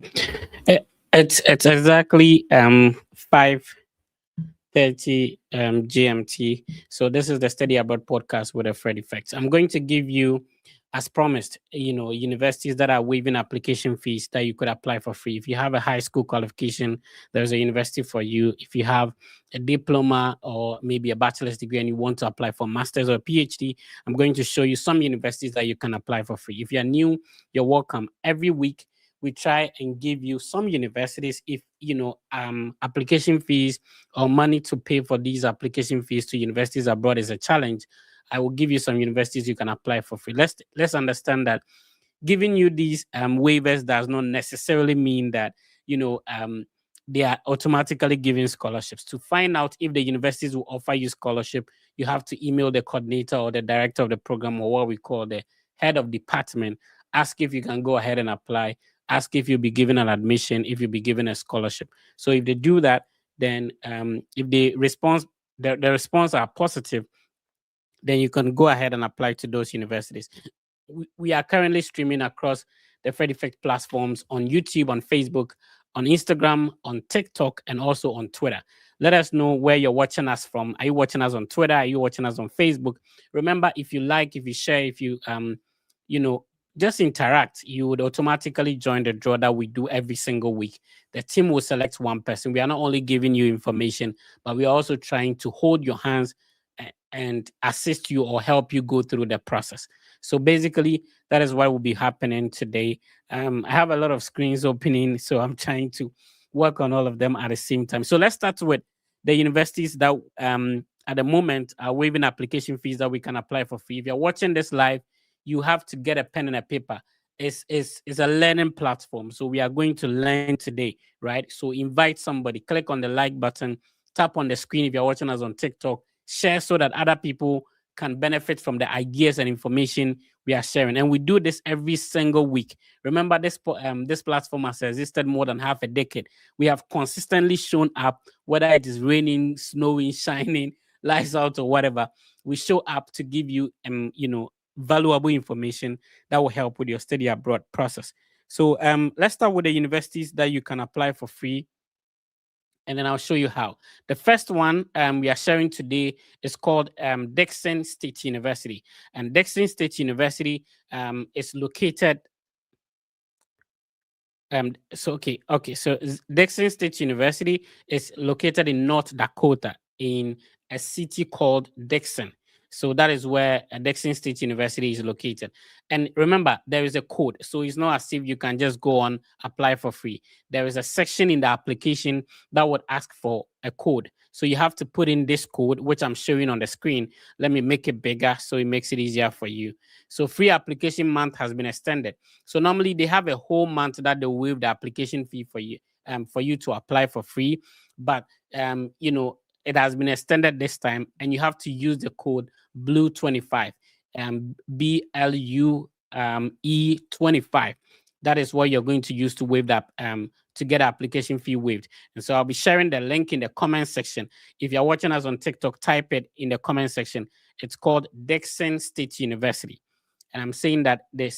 It's exactly 5:30 GMT. So this is the Study Abroad podcast with a Fred Effects. I'm going to give you, as promised, universities that are waiving application fees that you could apply for free. If you have a high school qualification, there's a university for you. If you have a diploma or maybe a bachelor's degree and you want to apply for master's or PhD, I'm going to show you some universities that you can apply for free. If you're new, you're welcome. Every week we try and give you some universities, if application fees or money to pay for these application fees to universities abroad is a challenge. I will give you some universities you can apply for free. Let's understand that giving you these waivers does not necessarily mean that you know um, they are automatically giving scholarships. To find out if the universities will offer you scholarship, you have to email the coordinator or the director of the program, or what we call the head of department. Ask if you can go ahead and apply. Ask if you'll be given an admission, if you'll be given a scholarship. So if they do that, then if the response are positive, then you can go ahead and apply to those universities. We are currently streaming across the Fred Effect platforms on YouTube, on Facebook, on Instagram, on TikTok, and also on Twitter. Let us know where you're watching us from. Are you watching us on Twitter? Are you watching us on Facebook? Remember, if you like, if you share, if you you know, just interact, you would automatically join the draw that we do every single week. The team will select one person. We are not only giving you information, but we are also trying to hold your hands and assist you or help you go through the process. So basically, that is what will be happening today. I have a lot of screens opening, so I'm trying to work on all of them at the same time. So let's start with the universities that at the moment are waiving application fees that we can apply for free. If you're watching this live, you have to get a pen and a paper. It's a learning platform. So we are going to learn today, right? So invite somebody, click on the like button, tap on the screen if you're watching us on TikTok, share so that other people can benefit from the ideas and information we are sharing. And we do this every single week. Remember, this platform has existed more than half a decade. We have consistently shown up, whether it is raining, snowing, shining, lights out, or whatever. We show up to give you, valuable information that will help with your study abroad process. So let's start with the universities that you can apply for free, and then I'll show you how. The first one we are sharing today is called Dixon State University. And Dixon State University is located Dixon State University is located in North Dakota in a city called Dixon. So that is where Dixon State University is located. And remember, there is a code. So it's not as if you can just go on, apply for free. There is a section in the application that would ask for a code. So you have to put in this code, which I'm showing on the screen. Let me make it bigger so it makes it easier for you. So free application month has been extended. So normally they have a whole month that they waive the application fee for you to apply for free. But it has been extended this time, and you have to use the code BLUE25, BLUE 25. That is what you're going to use to waive that to get application fee waived. And so I'll be sharing the link in the comment section. If you're watching us on TikTok, type it in the comment section. It's called Dixon State University. And I'm saying that the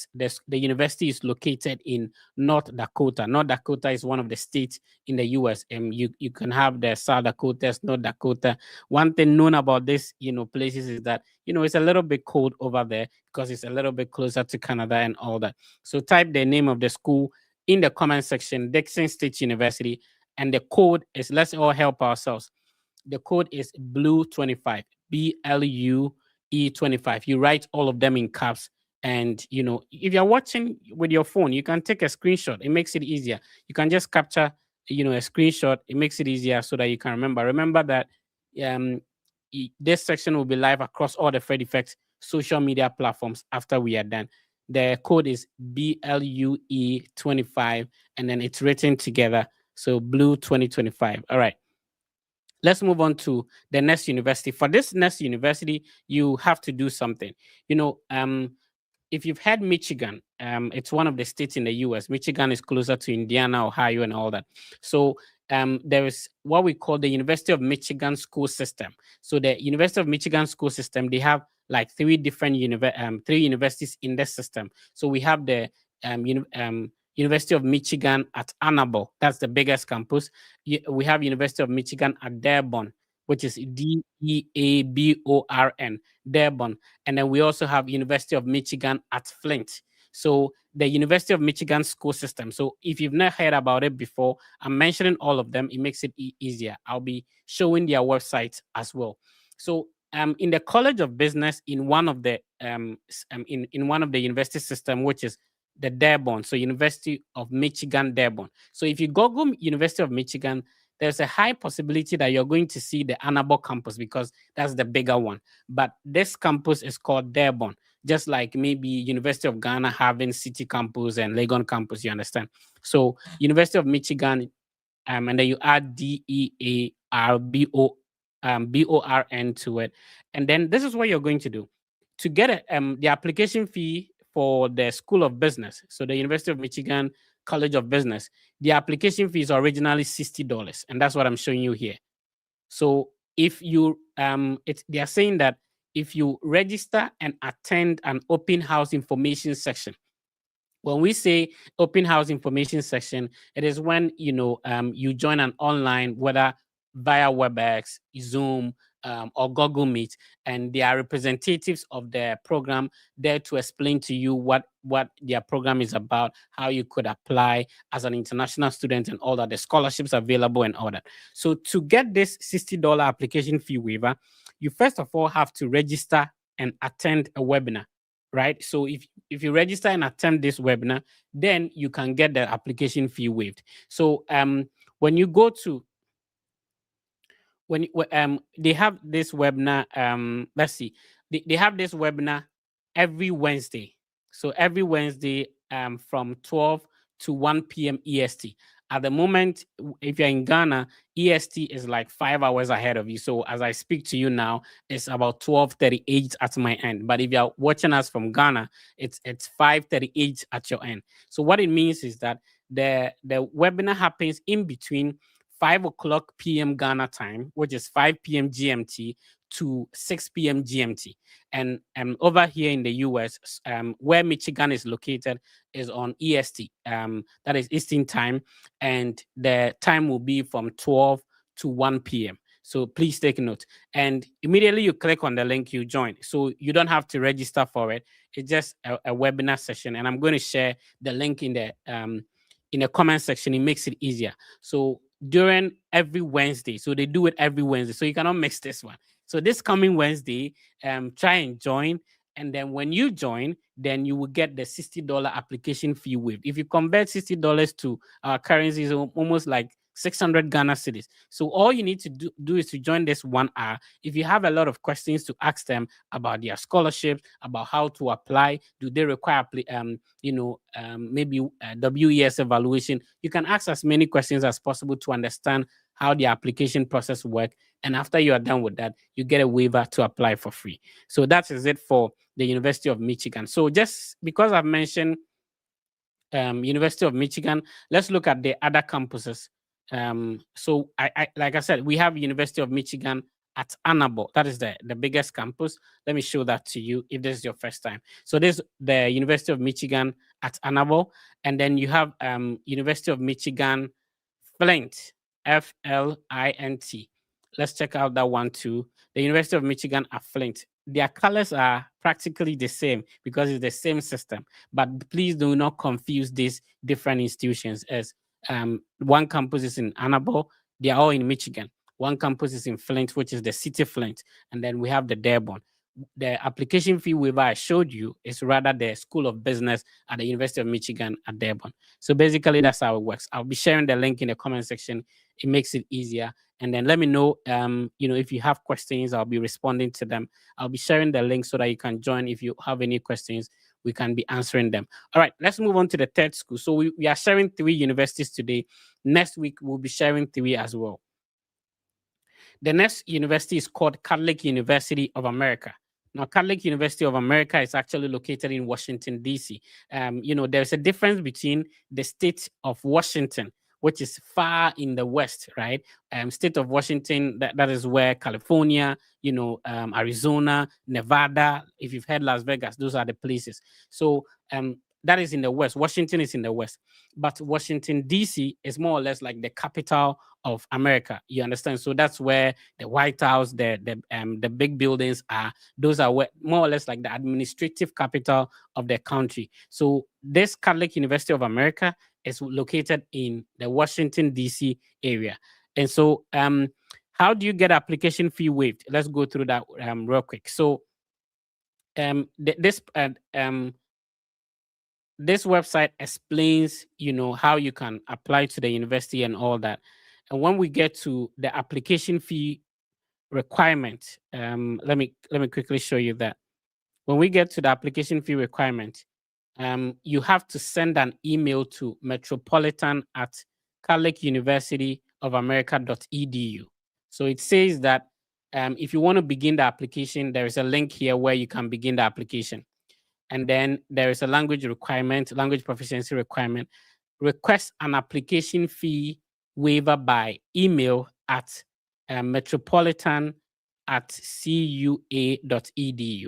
university is located in North Dakota. North Dakota is one of the states in the US. And you can have the South Dakotas, North Dakota. One thing known about this, places is that, it's a little bit cold over there because it's a little bit closer to Canada and all that. So type the name of the school in the comment section, Dixon State University. And the code is, let's all help ourselves. The code is BLUE 25, BLUE 25. You write all of them in caps. And if you're watching with your phone, you can take a screenshot. It makes it easier. You can just capture a screenshot. It makes it easier so that you can remember that um this section will be live across all the Fred Effects social media platforms after we are done. The code is BLUE 25, and then it's written together. So BLUE 2025. All right. Let's move on to the next university. For this next university, you have to do something. If you've had Michigan, it's one of the states in the US. Michigan is closer to Indiana, Ohio, and all that. So there is what we call the University of Michigan school system. So the University of Michigan school system, they have like three different three universities in the system. So we have the University of Michigan at Ann Arbor. That's the biggest campus. We have University of Michigan at Dearborn, which is Deaborn, Dearborn. And then we also have University of Michigan at Flint. So the University of Michigan school system. So if you've not heard about it before, I'm mentioning all of them. It makes it easier. I'll be showing their websites as well. So in the College of Business, in one of the in one of the university system, which is the Dearborn, so University of Michigan Dearborn. So if you Google University of Michigan, there's a high possibility that you're going to see the Ann Arbor campus because that's the bigger one. But this campus is called Dearborn, just like maybe University of Ghana having City Campus and Legon Campus, you understand? So University of Michigan, and then you add Dearborn to it. And then this is what you're going to do. To get the application fee for the School of Business, so the University of Michigan College of Business, the application fee is originally $60, and that's what I'm showing you here. So if you they are saying that if you register and attend an open house information section, when we say open house information section, it is when you join an online, whether via WebEx, Zoom, or Google Meet, and they are representatives of the program there to explain to you what their program is about, how you could apply as an international student, and all that, the scholarships available and all that. So to get this $60 application fee waiver, you first of all have to register and attend a webinar, right? So if you register and attend this webinar, then you can get the application fee waived. So when you go to they have this webinar, let's see, they have this webinar every Wednesday. So every Wednesday from 12 to 1 p.m. EST. At the moment, if you're in Ghana, EST is like 5 hours ahead of you. So as I speak to you now, it's about 12:38 at my end. But if you're watching us from Ghana, it's 5:38 at your end. So what it means is that the webinar happens in between 5 o'clock p.m. Ghana time, which is 5 p.m. GMT, to 6 p.m. GMT. And over here in the US, where Michigan is located, is on EST, that is Eastern time, and the time will be from 12 to 1 p.m. So please take note. And immediately you click on the link, you join. So you don't have to register for it. It's just a webinar session. And I'm going to share the link in the comment section. It makes it easier. So during every Wednesday, so they do it every Wednesday. So you cannot mix this one. So this coming Wednesday, try and join. And then when you join, then you will get the $60 application fee waived. If you convert $60 to our currency, is almost like 600 Ghana cedis. So all you need to do is to join this 1 hour. If you have a lot of questions to ask them about their scholarships, about how to apply, do they require maybe WES evaluation, you can ask as many questions as possible to understand how the application process works. And after you are done with that, you get a waiver to apply for free. So that is it for the University of Michigan. So just because I've mentioned University of Michigan, let's look at the other campuses. So I like I said, we have University of Michigan at Ann Arbor. That is the biggest campus. Let me show that to you if this is your first time. So this is the University of Michigan at Ann Arbor, and then you have University of Michigan Flint, Flint. Let's check out that one too. The University of Michigan at Flint. Their colors are practically the same because it's the same system. But please do not confuse these different institutions, as one campus is in Ann Arbor. They are all in Michigan. One campus is in Flint, which is the city Flint. And then we have the Dearborn. The application fee waiver I showed you is rather the School of Business at the University of Michigan at Dearborn. So basically, that's how it works. I'll be sharing the link in the comment section. It makes it easier. And then let me know, if you have questions, I'll be responding to them. I'll be sharing the link so that you can join. If you have any questions, we can be answering them. All right, let's move on to the third school. So we are sharing 3 universities today. Next week, we'll be sharing 3 as well. The next university is called Catholic University of America. Now, Catholic University of America is actually located in Washington, D.C. There's a difference between the state of Washington, which is far in the west, right? State of Washington, that is where California, Arizona, Nevada, if you've heard Las Vegas, those are the places. So that is in the West. Washington is in the West, but Washington D.C. is more or less like the capital of America. You understand? So that's where the White House, the big buildings are. Those are where, more or less like the administrative capital of the country. So this Catholic University of America is located in the Washington D.C. area. And so, how do you get application fee waived? Let's go through that real quick. So, this website explains, how you can apply to the university and all that. And when we get to the application fee requirement, let me quickly show you that. When we get to the application fee requirement, you have to send an email to metropolitan at Catholic University of America.edu. So it says that if you want to begin the application, there is a link here where you can begin the application. And then there is a language requirement, language proficiency requirement. Request an application fee waiver by email at metropolitan at cua.edu.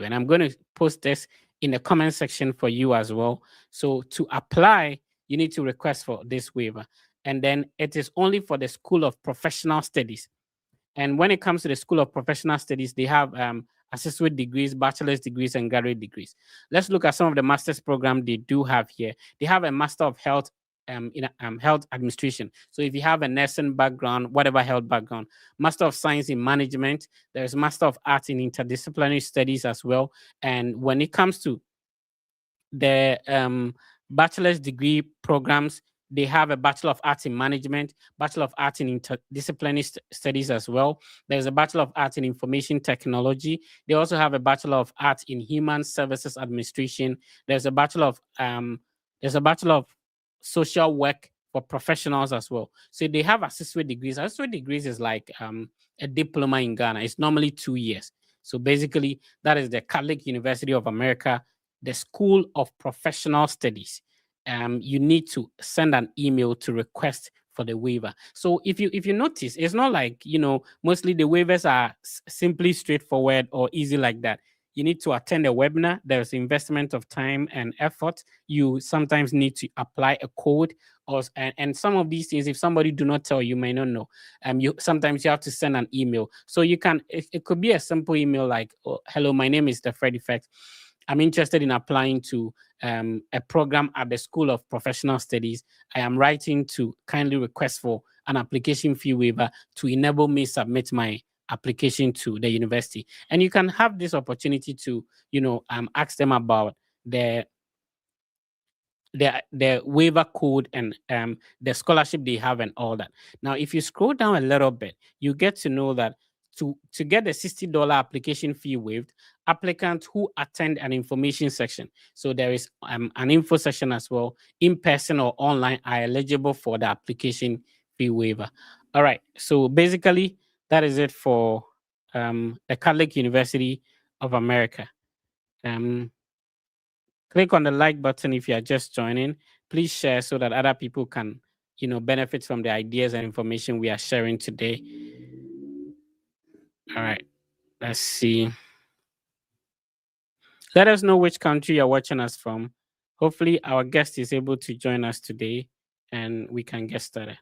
And I'm going to post this in the comment section for you as well. So to apply, you need to request for this waiver. And then it is only for the School of Professional Studies. And when it comes to the School of Professional Studies, they have associate degrees, bachelor's degrees, and graduate degrees. Let's look at some of the master's program they do have here. They have a Master of Health in health administration. So if you have a nursing background, whatever health background, Master of Science in Management, there's Master of Arts in Interdisciplinary Studies as well. And when it comes to the bachelor's degree programs, they have a Bachelor of Arts in Management, Bachelor of Arts in Interdisciplinary Studies as well. There's a Bachelor of Arts in Information Technology. They also have a Bachelor of Arts in Human Services Administration. There's a Bachelor of Social Work for professionals as well. So they have associate degrees. Associate degrees is like a diploma in Ghana. It's normally 2 years. So basically, that is the Catholic University of America, the School of Professional Studies. You need to send an email to request for the waiver. So if you notice, it's not like, mostly the waivers are simply straightforward or easy like that. You need to attend a webinar. There's investment of time and effort. You sometimes need to apply a code, and some of these things, if somebody do not tell you, may not know. You sometimes you have to send an email. So you can, it could be a simple email like, oh, hello, my name is the Fred Effect. I'm interested in applying to a program at the School of Professional Studies. I am writing to kindly request for an application fee waiver to enable me submit my application to the university. And you can have this opportunity to, ask them about the the waiver code and the scholarship they have and all that. Now, if you scroll down a little bit, you get to know that to get the $60 application fee waived, applicants who attend an information section, so there is an info section as well, in person or online, are eligible for the application fee waiver. All right, so basically that is it for the Catholic University of America. Um, Click on the like button if you are just joining. Please share so that other people can, benefit from the ideas and information we are sharing today. All right, let's see. Let us know which country you're watching us from. Hopefully, our guest is able to join us today and we can get started.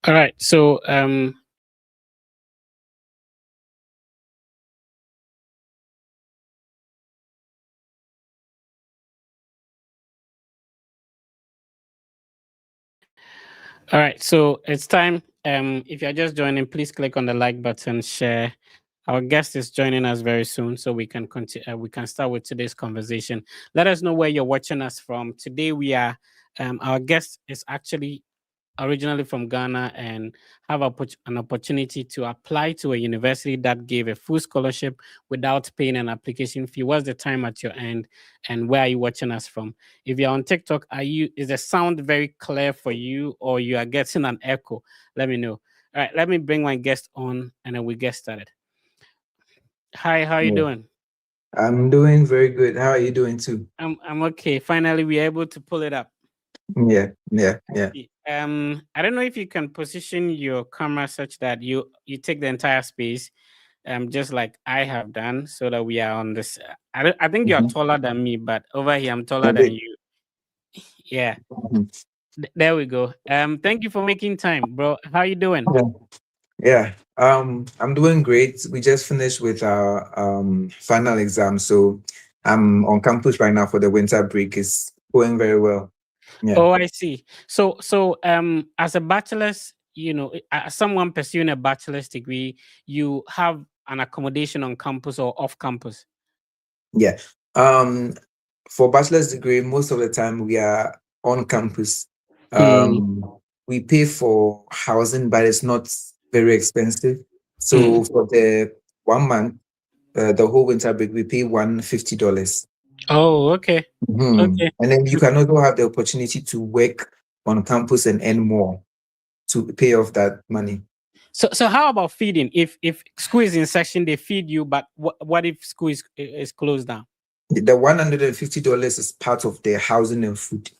All right. So all right. So it's time. If you're just joining, please click on the like button, share. Our guest is joining us very soon, so we can continue. We can start with today's conversation. Let us know where you're watching us from. Today, we are. Our guest is actually originally from Ghana and have an opportunity to apply to a university that gave a full scholarship without paying an application fee. What's the time at your end, and where are you watching us from? If you're on TikTok, is the sound very clear for you, or you are getting an echo? Let me know. All right, let me bring my guest on, and then we get started. Hi, how you Yeah. doing? I'm doing very good. How are you doing too? I'm okay. Finally, we're able to pull it up. Yeah, yeah, I yeah. see. I don't know if you can position your camera such that you take the entire space, just like I have done, so that we are on this. I think you are Mhm. taller than me, but over here I'm taller A than bit. you. Yeah, Mhm. there we go. Thank you for making time, bro. How you doing? Yeah. Yeah. I'm doing great. We just finished with our final exam, so I'm on campus right now for the winter break. It's going very well. Yeah. Oh, I see. So, as a bachelor's, as someone pursuing a bachelor's degree, you have an accommodation on campus or off campus. Yeah. Um, for bachelor's degree, most of the time we are on campus. Mm, We pay for housing, but it's not very expensive. mm. So for the 1 month, the whole winter break, we pay $150. Oh, okay, okay. And then you can also have the opportunity to work on campus and earn more to pay off that money. So how about feeding? If school is in session, they feed you, but what if school is closed down? The $150 is part of the housing and food.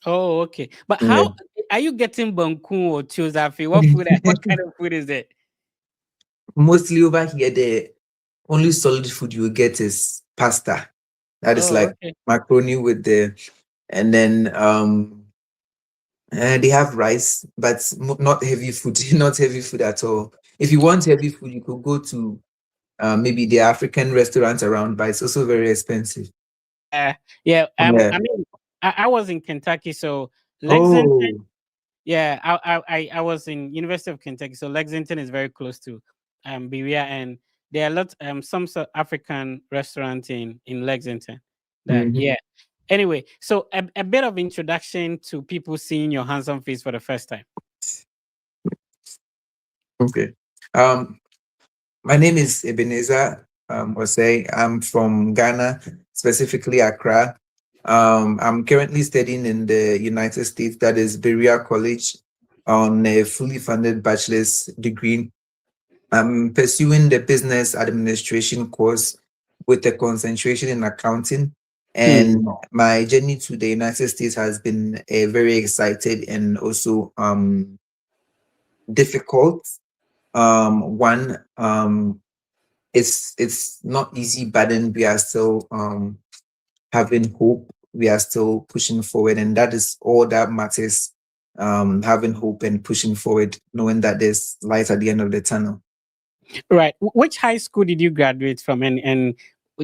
Oh, okay. But Yeah. how are you getting banku or chozafi? What food? What kind of food is it? Mostly over here, the only solid food you will get is pasta. That is Oh, like okay. macaroni with the, and then they have rice, but not heavy food, not heavy food at all. If you want heavy food, you could go to maybe the African restaurants around, but it's also very expensive. Yeah, yeah. Yeah. I mean, I was in Kentucky, so Lexington. Oh. Yeah, I was in University of Kentucky, so Lexington is very close to Berea, and there are lots some African restaurants in Lexington. That Mhm. yeah. Anyway, so a bit of introduction to people seeing your handsome face for the first time. Okay. Um, my name is Ebenezer Osei. I'm from Ghana, specifically Accra. I'm currently studying in the United States, that is Berea College, on a fully funded bachelor's degree. I'm pursuing the business administration course with a concentration in accounting. Mm. And my journey to the United States has been a very excited and also difficult one. It's not easy, but then we are still having hope. We are still pushing forward, and that is all that matters. Having hope and pushing forward, knowing that there's light at the end of the tunnel. Right. Which high school did you graduate from? And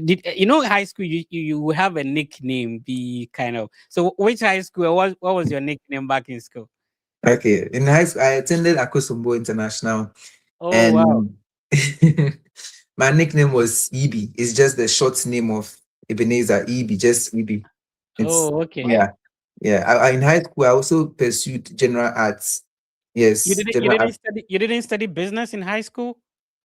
did high school you have a nickname, the kind of, so which high school, what was your nickname back in school? Okay, in high school, I attended Akosombo International, Oh wow. and my nickname was EB. It's just the short name of Ebenezer. EB, just EB. It's Oh, okay. yeah, yeah. In high school, I also pursued general arts. You Yes, didn't you general didn't arts. study you didn't study business in high school,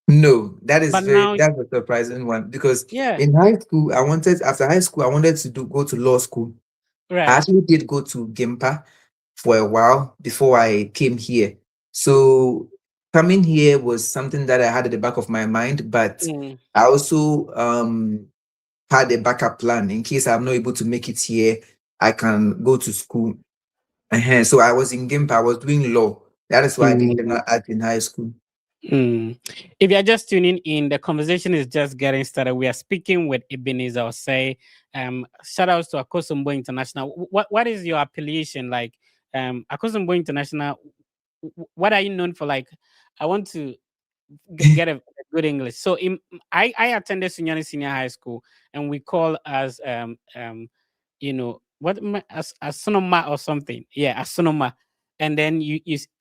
No, that is but now that's a surprising one because yeah, in high school, after high school, I wanted to go to law school. I right. actually did go to Gimpa for a while before I came here. So coming here was something that I had at the back of my mind, but Mm, I also had a backup plan in case I'm not able to make it here. I can go to school. So I was in Gimpa. I was doing law. That is why I did mm, general art in high school. mm. If you're just tuning in, the conversation is just getting started. We are speaking with Ebenezer Osei. Shout outs to Akosombo International. What is your affiliation like? Akosombo International. what are you known for? Like, I want to get a good English. So I attended Sunyani Senior High School, and we call as as Asonoma or something. Yeah, Asonoma. And then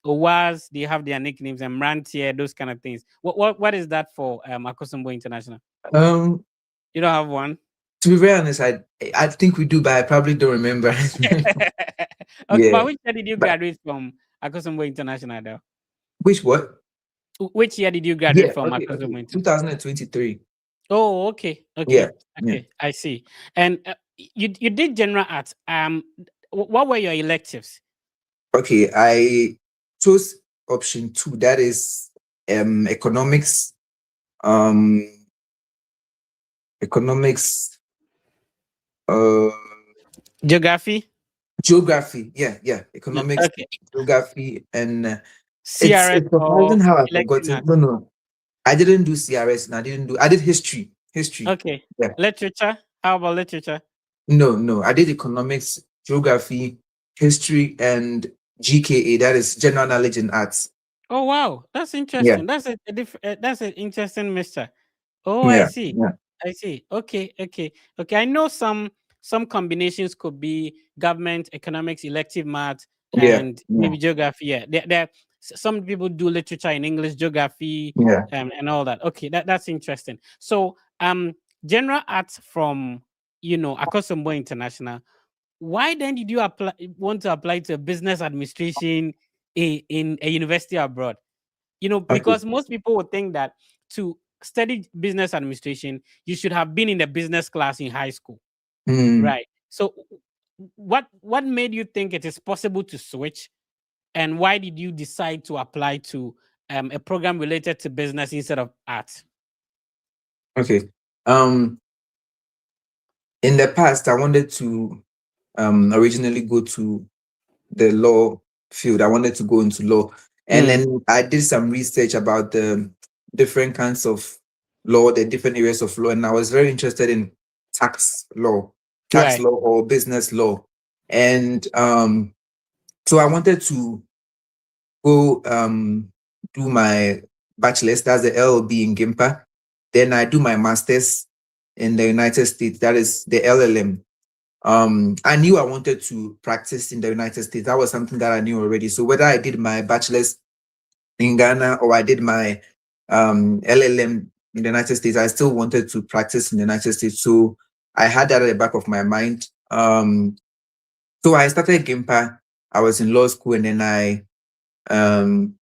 Owas, they have their nicknames, and Rantier, those kind of things. What is that for Akosombo International? Um, You don't have one? to be very honest, I think we do, but I probably don't remember. Okay, Yeah, but which year did you but graduate from Akosombo International though? which what? Which year did you graduate Yeah, from okay, Akosombo okay. International? 2023. Oh, okay, Yeah, okay, yeah. okay. I see. And you did general arts. What were your electives? Okay, I chose option two. That is economics. Um, economics. Uh, Geography. geography. Yeah, yeah. No, Economics, okay. geography, and CRS it's or surprising how I elective forgot it. No, maths. no, I didn't do CRS. And I did history. History. Okay. Yeah. Literature. How about literature? No, no. I did economics, geography, history, and GKA. That is general knowledge and arts. Oh wow, that's Yeah, interesting. That's an interesting mixture. Oh, I yeah, see. yeah, I see. Okay, okay, okay. I know some combinations could be government, economics, elective math, yeah, and yeah, maybe geography. Yeah, some people do literature in English, geography, yeah. and all that. Okay, that's interesting. So, general arts from Akosombo International. Why then did you want to apply to a business administration in a university abroad? Okay. Because most people would think that to study business administration, you should have been in the business class in high school, Mm, right? So, what made you think it is possible to switch, and why did you decide to apply to a program related to business instead of art? okay. Um, in the past, I wanted to originally go to the law field. I wanted to go into law. And Mm, then I did some research about the different kinds of law, the different areas of law. And I was very interested in tax right. law or business law. And so I wanted to go do my bachelor's, that's the LLB in Gimpa. Then I do my master's in the United States, that is the LLM. I knew I wanted to practice in the United States. That was something that I knew already. So whether I did my bachelor's in Ghana or I did my LLM in the United States, I still wanted to practice in the United States. So I had that at the back of my mind. So I started Gimpa. I was in law school, and then I um,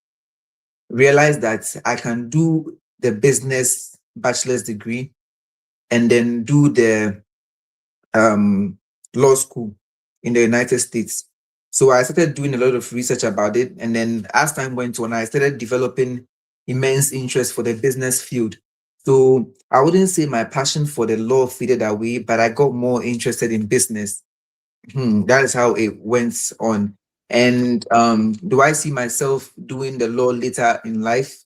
realized that I can do the business bachelor's degree and then do the um, law school in the United States. So I started doing a lot of research about it. And then as time went on, I started developing immense interest for the business field. So I wouldn't say my passion for the law faded away, but I got more interested in business. That is how it went on. And do I see myself doing the law later in life?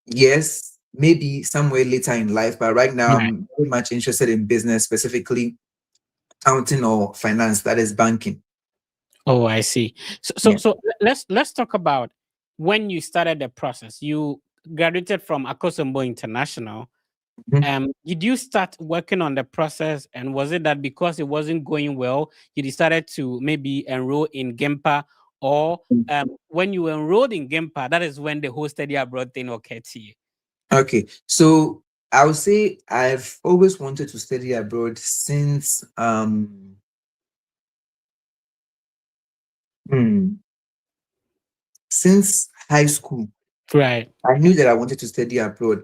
Yes, maybe somewhere later in life, but right now Right. I'm very much interested in business, specifically accounting or finance, that is banking. Oh, I see. So, so, Yeah. so let's talk about when you started the process. You graduated from Akosombo International. Mhm. Did you start working on the process, and was it that because it wasn't going well, you decided to maybe enroll in Gempa, or when you enrolled in Gempa, that is when the whole study abroad thing occurred to you? Okay. So I would say I've always wanted to study abroad hmm, since high school. Right. I knew that I wanted to study abroad.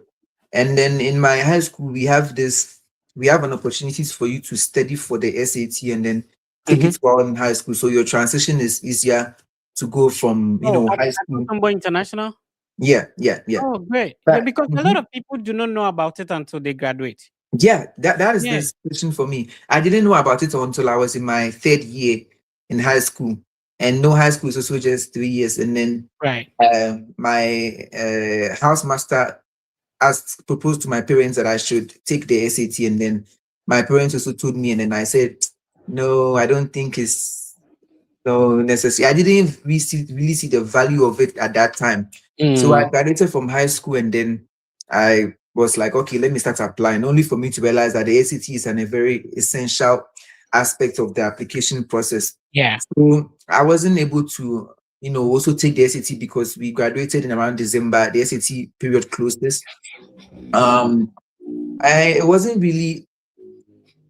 And then in my high school, we have an opportunities for you to study for the SAT and then take Mm-hmm. it while in high school. So your transition is easier to go from, Oh, at high school. Akosombo International. Yeah, yeah, yeah. Oh, great. But Because a lot mhm. of people do not know about it until they graduate. Yeah, that is the Yeah. situation for me. I didn't know about it until I was in my third year in high school. And no, high school is also just 3 years. And then Right. my housemaster asked proposed to my parents that I should take the SAT, and then my parents also told me, and then I said, no, I don't think no necessary. I didn't really see the value of it at that time. So I Mm, graduated from high school and then I was like, okay, let me start applying, only for me to realize that the ACT is a very essential aspect of the application process. yeah. So I wasn't able to, also take the ACT because we graduated in around December. The ACT period closes. Um, it wasn't really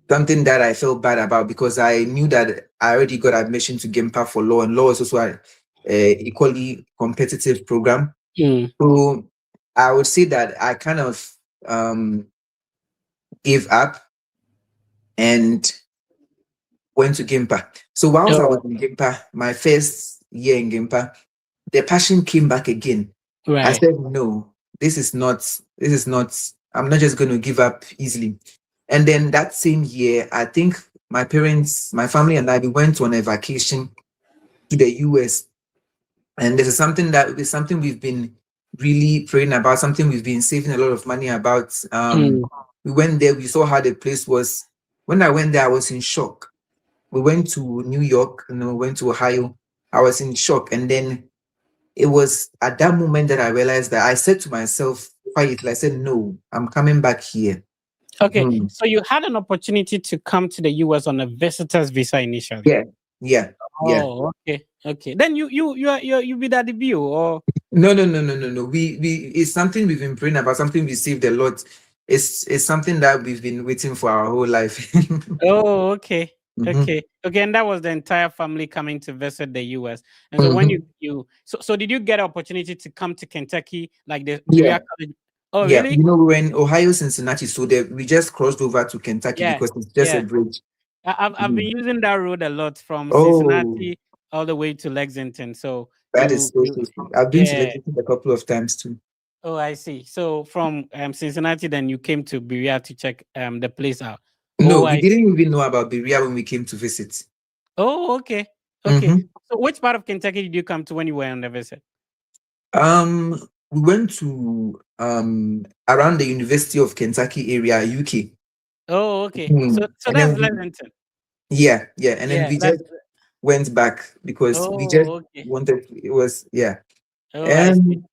something that I felt bad about because I knew that I already got admission to GIMPA for law, and law is also a equally competitive program. Mm. So I would say that I kind of um, gave up and went to GIMPA. So whilst I was Oh, in GIMPA, my first year in GIMPA, the passion came back again. I right. said, no, this is not, I'm not just going to give up easily. And then that same year, I think my parents, my family and I, we went on a vacation to the US. And this is something we've been really praying about, something we've been saving a lot of money about. Mm. We went there, we saw how the place was. When I went there, I was in shock. We went to New York, went to Ohio. I was in shock. And then it was at that moment that I realized that I said to myself quietly, I said, no, I'm coming back here. Okay, Mhm. so you had an opportunity to come to the US on a visitor's visa initially. Yeah, yeah, yeah. Oh, okay, okay. Then you be that debut or No, no, no, no, no, no. We it's something we've been praying about, something we saved a lot. It's something that we've been waiting for our whole life. oh, okay, Hmm. okay, okay. And that was the entire family coming to visit the US. And so when Hmm. so did you get an opportunity to come to Kentucky like the Yeah, Berea College? Oh, yeah. really? We were in Ohio, Cincinnati, so we just crossed over to Kentucky Yeah, because it's just a yeah. bridge. I've been Mhm. using that road a lot from Oh, Cincinnati all the way to Lexington. So that is so you so sweet. I've been to yeah. Lexington a couple of times too. Oh, I see. So from Cincinnati, then you came to Berea to check the place out. No, Oh, we I didn't see. even know about Berea when we came to visit. Oh, okay, okay. Hmm. So which part of Kentucky did you come to when you were on the visit? We went to around the University of Kentucky area, UK. Oh, okay. Mhm. So And that's then Lexington. yeah, yeah, and then Yeah, we that's just went back because we just oh, okay. wanted. It was yeah, Oh, I see. and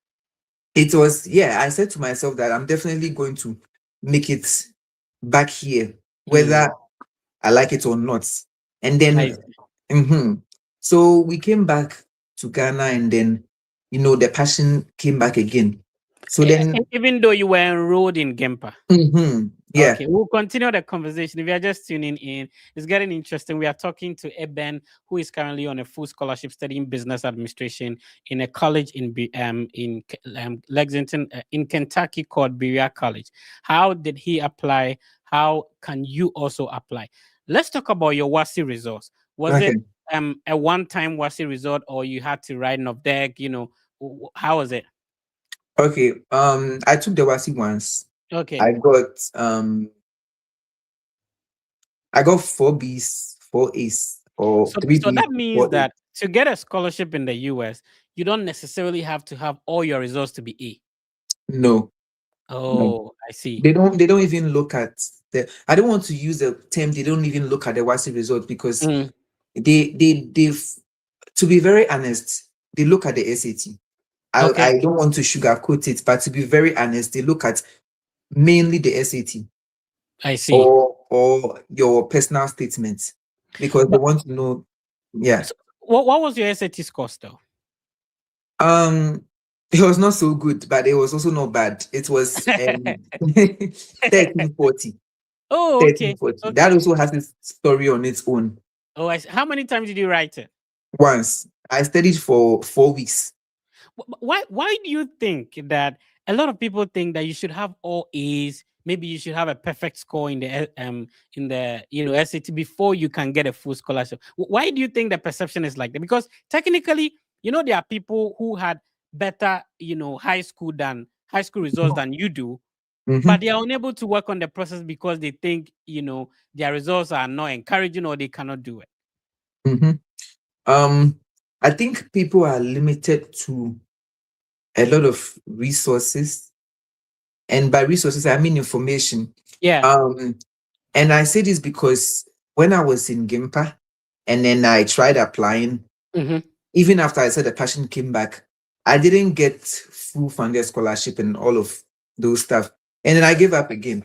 it was yeah. I said to myself that I'm definitely going to make it back here, Mm, whether I like it or not. And I then, see. mhm. So we came back to Ghana, and then the passion came back again. So then, Even though you were enrolled in Gempa. yeah, Okay, we'll continue the conversation. If you are just tuning in, it's getting interesting. We are talking to Eben, who is currently on a full scholarship studying business administration in a college in Lexington, in Kentucky, called Berea College. How did he apply? How can you also apply? Let's talk about your WASI results. Was it okay, a one-time WASI result, or you had to write an deck? How was it? okay. I took the WASI once. Okay. I got um I got four B's, four A's, or three So B's, that means four A's. that to get a scholarship in the US, you don't necessarily have to have all your results to be A. No, no. Oh, I see. They don't even look at the. I don't want to use the term. They don't even look at the WASI result because Mm, they've, to be very honest, they look at the SAT. okay, I don't want to sugarcoat it, but to be very honest, they look at mainly the SAT I see. or your personal statements because they But want to know. Yeah. so what was your SAT score though? Um, it was not so good, but it was also not bad. It was 1340. Oh, okay, 1340. That okay. also has its story on its own. Oh, I see. How many times did you write it? Once I studied for 4 weeks. Why do you think that a lot of people think that you should have all A's? Maybe you should have a perfect score in the SAT before you can get a full scholarship. Why do you think the perception is like that? Because technically, there are people who had better high school results than you do, but Mhm, they are unable to work on the process because they think their results are not encouraging or they cannot do it. mhm. Um, I think people are limited to a lot of resources, and by resources I mean information. Yeah. Um, and I say this because when I was in Gimpa, and then I tried applying. Hmm. Even after I said the passion came back, I didn't get full funded scholarship and all of those stuff. And then I gave up again.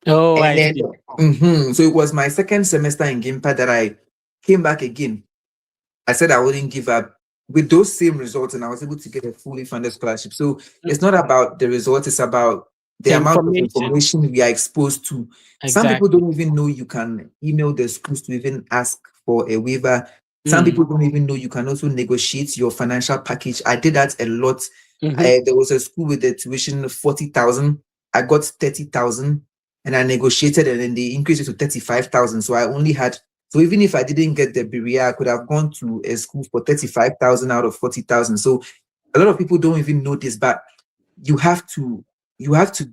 Oh, And I then, see. so it was my second semester in Gimpa that I came back again. I said I wouldn't give up with those same results, and I was able to get a fully funded scholarship. So it's not about the results, it's about the The amount of information. information we are exposed to. Some people Exactly. don't even know you can email the schools to even ask for a waiver. Some Mm. people don't even know you can also negotiate your financial package. I did that a lot. Hmm. There was a school with the tuition 40,000. I got 30,000 and I negotiated, and then they increased it to 35,000. So I only had, so even if I didn't get the Berea, I could have gone to a school for 35,000 out of 40,000. So a lot of people don't even know this, but you have to, you have to,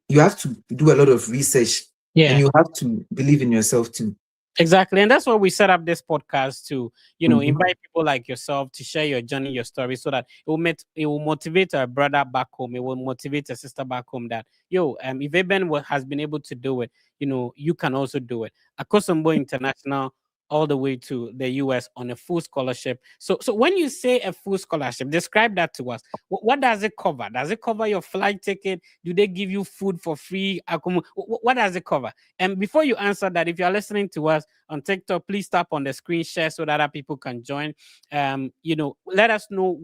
you have to do a lot of research, and Yeah. you have to believe in yourself too. Exactly. And that's why we set up this podcast to, Mhm. invite people like yourself to share your journey, your story, so that it will motivate a brother back home. It will motivate a sister back home that, if Eben has been able to do it, you can also do it. Akosombo International all the way to the US on a full scholarship. So when you say a full scholarship, describe that to us. What does it cover? Does it cover your flight ticket? Do they give you food for free? What does it cover? And before you answer that, if you're listening to us on TikTok, please tap on the screen share so that other people can join. Let us know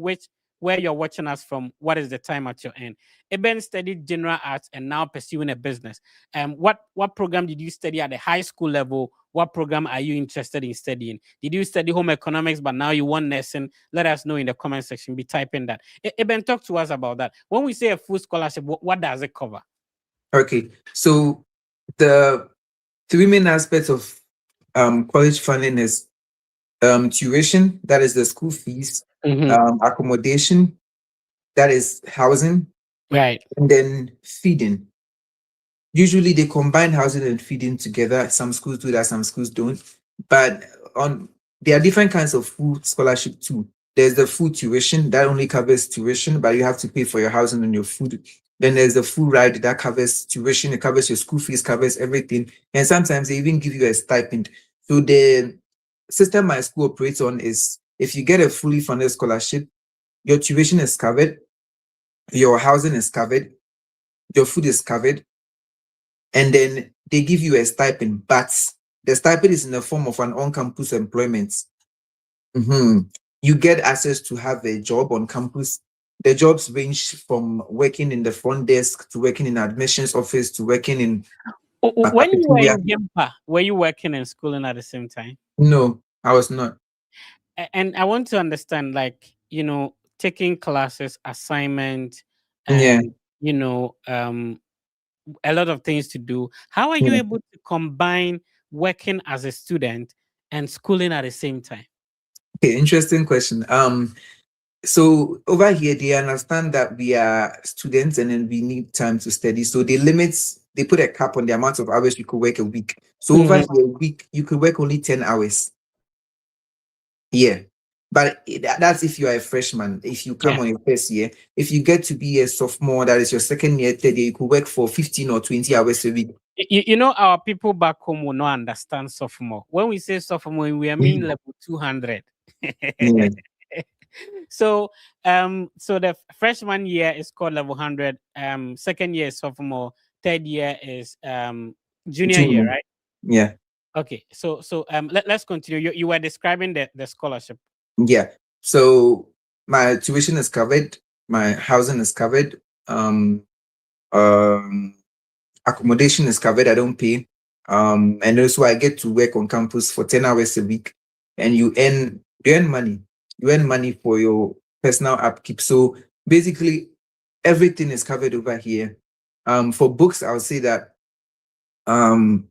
where you're watching us from. What is the time at your end? Eben studied general arts and now pursuing a business. What program did you study at the high school level? What program are you interested in studying? Did you study home economics, but now you want nursing? Let us know in the comment section. Be typing that. Eben, talk to us about that. When we say a full scholarship, what does it cover? Okay, so the three main aspects of college funding is tuition, that is the school fees, Mm-hmm. accommodation, that is housing, Right. and then feeding. Usually they combine housing and feeding together. Some schools do that, some schools don't. But on there are different kinds of food scholarship too. There's the food tuition that only covers tuition, but you have to pay for your housing and your food. Then there's the food ride that covers tuition, it covers your school fees, covers everything. And sometimes they even give you a stipend. So the system my school operates on is if you get a fully funded scholarship, your tuition is covered, your housing is covered, your food is covered, and then they give you a stipend, but the stipend is in the form of an on-campus employment. Mhm. You get access to have a job on campus. The jobs range from working in the front desk to working in admissions office to working in a When you were cafeteria. in Gempa, were you working and schooling at the same time? No, I was not. And I want to understand, like, taking classes, assignment, Yeah, and a lot of things to do. How are you yeah. able to combine working as a student and schooling at the same time? Okay, interesting question. So over here they understand that we are students and then we need time to study. So they put a cap on the amount of hours you could work a week. So over Mhm. here a week you could work only 10 hours. Yeah. But that's if you are a freshman. If you come Yeah. on your first year, if you get to be a sophomore, that is your second year, third year, you could work for 15 or 20 hours a week. Our people back home will not understand sophomore. When we say sophomore, we mean Mhm. level 200. Yeah. So the freshman year is called level 100. Second year is sophomore. Third year is junior year, Junior. right? Yeah. Okay. Let's continue. You were describing the scholarship. Yeah. So my tuition is covered, my housing is covered, um accommodation is covered, I don't pay. And also I get to work on campus for 10 hours a week, and you earn money. You earn money for your personal upkeep. So basically everything is covered over here. For books, I would say that um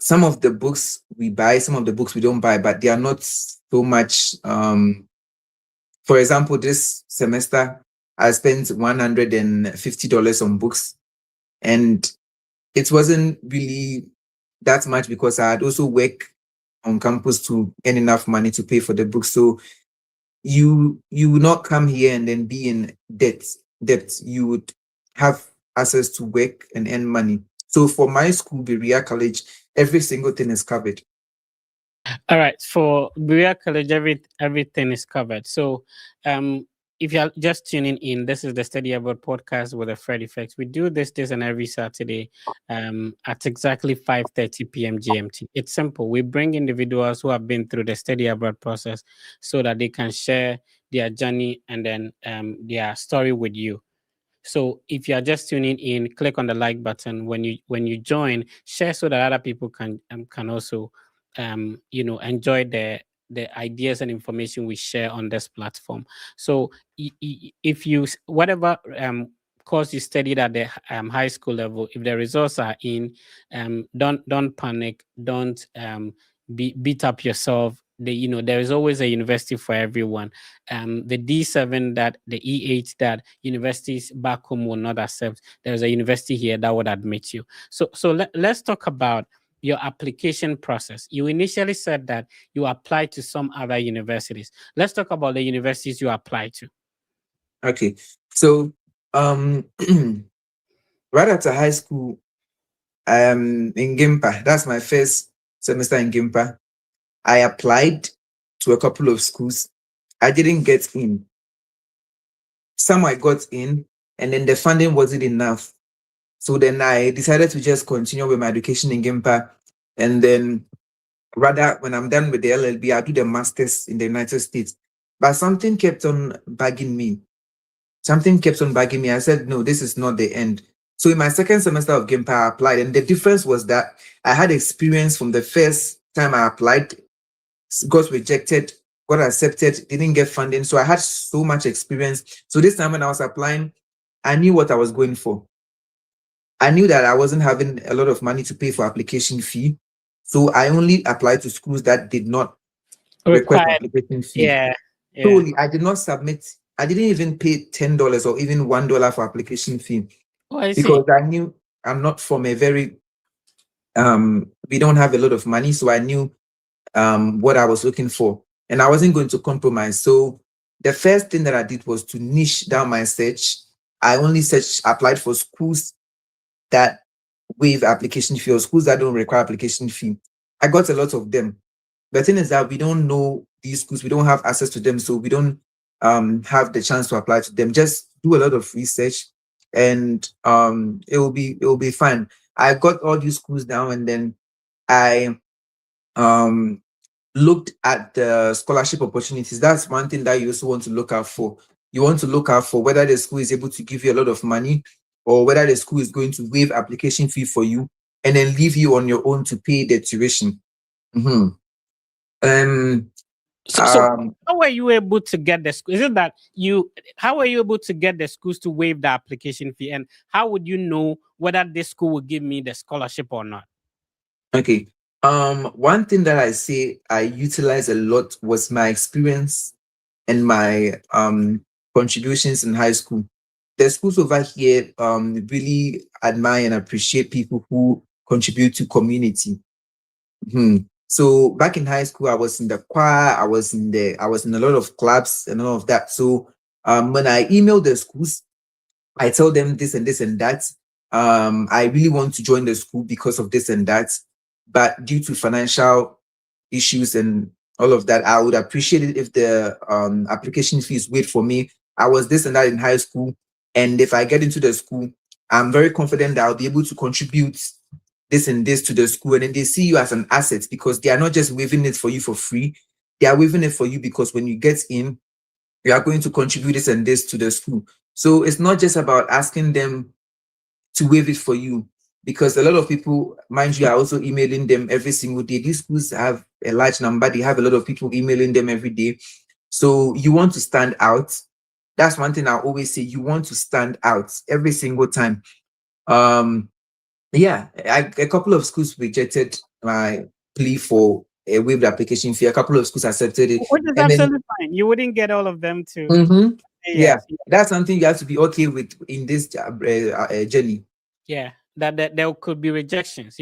some of the books we buy, some of the books we don't buy, but they are not so much. For example, this semester I spent $150 on books, and it wasn't really that much because I had also worked on campus to earn enough money to pay for the books. So you would not come here and then be in debt. Debt. You would have access to work and earn money. So for my school, Berea College, every single thing is covered. All right, for Berea College, everything is covered. So, um, if you're just tuning in, this is the Study Abroad podcast with a Fred Effects. We do this and every Saturday, at exactly 5:30 p.m. GMT. It's simple. We bring individuals who have been through the Study Abroad process so that they can share their journey and then their story with you. So if you are just tuning in, click on the like button when you join, share so that other people can also enjoy the ideas and information we share on this platform. So if you whatever course you studied at the high school level, if the results are in, don't panic, don't beat up yourself. There is always a university for everyone. The D7 that the E8 that universities back home will not accept, there's a university here that would admit you. Let's talk about your application process. You initially said that you applied to some other universities. Let's talk about the universities you applied to. Okay. So um right after high school, in Gimpa, that's my first semester in Gimpa. I applied to a couple of schools. I didn't get in. Some I got in, and then the funding wasn't enough. So then I decided to just continue with my education in Gimpa. And then rather, when I'm done with the LLB, I'll do the masters in the United States. But something kept on bugging me. Something kept on bugging me. I said, no, this is not the end. So in my second semester of Gimpa, I applied. And the difference was that I had experience from the first time I applied, got rejected, got accepted, didn't get funding. So I had so much experience. So this time when I was applying, I knew what I was going for. I knew that I wasn't having a lot of money to pay for application fee. So I only applied to schools that did not request Required. application fee. Yeah. Yeah. Solely, I did not submit. I didn't even pay $10 or even $1 for application fee Oh, I because see. I knew I'm not from a very we don't have a lot of money, so I knew what I was looking for, and I wasn't going to compromise. So the first thing that I did was to niche down my search. I only applied for schools that waive application fee or schools that don't require application fee. I got a lot of them. The thing is that we don't know these schools, we don't have access to them, so we don't have the chance to apply to them. Just do a lot of research, and it will be fine. I got all these schools down, and then I um looked at the scholarship opportunities. That's one thing that you also want to look out for. You want to look out for whether the school is able to give you a lot of money or whether the school is going to waive application fee for you and then leave you on your own to pay the tuition. Mhm. Um, So um, how were you able to get the school? Is it that you? How were you able to get the schools to waive the application fee? And how would you know whether this school will give me the scholarship or not? okay. One thing that I say I utilize a lot was my experience and my contributions in high school. The schools over here really admire and appreciate people who contribute to community. Mhm. So back in high school, I was in the choir, I was in a lot of clubs and all of that. So when I emailed the schools, I tell them this and this and that. I really want to join the school because of this and that, but due to financial issues and all of that, I would appreciate it if the application fees wait for me. I was this and that in high school, and if I get into the school, I'm very confident that I'll be able to contribute this and this to the school, and then they see you as an asset because they are not just waiving it for you for free. They are waiving it for you because when you get in, you are going to contribute this and this to the school. So it's not just about asking them to waive it for you because a lot of people, mind you, are also emailing them every single day. These schools have a large number, they have a lot of people emailing them every day. So you want to stand out. That's one thing I always say. You want to stand out every single time. Um, yeah, a couple of schools rejected my plea for a waived application fee. A couple of schools accepted it. Which is And then absolutely fine. You wouldn't get all of them to mhm, say yeah, yes. that's something you have to be okay with in this journey. Yeah, that there could be rejections.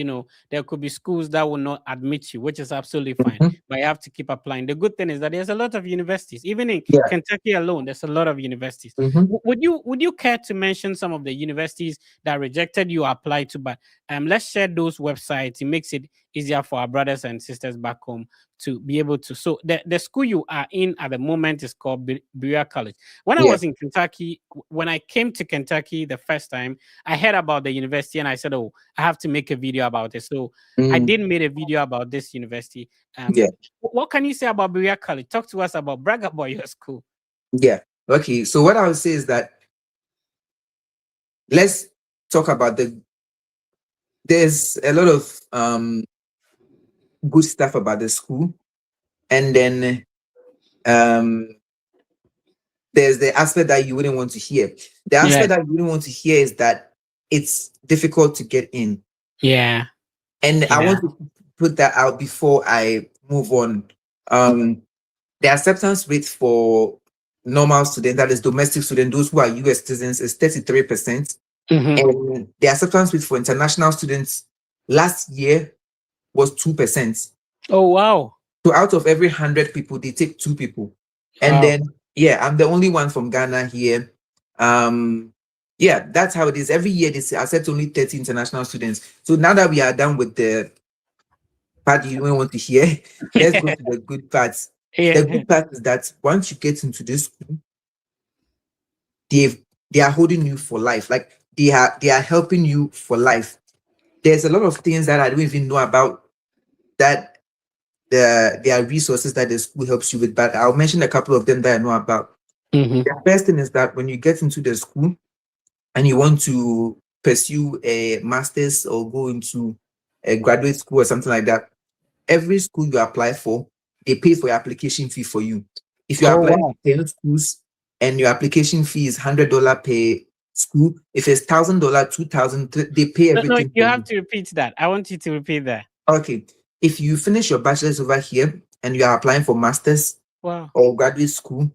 There could be schools that will not admit you, which is absolutely fine. Mhm, But you have to keep applying. The good thing is that there's a lot of universities, even in yeah. Kentucky alone. There's a lot of universities. Mhm. Would you care to mention some of the universities that rejected you apply to? But let's share those websites. It makes it easier for our brothers and sisters back home to be able to. So the school you are in at the moment is called Berea College. When I Yeah. was in Kentucky, when I came to Kentucky the first time, I heard about the university and I said, "Oh, I have to make a video about it." So I Mm, did made a video about this university. yeah. What can you say about Berea College? Talk to us about brag about your school. Yeah. Okay. So what I would say is that let's talk about there's a lot of good stuff about the school, and then um there's the aspect that you wouldn't want to hear. The Yeah, aspect that you wouldn't want to hear is that it's difficult to get in. yeah, And I yeah. want to put that out before I move on. Um, the acceptance rate for normal students, that is domestic students, those who are US citizens, is 33%. Hmm. And the acceptance rate for international students last year was 2%. Oh wow, So out of every 100 people, they take two people. And wow. then, yeah, I'm the only one from Ghana here. Yeah, that's how it is. Every year, they accept only 30 international students. So now that we are done with the part you don't want to hear, let's go to the good parts. The Yeah. good part is that once you get into this school, they they are holding you for life. Like they are helping you for life. There's a lot of things that I don't even know about that there are resources that the school helps you with, but I'll mention a couple of them that I know about. Hmm. The first thing is that when you get into the school and you want to pursue a master's or go into a graduate school or something like that, every school you apply for, they pay for your application fee for you. If you Oh apply to wow. 10 schools and your application fee is $100 per school, if it's $1,000, 2,000, they pay No, no, everything you for have you. to repeat that. I want you to repeat that. Okay. If you finish your bachelor's over here and you are applying for master's Wow. or graduate school,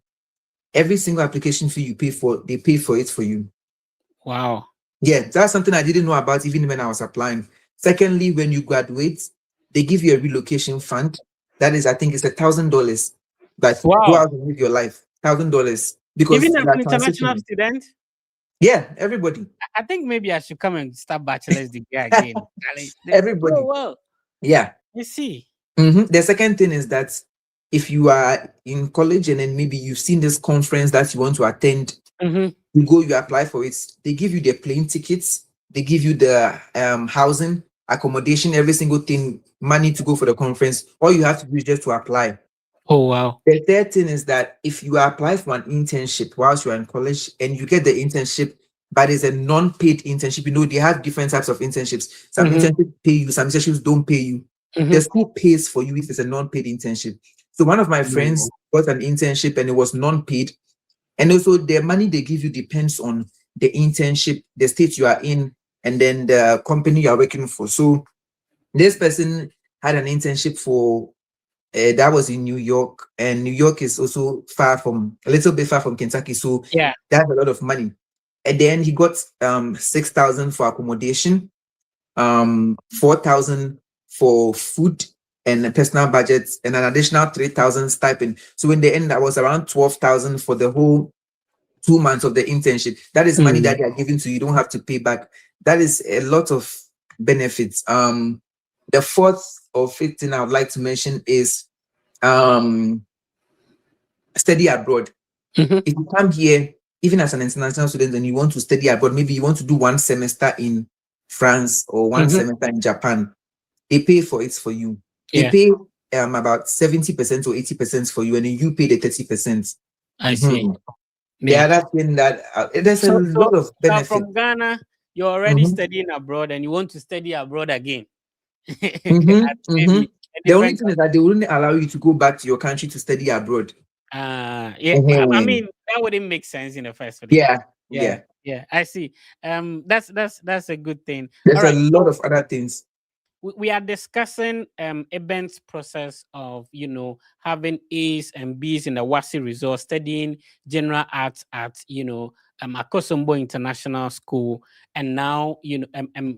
every single application fee you pay for, they pay for it for you. Wow. Yeah, that's something I didn't know about even when I was applying. Secondly, when you graduate, they give you a relocation fund. That is, I think it's $1,000. But go Wow. out and live your life. $1,000 because Even you an are international transitioning. student, Yeah, everybody. I think maybe I should come and start bachelor's degree again. Oh Everybody. well, Yeah. you see. The second thing is that if you are in college and then maybe you've seen this conference that you want to attend, Hmm. you go, you apply for it. They give you the plane tickets, they give you the housing, accommodation, every single thing, money to go for the conference. All you have to do is just to apply. Oh wow. The third thing is that if you apply for an internship whilst you're in college and you get the internship, but it's a non-paid internship, they have different types of internships. Some Hmm. internships pay you, some internships don't pay you. Hmm. The school pays for you if it's a non-paid internship. So one of my friends got an internship and it was non-paid. And also the money they give you depends on the internship, the state you are in, and then the company you are working for. So this person had an internship for that was in New York, and New York is also a little bit far from Kentucky, so Yeah. that's a lot of money. And then he got 6,000 for accommodation, 4,000 for food and personal budgets, and an additional 3,000 stipend. So in the end, that was around 12,000 for the whole 2 months of the internship. That is money that Mm. they are giving to you. You don't have to pay back. That is a lot of benefits. The fourth or fifth thing I would like to mention is um study abroad. Hmm. If you come here, even as an international student, and you want to study abroad, maybe you want to do one semester in France or one Hmm. semester in Japan, they pay for it for you. They Yeah, pay about 70% or 80% for you, and then you pay the 30%. I see. Mhm. The Yeah. other thing that there's a So lot of you are benefits. from Ghana. You're already Mhm, studying abroad, and you want to study abroad again. mhm, At maybe mhm. a The only different thing is that they wouldn't allow you to go back to your country to study abroad. Yeah, I Mhm. mean that wouldn't make sense in the first place. Yeah, Yeah, yeah. yeah, I see. That's a good thing. All There's a right, lot so of other things. we are discussing Eben's process of having A's and B's in the Wasi resort, studying general arts at Akosombo International School, and now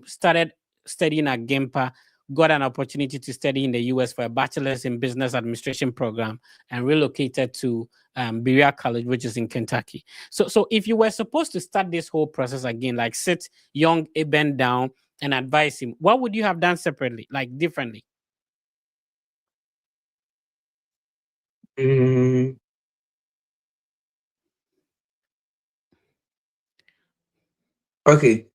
started studying at Gempa. Got an opportunity to study in the US for a bachelor's in business administration program, and relocated to Berea College, which is in Kentucky. So if you were supposed to start this whole process again, like sit young Eben down and advise him, what would you have done separately, like differently? Mm, okay.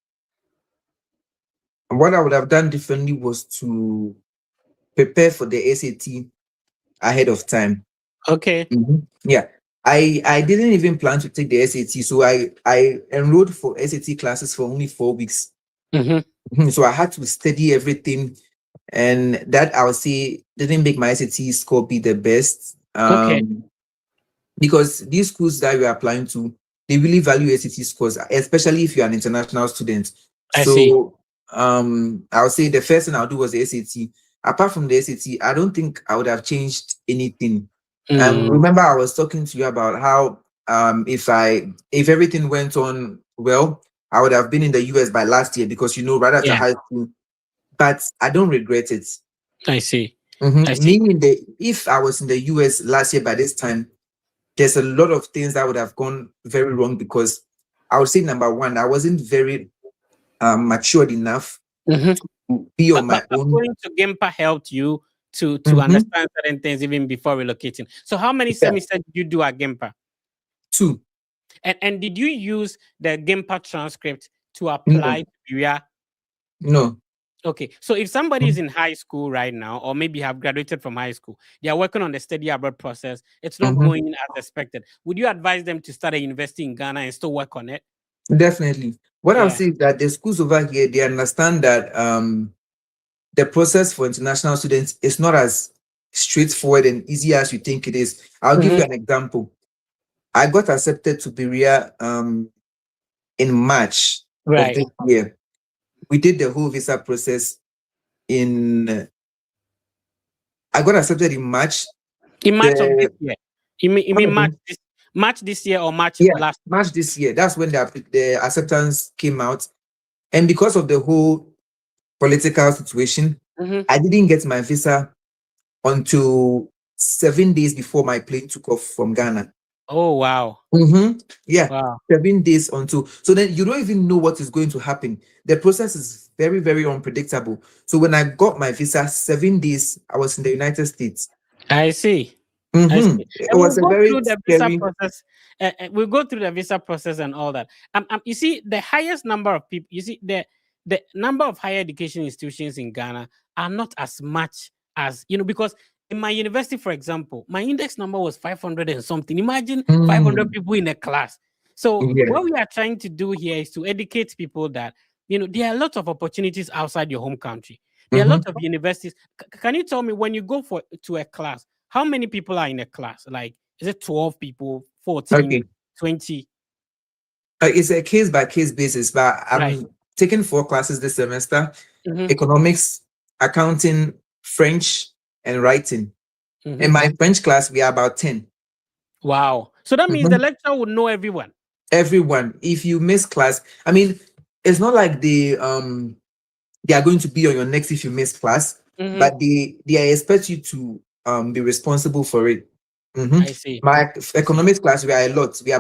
What I would have done differently was to prepare for the SAT ahead of time. Okay. Yeah. I didn't even plan to take the SAT, so I enrolled for SAT classes for only 4 weeks. Mm-hmm. So I had to study everything, and that I would say didn't make my SAT score be the best. Okay. Because these schools that you're applying to, they really value SAT scores, especially if you're an international student. I see. So I would say the first thing I'll do was the SAT. Apart from the SAT, I don't think I would have changed anything. Mm, Remember, I was talking to you about how if everything went on well, I would have been in the US by last year because right after yeah, high school. But I don't regret it. I see. I see. Meaning that if I was in the US last year by this time, there's a lot of things that would have gone very wrong because I would say number one, I wasn't very matured enough Mm-hmm. to be on But my own. going to GIMPA helped you to Mhm. understand certain things even before relocating. So how many Yeah, semesters did you do at GIMPA? two. And did you use the GIMPA transcript to No, apply to Berea? no. Okay, so if somebody is Mhm. in high school right now, or maybe have graduated from high school, they are working on the study abroad process, it's not Mhm. going as expected. Would you advise them to start a university in Ghana and still work on it? Definitely. What I'll Yeah. say is that the schools over here, they understand that the process for international students is not as straightforward and easy as you think it is. I'll give Hmm. you an example. I got accepted to Berea in March of Right. this year. We did the whole visa process in I got accepted in March. In March of this The year. You mean March this year or March Yeah, last? March this year. That's when the acceptance came out. And because of the whole political situation, Hmm. I didn't get my visa until 7 days before my plane took off from Ghana. Oh wow. Yeah, Wow. 7 days until. So then you don't even know what is going to happen. The process is very, very unpredictable. So when I got my visa, 7 days, I was in the United States. I see. I see. It And we'll was a go very through the visa scary. process. We'll go through the visa process and all that. You see, the highest number of people, you see, the number of higher education institutions in Ghana are not as much as, because in my university, for example, my index number was 500 and something. Imagine 500 Mm, people in a class. So, yeah. what we are trying to do here is to educate people that, there are lots of opportunities outside your home country. There are Mhm. lots of universities. Can you tell me when you go to a class, how many people are in a class? Like, is it 12 people, 14, Okay. 20? It's a case by case basis, but Right. I'm taking 4 classes this semester: Mm-hmm. economics, accounting, French, and writing. In Mm-hmm. my French class, we are about 10. Wow. So that means the Mhm. lecturer would know everyone. Everyone. If you miss class, I mean, it's not like they are going to be on your necks if you miss class, Mm-hmm. but they expect you to be responsible for it. I see. My I see. economics class, we are a lot. We're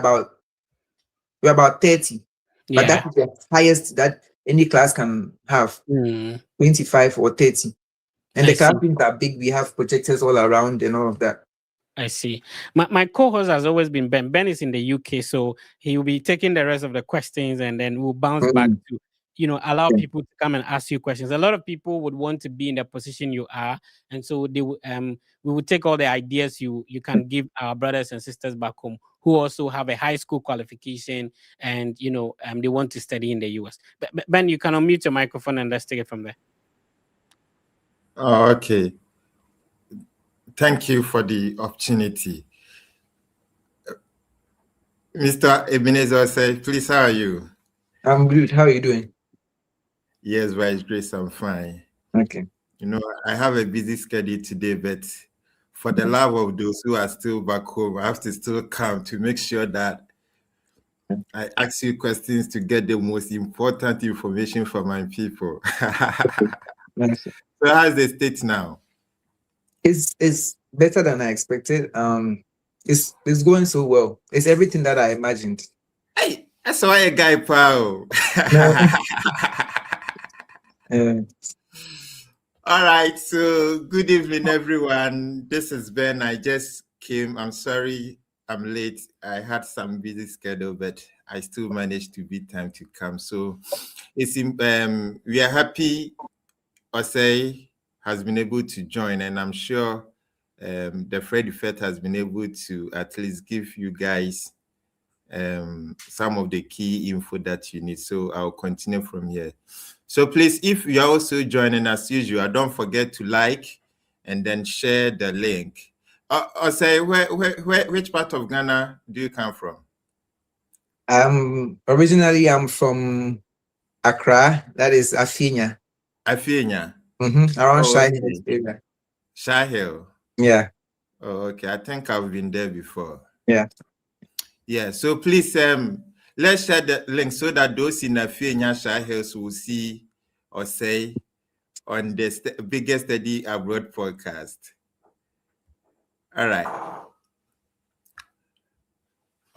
about 30, but that Yeah. is the highest that any class can have, Mm, 25 or 30. And I the see. classrooms are big. We have projectors all around and all of that. I see. My co-host has always been Ben. Ben is in the UK, so he will be taking the rest of the questions, and then we'll bounce back Mm, to, allow yeah. people to come and ask you questions. A lot of people would want to be in the position you are, and so we will take all the ideas you can give our brothers and sisters back home who also have a high school qualification, and they want to study in the US. But Ben, you can unmute your microphone and let's take it from there. Oh, okay. Thank you for the opportunity. Mr. Ebenezer said, please, how are you? I'm good. How are you doing? Yes, by His grace, I'm fine. Okay. I have a busy schedule today, but for the love of those who are still back home, I have to still come to make sure that I ask you questions to get the most important information for my people. Nice. So how's the state now? It's better than I expected. It's going so well. It's everything that I imagined. Hey, that's why a guy, pal. No. Uh, All right, so good evening, everyone. This is Ben. I just came. I'm sorry I'm late. I had some busy schedule, but I still managed to beat time to come. So we are happy Osei has been able to join, and I'm sure the Fred Effect has been able to at least give you guys some of the key info that you need. So I'll continue from here. So please, if you're also joining as usual, don't forget to like and then share the link. Osei, which part of Ghana do you come from? Originally I'm from Accra, that is Afinia. Afinia. Around Oh, Shai okay. area. Shah Hill. Yeah. Oh, okay. I think I've been there before. Yeah. Yeah. So please, let's share the link so that those in Afinia Shah Hills will see or say on the biggest study abroad podcast. All right.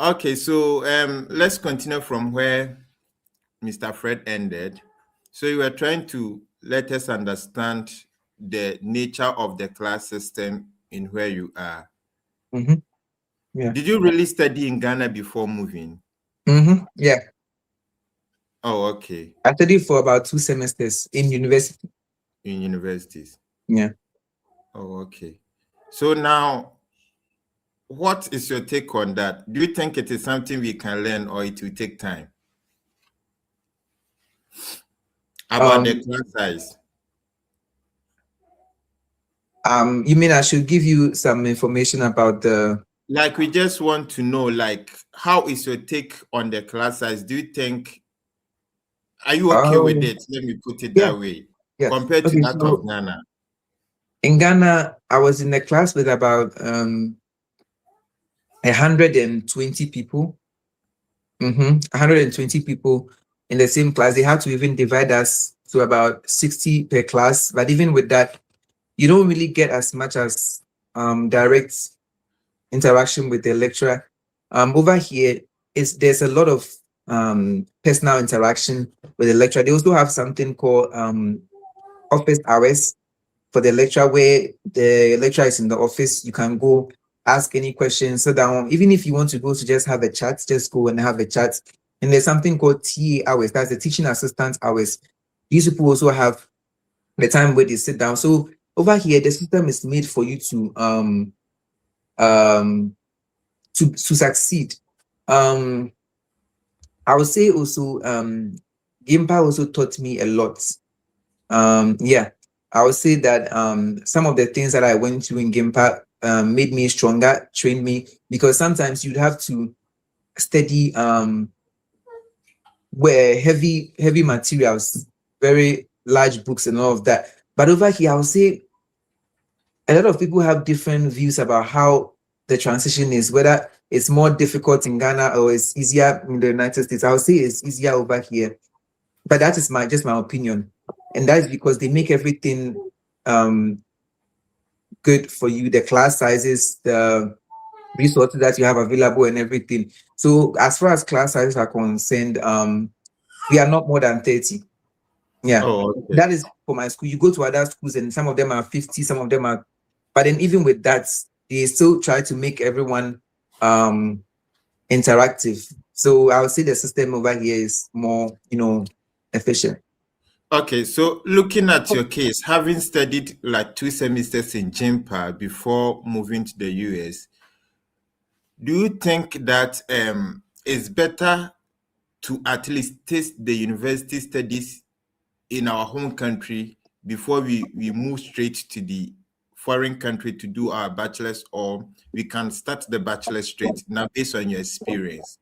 Okay. So let's continue from where Mr. Fred ended. So you were trying to let us understand the nature of the class system in where you are. Yeah. Did you really study in Ghana before moving? Yeah. Oh, okay. I studied for about 2 semesters in university. In universities. Yeah. Oh, okay. So now, what is your take on that? Do you think it is something we can learn or it will take time? About the class size. You mean I should give you some information about the... Like, we just want to know, like, how is your take on the class size? Do you think, are you okay with it? Let me put it that way. Yeah. Compared to that So of Ghana. in Ghana, I was in a class with about 120 people. 120 people in the same class. They had to even divide us to about 60 per class. But even with that, you don't really get as much as direct interaction with the lecturer. Over here, there's a lot of personal interaction with the lecturer. They also have something called office hours for the lecturer, where the lecturer is in the office. You can go ask any questions. So that even if you want to go to just have a chat, just go and have a chat. And there's something called TA hours. That's the teaching assistant hours. These people also have the time where they sit down. So over here, the system is made for you to succeed. I would say also Gimpa also taught me a lot. Yeah, I would say that some of the things that I went through in Gimpa made me stronger, trained me, because sometimes you'd have to study where heavy materials, very large books and all of that. But over here, I would say a lot of people have different views about how the transition is, whether it's more difficult in Ghana or it's easier in the United States. I would say it's easier over here. But that is just my opinion. And that's because they make everything good for you, the class sizes, the resources that you have available and everything. So as far as class sizes are concerned, we are not more than 30. Yeah. Oh, okay. That is for my school. You go to other schools and some of them are 50, some of them are, but then even with that, they still try to make everyone interactive. So I would say the system over here is more, efficient. Okay, so looking at your case, having studied like 2 semesters in JIMPA before moving to the US, do you think that it's better to at least taste the university studies in our home country before we move straight to the foreign country to do our bachelor's, or we can start the bachelor straight now based on your experience?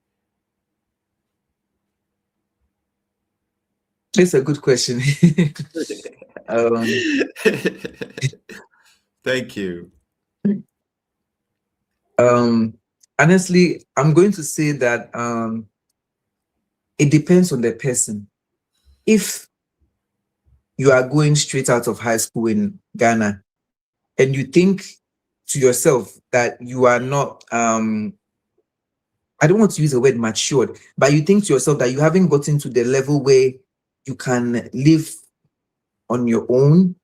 It's a good question. Thank you. Honestly, I'm going to say that it depends on the person. If you are going straight out of high school in Ghana and you think to yourself that you are not, I don't want to use the word matured, but you think to yourself that you haven't gotten to the level where you can live on your own,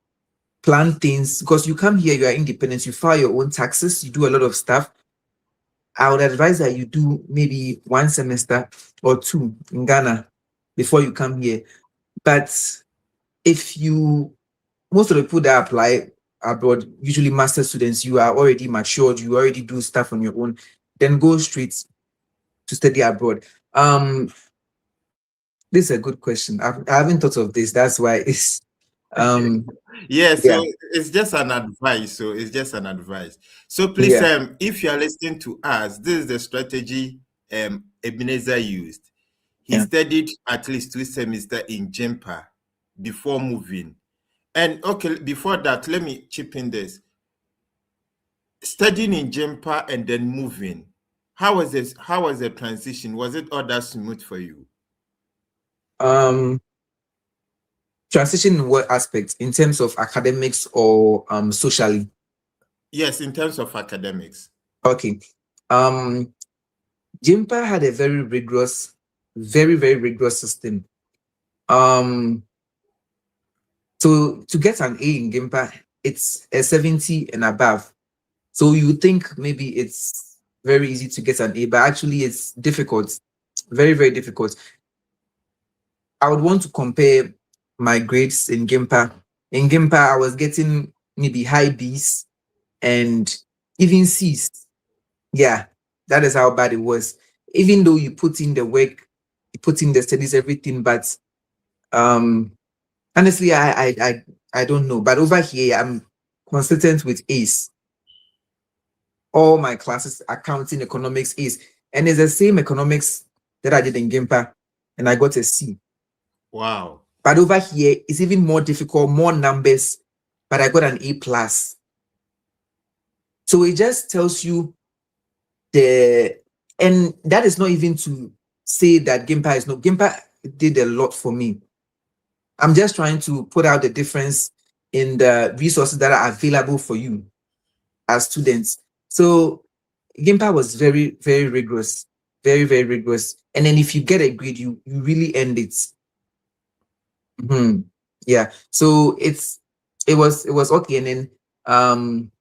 plan things, because you come here, you are independent, you file your own taxes, you do a lot of stuff. I would advise that you do maybe one semester or two in Ghana before you come here. But if you, most of the people that apply abroad, usually master students, you are already matured, you already do stuff on your own, then go straight to study abroad. This is a good question. I haven't thought of this. That's why it's Yeah, yeah, so it's just an advice. So it's just an advice. So please, yeah, if you are listening to us, this is the strategy Ebenezer used. He yeah. studied at least 2 semesters in Jempa before moving. And okay, before that, let me chip in this. Studying in Jempa and then moving. How was this? How was the transition? Was it all that smooth for you? Um Transition in what aspect? In terms of academics or socially? Yes, in terms of academics. Okay. Jimpa had a very rigorous, very, very rigorous system. So to get an A in Gimpa, it's a 70 and above. So you think maybe it's very easy to get an A, but actually it's difficult. Very, very difficult. I would want to compare my grades in Gimpa. In Gimpa, I was getting maybe high B's and even C's. Yeah, that is how bad it was. Even though you put in the work, you put in the studies, everything, but honestly, I don't know. But over here, I'm consistent with Ace. All my classes, accounting, economics, Ace, and it's the same economics that I did in Gimpa, and I got a C. Wow. But over here, it's even more difficult, more numbers, but I got an A plus. So it just tells you and that is not even to say that Gimpa is not. Gimpa did a lot for me. I'm just trying to put out the difference in the resources that are available for you as students. So Gimpa was very, very rigorous, very, very rigorous. And then if you get a grade, you really end it. Mhm. Yeah. So it was okay. And then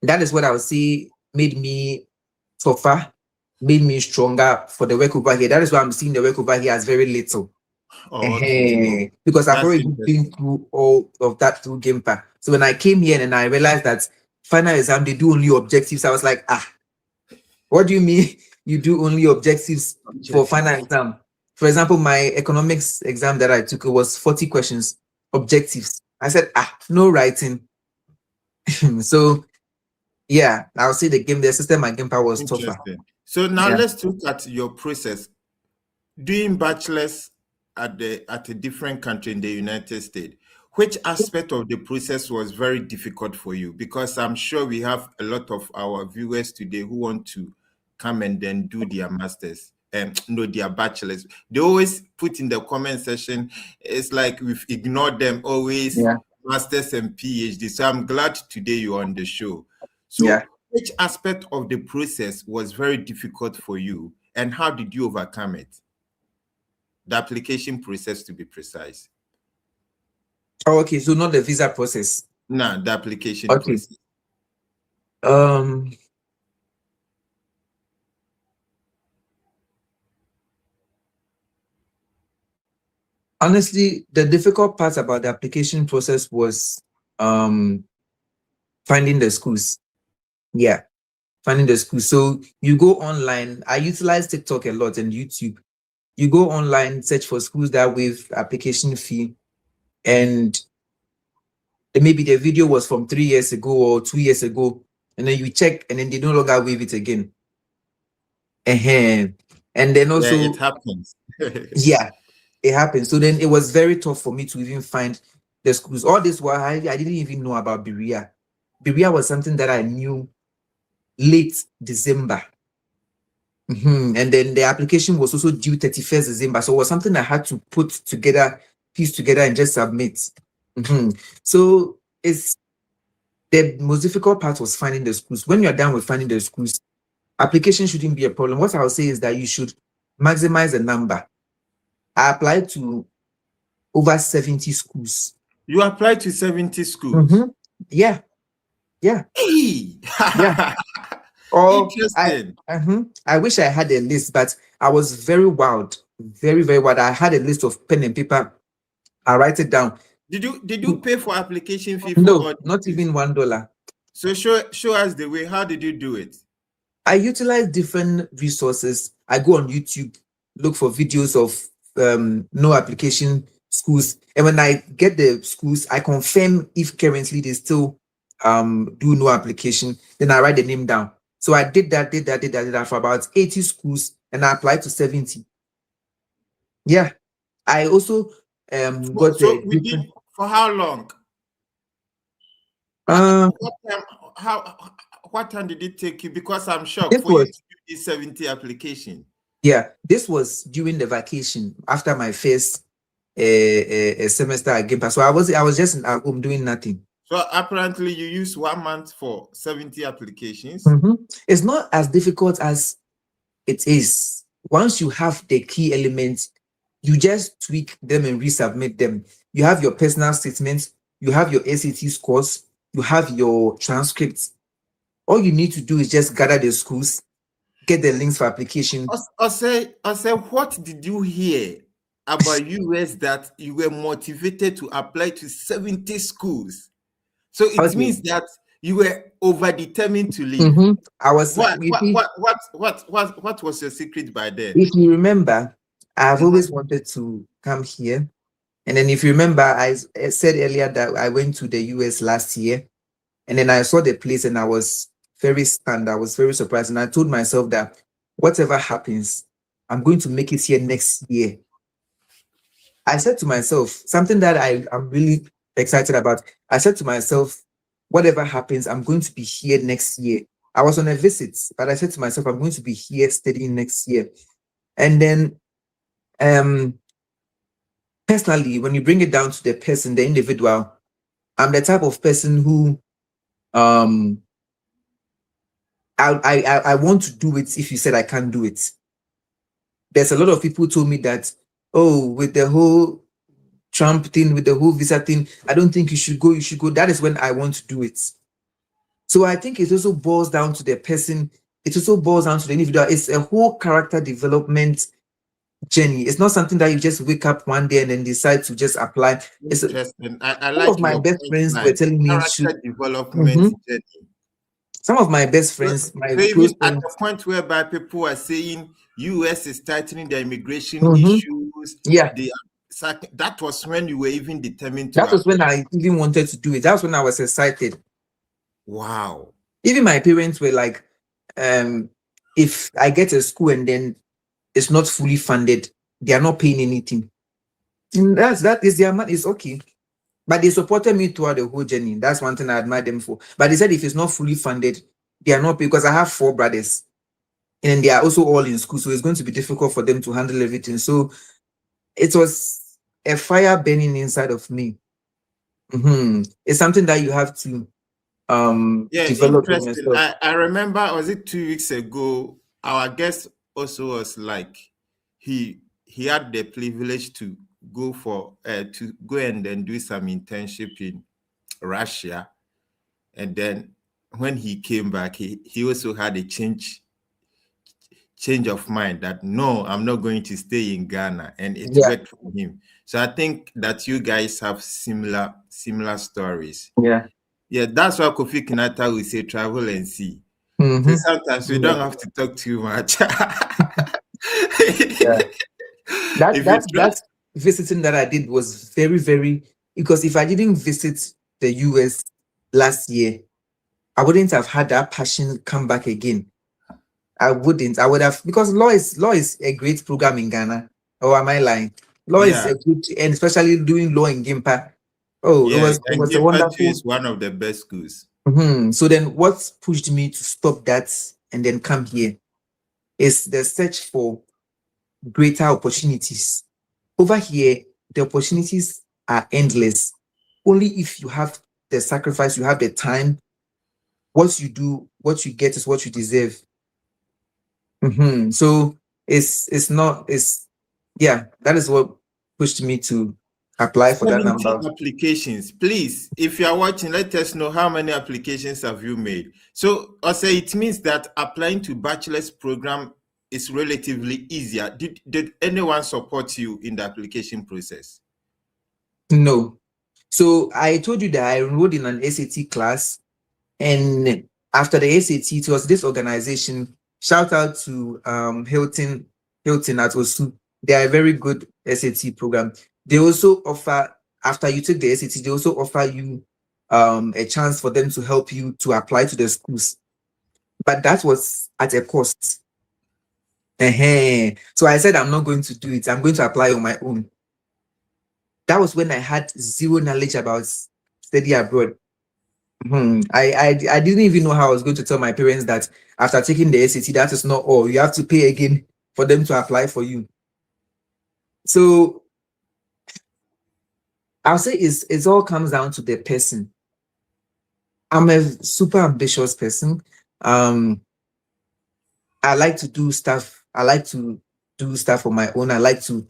that is what I would say made me tougher, made me stronger for the work over here. That is why I'm seeing the work over here as very little. Oh, okay. Because I've That's already been interesting. through all of that through Gimpa. So when I came here and I realized that final exam, they do only objectives, I was like, what do you mean you do only objectives for final Objectives. exam? For example, my economics exam that I took, it was 40 questions, objectives. I said, no writing. So yeah, I'll say the system at Gimpa was tougher. Interesting. So now Yeah. let's look at your process. Doing bachelors at a different country in the United States, which aspect of the process was very difficult for you? Because I'm sure we have a lot of our viewers today who want to come and then do their masters and no their bachelors. They always put in the comment section, it's like we've ignored them always, Yeah. masters and PhD. So I'm glad today you're on the show. Yeah. So which aspect of the process was very difficult for you and how did you overcome it? The application process, to be precise. Oh, okay. So not the visa process. No, the application Okay. process. Um, Honestly, the difficult part about the application process was finding the schools. Yeah, finding the schools. So you go online. I utilize TikTok a lot and YouTube. You go online, search for schools that waive application fee, and maybe the video was from 3 years ago or 2 years ago, and then you check, and then they no longer waive it again. And then Yeah, it also, happens. yeah, it happened. So then it was very tough for me to even find the schools. All this while I didn't even know about Berea. Berea was something that I knew late December. And then the application was also due 31st December. So it was something I had to put together, piece together, and just submit. So it's the most difficult part was finding the schools. When you're done with finding the schools, application shouldn't be a problem. What I'll say is that you should maximize the number. I applied to over 70 schools. You applied to 70 schools. Mm-hmm. Yeah, yeah, Hey! yeah. Or Interesting. I wish I had a list, but I was very wild, very, very wild. I had a list of pen and paper. I write it down. Did you pay for application fee for No, all not this? even $1. So show us the way. How did you do it? I utilize different resources. I go on YouTube, look for videos of no application schools, and when I get the schools, I confirm if currently they still do no application. Then I write the name down. So I did that for about 80 schools, and I applied to 70. Yeah, I also got So the we did different. for how long? Um, What time? What time did it take you? Because I'm shocked this for you to was do this 70 application. yeah, this was during the vacation after my first a semester at Game Pass. So I was just at home doing nothing. So apparently you use 1 month for 70 applications. It's not as difficult as it is. Once you have the key elements, you just tweak them and resubmit them. You have your personal statements, you have your ACT scores, you have your transcripts. All you need to do is just gather the schools, get the links for application. I say, what did you hear about US that you were motivated to apply to 70 schools? So it Okay. means that you were over determined to leave. I was What you what see, what what what what what was your secret by then? if you remember, I've Mhm. always wanted to come here. And then if you remember, I said earlier that I went to the US last year, and then I saw the place and I was very stunned. I was very surprised. And I told myself that whatever happens, I'm going to make it here next year. I said to myself something that I'm really excited about. I said to myself, whatever happens, I'm going to be here next year. I was on a visit, but I said to myself, I'm going to be here studying next year. And then um personally, when you bring it down to the person, the individual, I'm the type of person who um I want to do it if you said I can't do it. There's a lot of people told me that, oh, with the whole Trump thing, with the whole visa thing, I don't think you should go. You should go. That is when I want to do it. So I think it also boils down to the person. It also boils down to the individual. It's a whole character development journey. It's not something that you just wake up one day and then decide to just apply. Interesting. I Some of like my your best point friends were line. telling me you should. Character development Mhm. journey. Some of my best So, friends, my so close even at the friends. point whereby people are saying US is tightening the immigration Mhm. issues, Yeah, that was when you were even determined to that was when apply. I even wanted to do it. That's when I was excited. Wow. Even my parents were like, if I get a school and then it's not fully funded, they are not paying anything. And that is their money. It's okay. But they supported me throughout the whole journey. That's one thing I admire them for. But they said if it's not fully funded, they are not paying because I have four brothers and they are also all in school. So it's going to be difficult for them to handle everything. So it was a fire burning inside of me. It's something that you have to Yeah, develop in interesting. yourself. I remember, was it 2 weeks ago? Our guest also was like, he had the privilege to go and then do some internship in Russia, and then when he came back, he also had a change of mind that no, I'm not going to stay in Ghana, and it Yeah, worked for him. So I think that you guys have similar stories. yeah. Yeah, that's why Kofi Kinata will say travel and see. So Mm-hmm. sometimes we Yeah. don't have to talk too much. Yeah. That If you that trust, that visiting that I did was very, very because if I didn't visit the US last year, I wouldn't have had that passion come back again. I wouldn't. I would have because law is a great program in Ghana. Or am I lying? Law is yeah, a good and especially doing law in Gimpa. Oh, it yeah, was it and was a Gimpa too wonderful. is one of the best schools. So then what pushed me to stop that and then come here is the search for greater opportunities. Over here, the opportunities are endless. Only if you have the sacrifice, you have the time, what you do, what you get is what you deserve. So it's not it's yeah, that is what pushed me to apply for that 70 number. applications. Please, if you are watching, let us know how many applications have you made. So, also, it means that applying to bachelor's program is relatively easier. Did anyone support you in the application process? No. So I told you that I enrolled in an SAT class, and after the SAT, it was this organization. Shout out to Hilton at Osu. They are a very good SAT program. They also offer, after you take the SAT, they also offer you a chance for them to help you to apply to the schools. But that was at a cost. So I said I'm not going to do it. I'm going to apply on my own. That was when I had zero knowledge about study abroad. I didn't even know how I was going to tell my parents that after taking the SAT, that is not all. You have to pay again for them to apply for you. So I'll say it all comes down to the person. I'm a super ambitious person. I like to do stuff. I like to do stuff on my own. I like to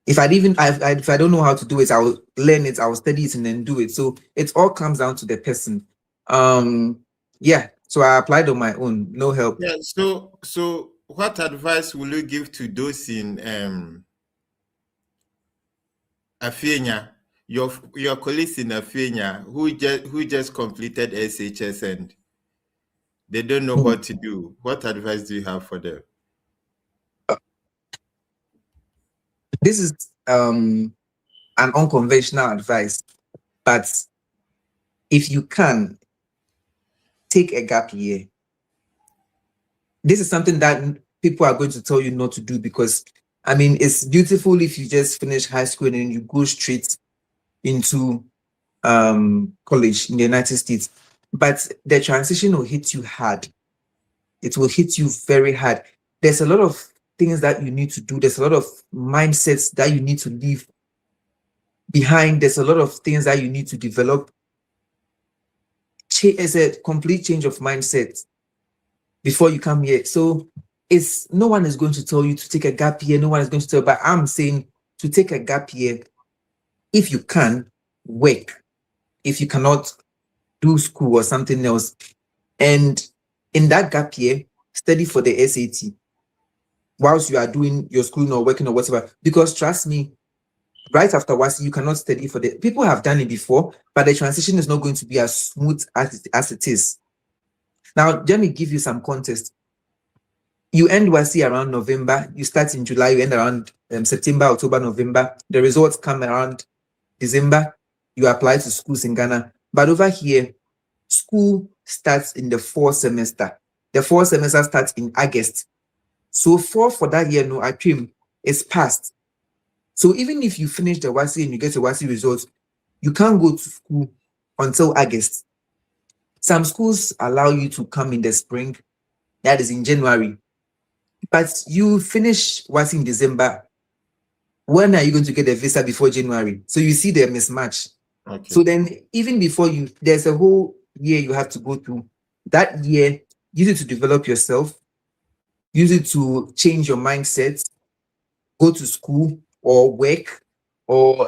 if if I don't know how to do it, I'll learn it, I'll study it and then do it. So it all comes down to the person. Yeah. So I applied on my own, no help. Yeah. So what advice will you give to those in Afenya, your colleagues in Afenya who just completed SHS and they don't know what to do? What advice do you have for them? This is an unconventional advice, but if you can take a gap year, this is something that people are going to tell you not to do, because I mean, it's beautiful if you just finish high school and then you go straight into college in the United States, but the transition will hit you hard. It will hit you very hard. There's a lot of things that you need to do. There's a lot of mindsets that you need to leave behind. There's a lot of things that you need to develop. It's a complete change of mindset before you come here. So it's no one is going to tell you to take a gap year. No one is going to tell, but I'm saying to take a gap year. If you can, work. If you cannot, do school or something else. And in that gap year, study for the SAT whilst you are doing your school or working or whatever. Because trust me, right after WASI, you cannot study for the people have done it before, but the transition is not going to be as smooth as it is. Now, let me give you some context. You end WASI around November, you start in July, you end around September, October, November. The results come around December, you apply to schools in Ghana. But over here, school starts in the fall semester. The fall semester starts in August. So for that year, no, I came, it's past. So even if you finish the WASI and you get the WASI results, you can't go to school until August. Some schools allow you to come in the spring, that is in January. But you finish WASI in December. When are you going to get a visa before January? So you see the mismatch. Okay. So then even before there's a whole year you have to go through. That year, use it to develop yourself, use it to change your mindset, go to school or work or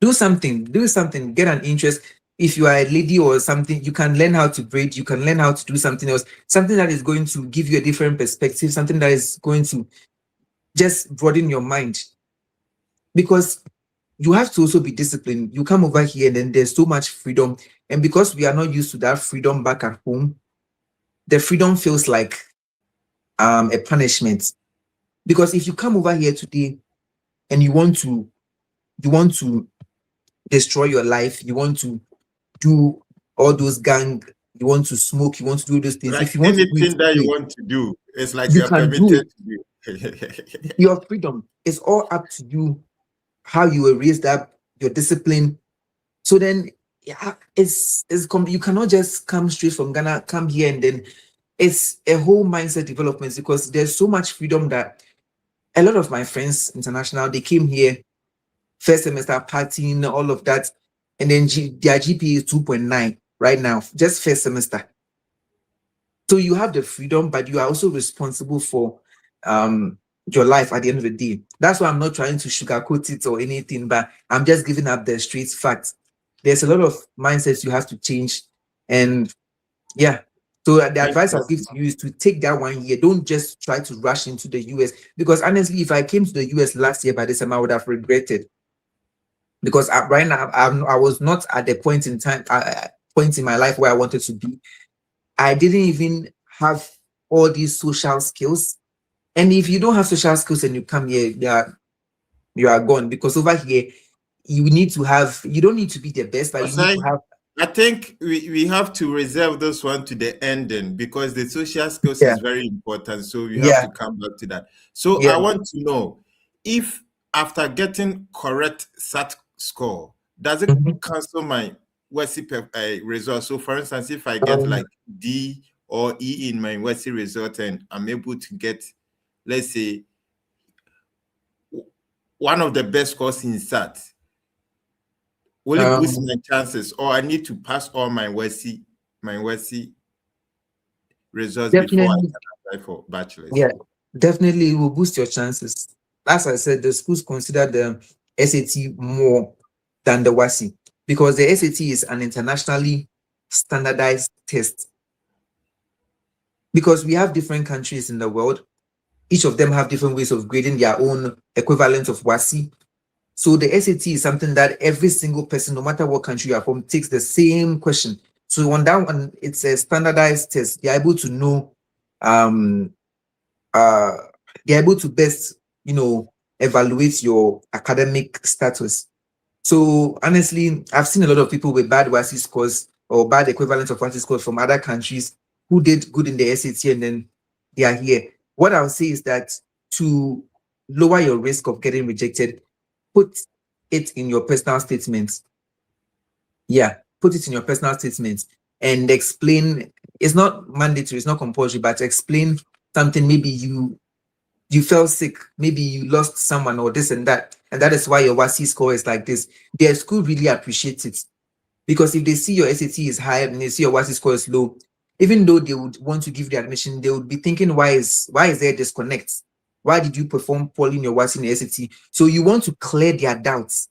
do something, get an interest. If you are a lady or something, you can learn how to braid, you can learn how to do something else, something that is going to give you a different perspective, something that is going to just broaden your mind. Because you have to also be disciplined. You come over here and then there's so much freedom. And because we are not used to that freedom back at home, the freedom feels like a punishment. Because if you come over here today and you want to destroy your life, you want to do all those gang, you want to smoke, you want to do those things. Like if you want to do anything it that you today, want to do, it's like you you're can do permitted it. to do. Your freedom is all up to you, how you were raised up, your discipline. So then, yeah, you cannot just come straight from Ghana, come here, and then it's a whole mindset development, because there's so much freedom that a lot of my friends international, they came here first semester partying, all of that, and then their GPA is 2.9 right now, just first semester. So you have the freedom, but you are also responsible for your life at the end of the day. That's why I'm not trying to sugarcoat it or anything, but I'm just giving up the straight facts. There's a lot of mindsets you have to change. And yeah. So the advice I'll give to you is to take that 1 year. Don't just try to rush into the US. Because honestly, if I came to the US last year by this time, I would have regretted. Because right now, I was not at the point in time, point in my life where I wanted to be. I didn't even have all these social skills. And if you don't have social skills and you come here, you are gone. Because over here, you need to have, you don't need to be the best, but you need to have. I think we have to reserve this one to the ending because the social skills Yeah. is very important. So we have Yeah. to come back to that. So Yeah. I want to know if after getting correct SAT score, does it Mhm. cancel my WSI result? So for instance, if I get like D or E in my WSI result and I'm able to get, let's say, one of the best scores in SAT, will it boost Um, my chances, or I need to pass all my WSI results before I definitely, can apply for bachelor's? yeah, definitely it will boost your chances. As I said, the schools consider the SAT more than the WASI because the SAT is an internationally standardized test. Because we have different countries in the world, each of them have different ways of grading their own equivalent of WASI. So the SAT is something that every single person, no matter what country you are from, takes the same question. So on that one, it's a standardized test. They're able to know, um, uh, they're able to best, evaluate your academic status. So honestly, I've seen a lot of people with bad WASI scores or bad equivalent of WASI scores from other countries who did good in the SAT and then they are here. What I'll say is that to lower your risk of getting rejected, put it in your personal statements. Yeah, put it in your personal statements and explain. It's not mandatory, it's not compulsory, but explain something. Maybe you fell sick, maybe you lost someone or this and that is why your WASI score is like this. Their school really appreciates it because if they see your SAT is high and they see your WASI score is low, even though they would want to give the admission, they would be thinking, why is there a disconnect? Why did you perform poorly in your WASI and SAT? So you want to clear their doubts.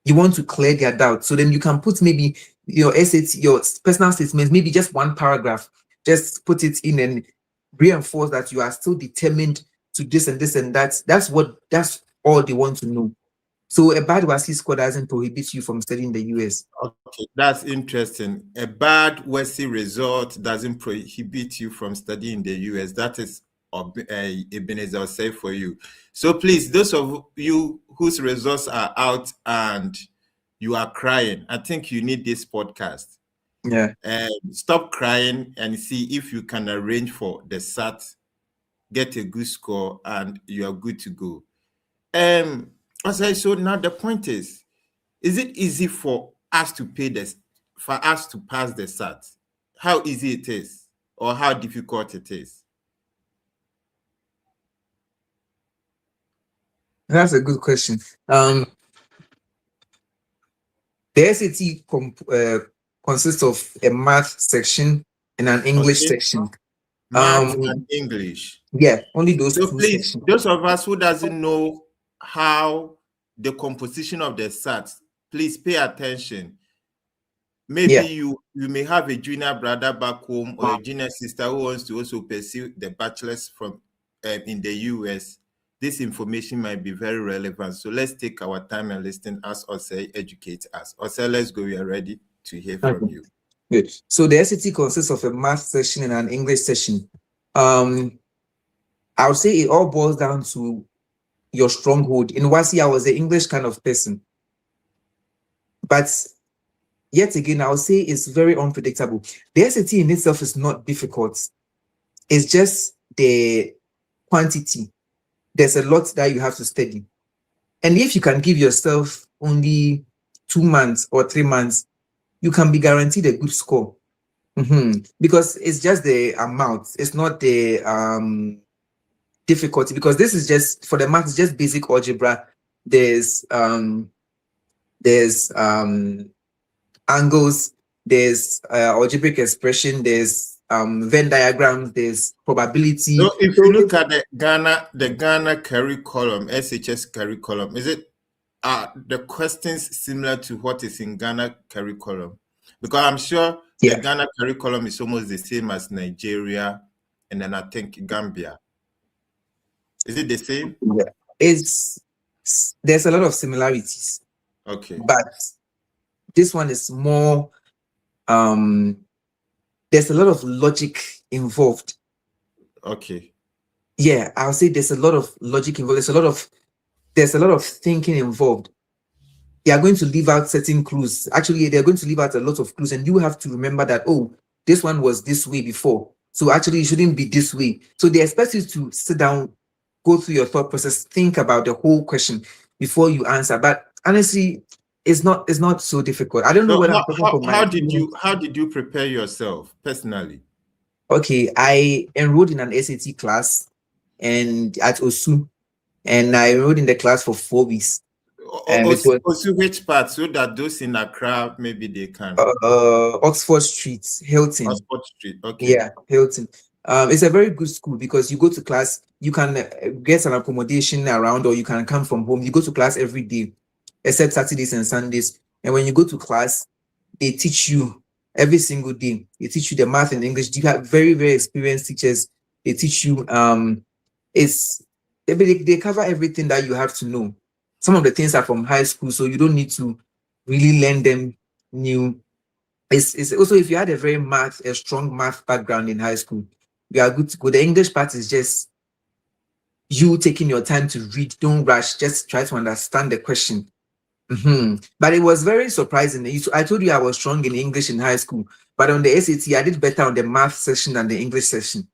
You want to clear their doubts. So then you can put maybe your SAT, your personal statements, maybe just one paragraph, just put it in and reinforce that you are still determined to this and this and that. That's all they want to know. So a bad WASI score doesn't prohibit you from studying the US. Okay, that's interesting. A bad WSI result doesn't prohibit you from studying in the US. That is Ebenezer will say for you. So please, those of you whose results are out and you are crying, I think you need this podcast. Yeah. Stop crying and see if you can arrange for the SAT, get a good score, and you are good to go. As I so now the point is it easy for us to pay this, for us to pass the SAT? How easy it is, or how difficult it is? That's a good question. The SAT consists of a math section and an English Okay, section. math and English. Yeah, only those So two please, sections. those of us who doesn't know how the composition of the SAT, please pay attention. Maybe Yeah. you may have a junior brother back home or a junior sister who wants to also pursue the bachelor's from in the US. This information might be very relevant. So let's take our time and listen as Osei educates us. Osei, let's go. We are ready to hear from Okay. you. Good. So the SAT consists of a math session and an English session. I would say it all boils down to your stronghold. In WASI, I was the English kind of person. But yet again, I would say it's very unpredictable. The SAT in itself is not difficult. It's just the quantity. There's a lot that you have to study. And if you can give yourself only 2 months or 3 months, you can be guaranteed a good score. Because it's just the amount, it's not the difficulty. Because this is just for the math, it's just basic algebra. There's angles, there's algebraic expression, there's Venn diagrams, there's probability. So if you So look at the Ghana curriculum, SHS curriculum, is it the questions similar to what is in Ghana curriculum? Because I'm sure the yeah, Ghana curriculum is almost the same as Nigeria, and then I think Gambia. Is it the same? yeah. It's there's a lot of similarities, Okay. but this one is more there's a lot of logic involved. Okay. Yeah, I'll say there's a lot of logic involved. There's a lot of thinking involved. They are going to leave out certain clues. Actually, they're going to leave out a lot of clues, and you have to remember that, oh, this one was this way before. So actually, it shouldn't be this way. So they expect you to sit down, go through your thought process, think about the whole question before you answer. But honestly, it's not so difficult. I don't know So whether I'm talking from my experience. how did you prepare yourself personally? Okay, I enrolled in an SAT class and at OSU, and I enrolled in the class for 4 weeks. It was Also, which part so that those in Accra maybe they can. Oxford Street, Hilton. Oxford Street. Okay. Yeah, Hilton. It's a very good school because you go to class, you can get an accommodation around, or you can come from home. You go to class every day, except Saturdays and Sundays. And when you go to class, they teach you every single day. They teach you the math and English. You have very, very experienced teachers. They teach you it's they cover everything that you have to know. Some of the things are from high school, so you don't need to really learn them new. It's also, if you had a strong math background in high school, you are good to go. The English part is just you taking your time to read. Don't rush. Just try to understand the question. But it was very surprising. I told you I was strong in English in high school, but on the SAT, I did better on the math session than the English session.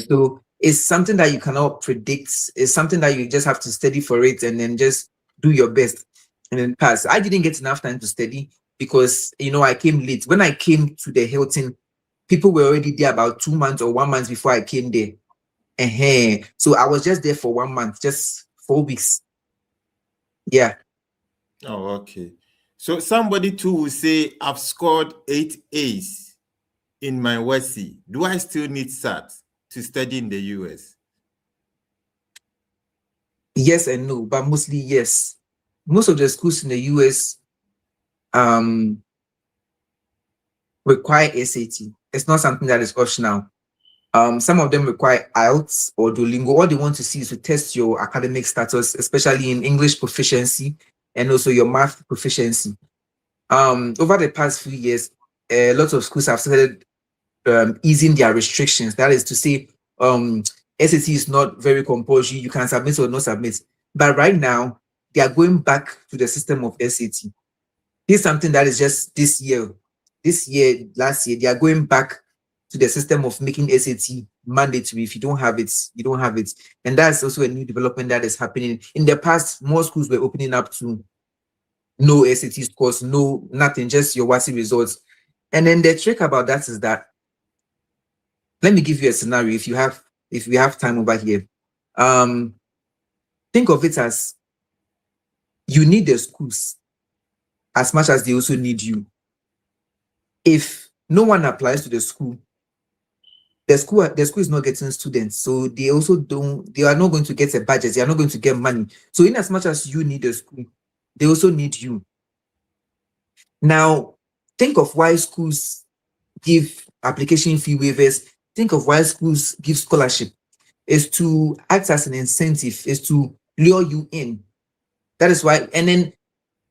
So it's something that you cannot predict. It's something that you just have to study for it and then just do your best and then pass. I didn't get enough time to study because I came late. When I came to the Hilton, people were already there about 2 months or 1 month before I came there. So I was just there for 1 month, just 4 weeks. Yeah. Oh, okay. So somebody too will say, I've scored 8 A's in my WESI. Do I still need SAT to study in the US? Yes and no, but mostly yes. Most of the schools in the US require SAT. It's not something that is optional. Some of them require IELTS or Duolingo. All they want to see is to test your academic status, especially in English proficiency and also your math proficiency. Over the past few years, a lot of schools have started easing their restrictions. That is to say, SAT is not very compulsory. You can submit or not submit. But right now, they are going back to the system of SAT. This is something that is just this year, last year, they are going back to the system of making SAT mandatory. If you don't have it, you don't have it. And that's also a new development that is happening. In the past, more schools were opening up to no SAT scores, no nothing, just your WASI results. And then the trick about that is that, let me give you a scenario if we have time over here. Think of it as you need the schools as much as they also need you. If no one applies to the school is not getting students, so they are not going to get a budget, they are not going to get money. So in as much as you need a school, they also need you. Now, think of why schools give application fee waivers. Think of why schools give scholarship. Is to act as an incentive, is to lure you in. That is why. And then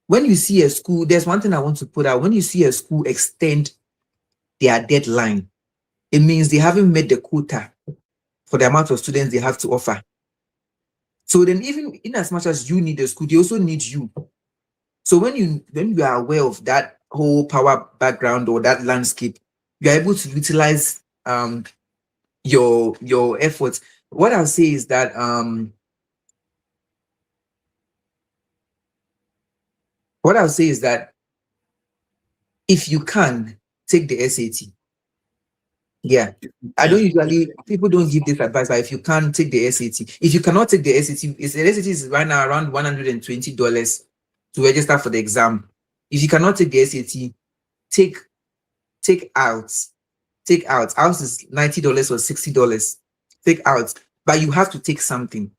when you see a school, there's one thing I want to put out. When you see a school extend their deadline, it means they haven't met the quota for the amount of students they have to offer. So then, even in as much as you need a school, they also need you. So when you are aware of that whole power background or that landscape, you are able to utilize your efforts. What I'll say is that if you can take the SAT, yeah. I don't usually, people don't give this advice, but if you can take the SAT, if you cannot take the SAT, the SAT is right now around $120 to register for the exam. If you cannot take the SAT, take IELTS. take out. Ours is $90 or $60. Take out, but you have to take something.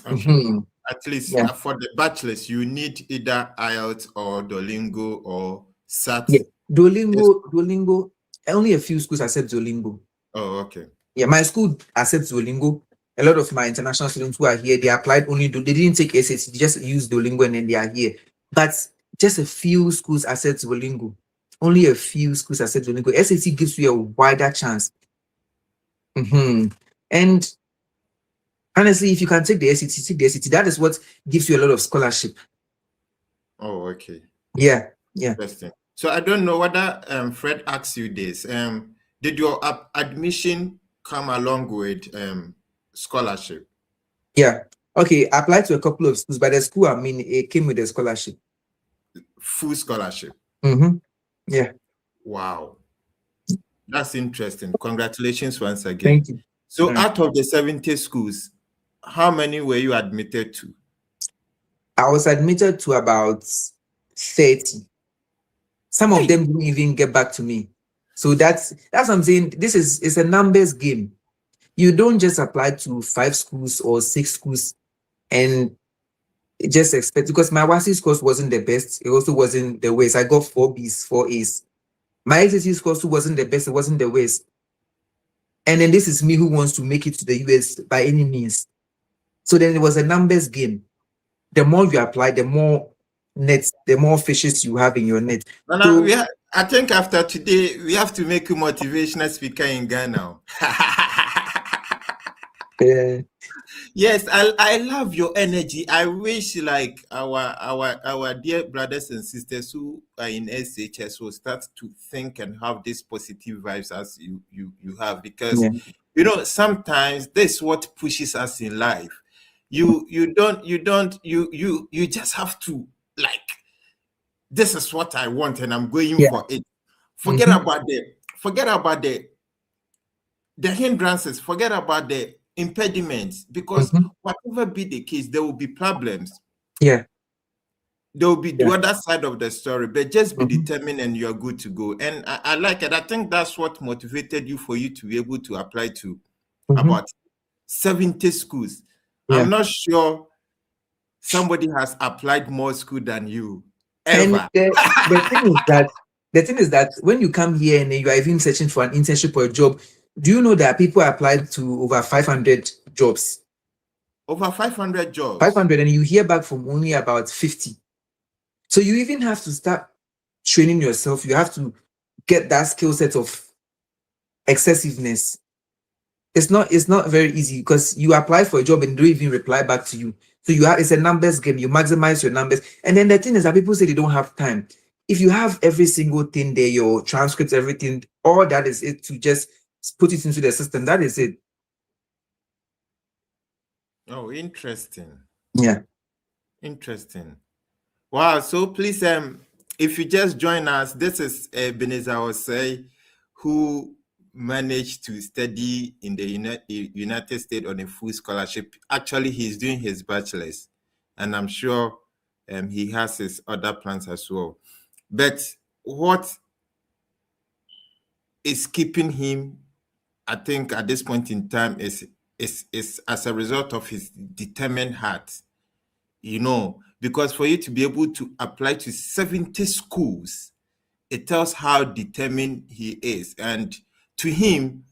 Okay. Mhm. At least Yeah, for the bachelors, you need either IELTS or Duolingo or yeah. SAT. Yes. Duolingo. Only a few schools accept Duolingo. Oh, okay. Yeah, my school accepts Duolingo. A lot of my international students who are here, they applied only. They didn't take SAT. They just used Duolingo and then they are here. But just a few schools accept Duolingo. Only a few schools accept Duolingo. SAT gives you a wider chance. Mhm. And honestly, if you can take the SAT, take the SAT. That is what gives you a lot of scholarship. Oh, okay. Yeah, yeah, Interesting. So I don't know whether Fred asked you this. Did your admission come along with scholarship? yeah. Okay, I applied to a couple of schools, but the school I mean, it came with a scholarship. Full scholarship. Mm-hmm. Yeah, Wow. That's interesting. Congratulations once again. thank you. So Mm. out of the 70 schools, how many were you admitted to? I was admitted to about 30. Some of Hey, them didn't even get back to me. So that's what I'm saying. This is it's a numbers game. You don't just apply to 5 schools or 6 schools and just expect, because my WASI scores wasn't the best. It also wasn't the worst. I got 4 Bs, 4 As. My SAT scores too wasn't the best. It wasn't the worst. And then this is me who wants to make it to the US by any means. So then it was a numbers game. The more you apply, the more nets, the more fishes you have in your net. no, no, So I think after today, we have to make you motivational speaker in Ghana. uh, Yes, I love your energy. I wish like our dear brothers and sisters who are in SHS will start to think and have these positive vibes as you have, because yeah, sometimes this is what pushes us in life. You just have to, like, this is what I want and I'm going yeah, for it. Forget mhm, about the hindrances, forget about the impediments, because mhm, whatever be the case, there will be problems. yeah, There will be the yeah, other side of the story, but just be mhm, determined and you're good to go. And I like it. I think that's what motivated you for you to be able to apply to mhm, about 70 schools. yeah. I'm not sure somebody has applied more school than you And ever. the thing is that when you come here and then you are even searching for an internship or a job, do you know that people applied to over 500 jobs? Over 500 jobs. 500, and you hear back from only about 50. So you even have to start training yourself. You have to get that skill set of excessiveness. It's not very easy because you apply for a job and they don't even reply back to you. So it's a numbers game. You maximize your numbers. And then the thing is that people say they don't have time. If you have every single thing there, your transcripts, everything, all that is it, to just put it into the system. That is it. Oh, interesting. Yeah. Interesting. Wow. So please, if you just join us, this is Ebenezer Osei, who managed to study in the United States on a full scholarship. Actually, he's doing his bachelor's, and I'm sure he has his other plans as well. But what is keeping him, I think, at this point in time is as a result of his determined heart. Because for you to be able to apply to 70 schools, it tells how determined he is. And to him,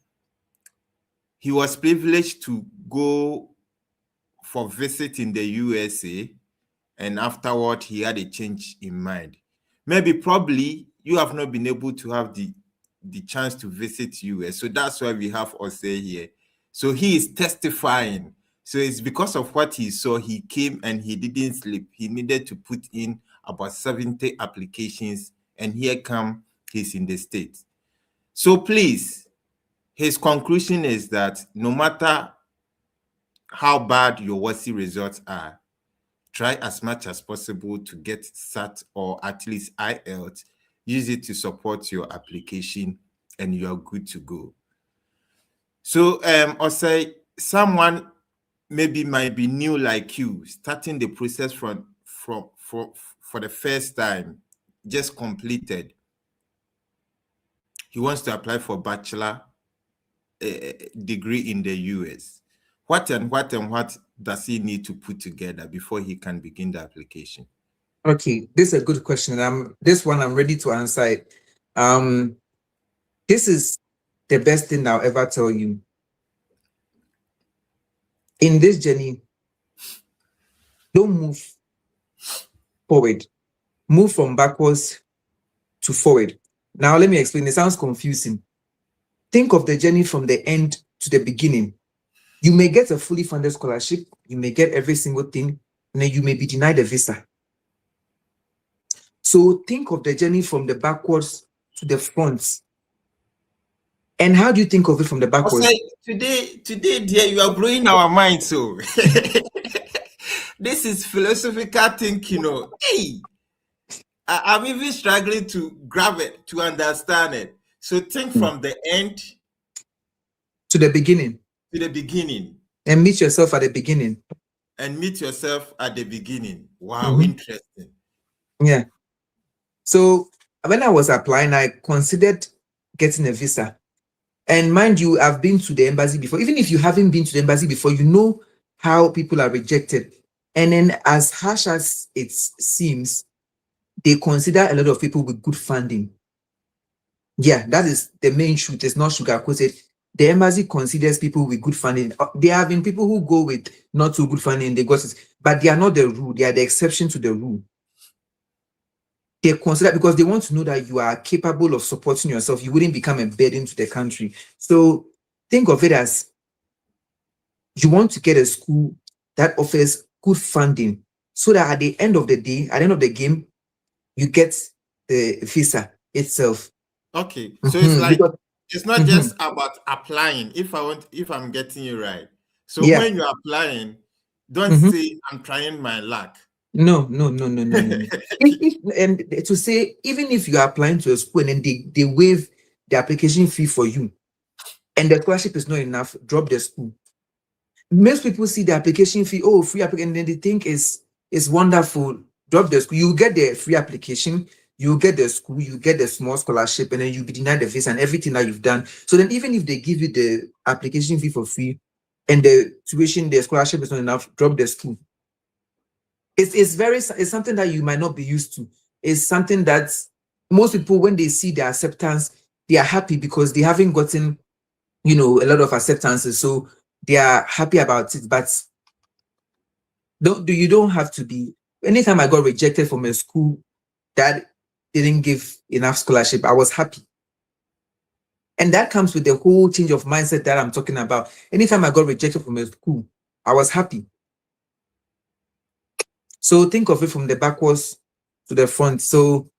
he was privileged to go for visit in the USA, and afterward he had a change in mind. Maybe probably you have not been able to have the chance to visit US. So that's why we have Osei here. So he is testifying. So it's because of what he saw, he came and he didn't sleep. He needed to put in about 70 applications, and here come he's in the States. So please, his conclusion is that no matter how bad your WASI results are, try as much as possible to get SAT or at least IELTS. Use it to support your application and you're good to go. So, Osei, someone maybe might be new like you, starting the process for the first time, just completed. he wants to apply for bachelor degree in the US. What does he need to put together before he can begin the application? Okay, this is a good question. This one I'm ready to answer it. This is the best thing I'll ever tell you. In this journey, don't move forward. Move from backwards to forward. Now, let me explain. It sounds confusing. Think of the journey from the end to the beginning. You may get a fully funded scholarship. You may get every single thing, and then you may be denied a visa. So think of the journey from the backwards to the front. And how do you think of it from the backwards? Okay, today, dear, you are blowing our minds. So this is philosophical thinking. Hey, I'm even struggling to grab it, to understand it. So think from the end to the beginning. To the beginning. And meet yourself at the beginning. And meet yourself at the beginning. Wow, interesting. Yeah. So when I was applying, I considered getting a visa. And mind you, I've been to the embassy before. Even if you haven't been to the embassy before, you know how people are rejected. And then as harsh as it seems, they consider a lot of people with good funding. Yeah, that is the main truth. It's not sugar-coated. The embassy considers people with good funding. There have been people who go with not so good funding, they got it, but they are not the rule. They are the exception to the rule. They consider, because they want to know that you are capable of supporting yourself. You wouldn't become a burden to the country. So think of it as you want to get a school that offers good funding, so that at the end of the day, at the end of the game, you get the visa itself. Okay, so it's like it's not just about applying. If I'm getting you right. So when you're applying, don't say I'm trying my luck. No. And to say, even if you are applying to a school and then they waive the application fee for you, and the scholarship is not enough, drop the school. Most people see the application fee, free application, and then they think it's wonderful. Drop the school. You get the free application, you get the school, you get the small scholarship, and then you'll be denied the visa and everything that you've done. So then even if they give you the application fee for free and the tuition, the scholarship is not enough, drop the school. It's something that you might not be used to. It's something that most people, when they see the acceptance, they are happy because they haven't gotten, a lot of acceptances. So they are happy about it. But you don't have to be. Anytime I got rejected from a school that didn't give enough scholarship, I was happy. And that comes with the whole change of mindset that I'm talking about. Anytime I got rejected from a school, I was happy. So think of it from the backwards to the front. So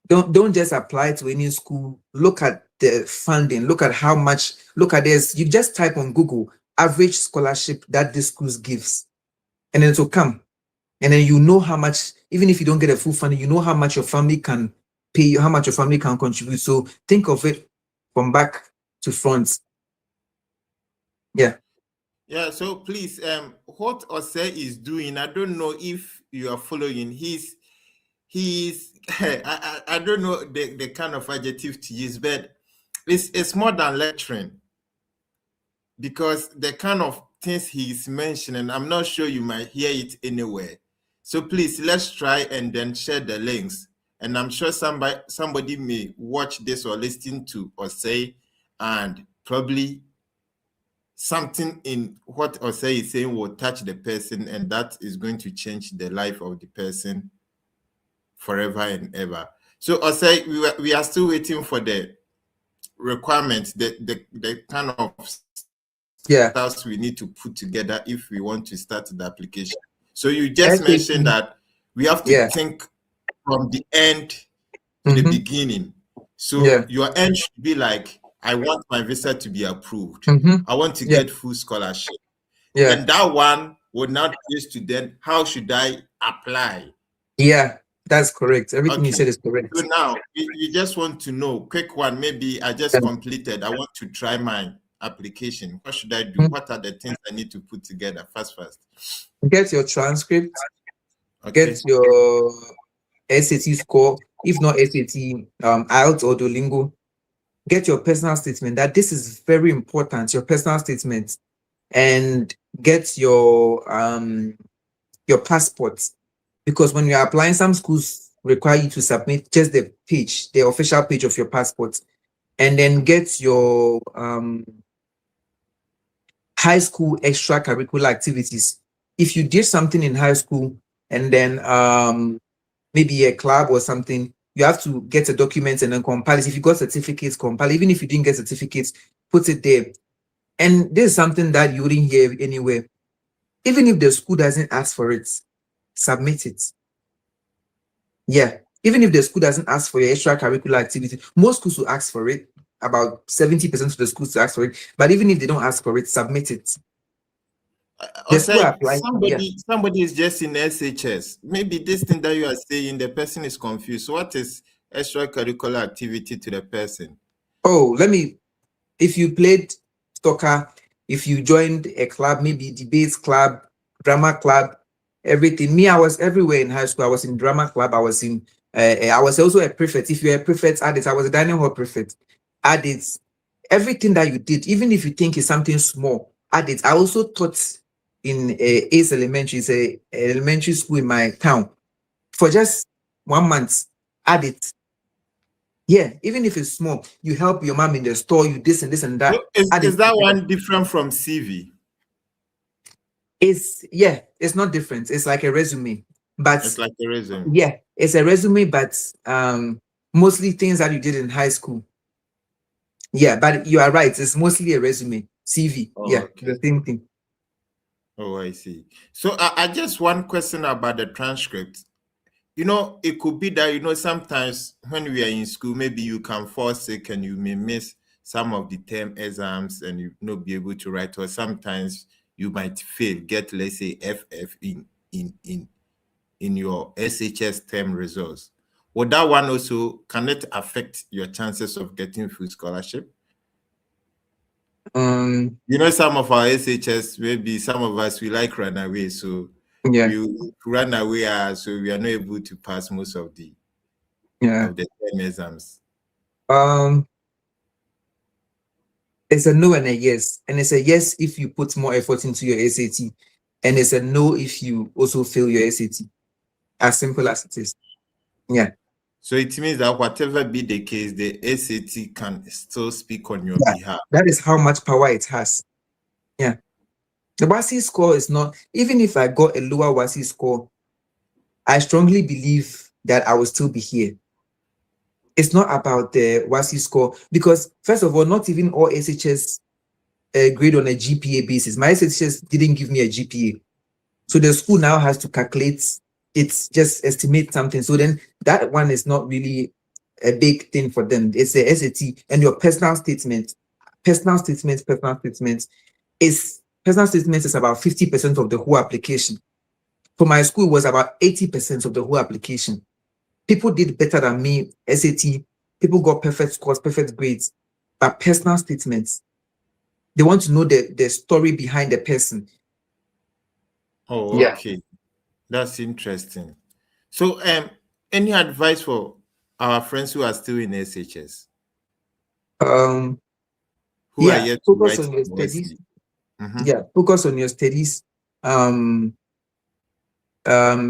don't just apply to any school. Look at the funding. Look at how much. Look at this. You just type on Google average scholarship that this school gives, and then it will come. And then you know how much, even if you don't get a full funding, you know how much your family can pay you, how much your family can contribute. So think of it from back to front. Yeah. Yeah, so please, what Ose is doing, I don't know if you are following. He's I don't know the kind of adjective to use, but it's more than lecturing, because the kind of things he's mentioning, I'm not sure you might hear it anywhere. So please, let's try and then share the links. And I'm sure somebody may watch this or listen to Ose, and probably something in what Ose is saying will touch the person, and that is going to change the life of the person forever and ever. So Ose, we are still waiting for the requirements, the kind of stuff we need to put together if we want to start the application. So you just mentioned that we have to think from the end to the beginning. So your end should be like, I want my visa to be approved. I want to get full scholarship. And that one would not place to then, how should I apply? Yeah, that's correct. Everything you said is correct. So now, you just want to know, quick one, maybe I just completed. I want to try my application. What should I do? What are the things I need to put together? First. Get your transcript. Get your SAT score. If not SAT, IELTS or Duolingo. get your personal statement. That this is very important. Your personal statement, and get your passport, because when you're applying, some schools require you to submit just the page, the official page of your passport, and then get your high school extracurricular activities. If you did something in high school and then maybe a club or something, you have to get a document and then compile it. If you got certificates, compile. Even if you didn't get certificates, put it there. And this is something that you wouldn't hear anywhere. Even if the school doesn't ask for it, submit it. Yeah. Even if the school doesn't ask for your extracurricular activity, most schools will ask for it. About 70% of the schools will ask for it. But even if they don't ask for it, submit it. Or The school say apply. Yeah. somebody is just in SHS. Maybe this thing that you are saying, the person is confused. What is extracurricular activity to the person? Oh, if you played soccer, if you joined a club, maybe debates club, drama club, everything. Me, I was everywhere in high school. I was in drama club. I was I was also a prefect. If you're a prefect, add it. I was a dining hall prefect. Add it. Everything that you did, even if you think it's something small, add it. I also taught in Ace Elementary, it's a elementary school in my town, for just 1 month. Add it. Yeah, even if it's small, you help your mom in the store, you this and this and that. So is that one different from CV? It's not different. It's like a resume, but It's like a resume. yeah, it's a resume, but mostly things that you did in high school. Yeah, but you are right. It's mostly a resume, CV. Oh, Yeah, okay. the same thing. Oh, I see. So I just one question about the transcript. It could be that, sometimes when we are in school, maybe you can fall sick and you may miss some of the term exams and you not be able to write, or sometimes you might fail, get, let's say, FF in your SHS term results. Would that one also, can it affect your chances of getting full scholarship? Some of our SHS, maybe some of us, we like run away, so yeah, we run away, so we are not able to pass most of the term exams. It's a no and a yes, and it's a yes if you put more effort into your SAT, and it's a no if you also fail your SAT. As simple as it is. Yeah. So it means that whatever be the case, the SAT can still speak on your behalf. That is how much power it has. Yeah. The WASI score is not, even if I got a lower WASI score, I strongly believe that I will still be here. It's not about the WASI score, because first of all, not even all SHS grade on a GPA basis. My SHS didn't give me a GPA. So the school now has to calculate, it's just estimate something. So then that one is not really a big thing for them. It's the SAT and your personal statement. Personal statement is personal statement is about 50% of the whole application. For my school, it was about 80% of the whole application. People did better than me, SAT. People got perfect scores, perfect grades. But personal statements, they want to know the story behind the person. Oh, okay. That's interesting. So, any advice for our friends who are still in SHS? Who are yet to focus write on your studies. Focus on your studies.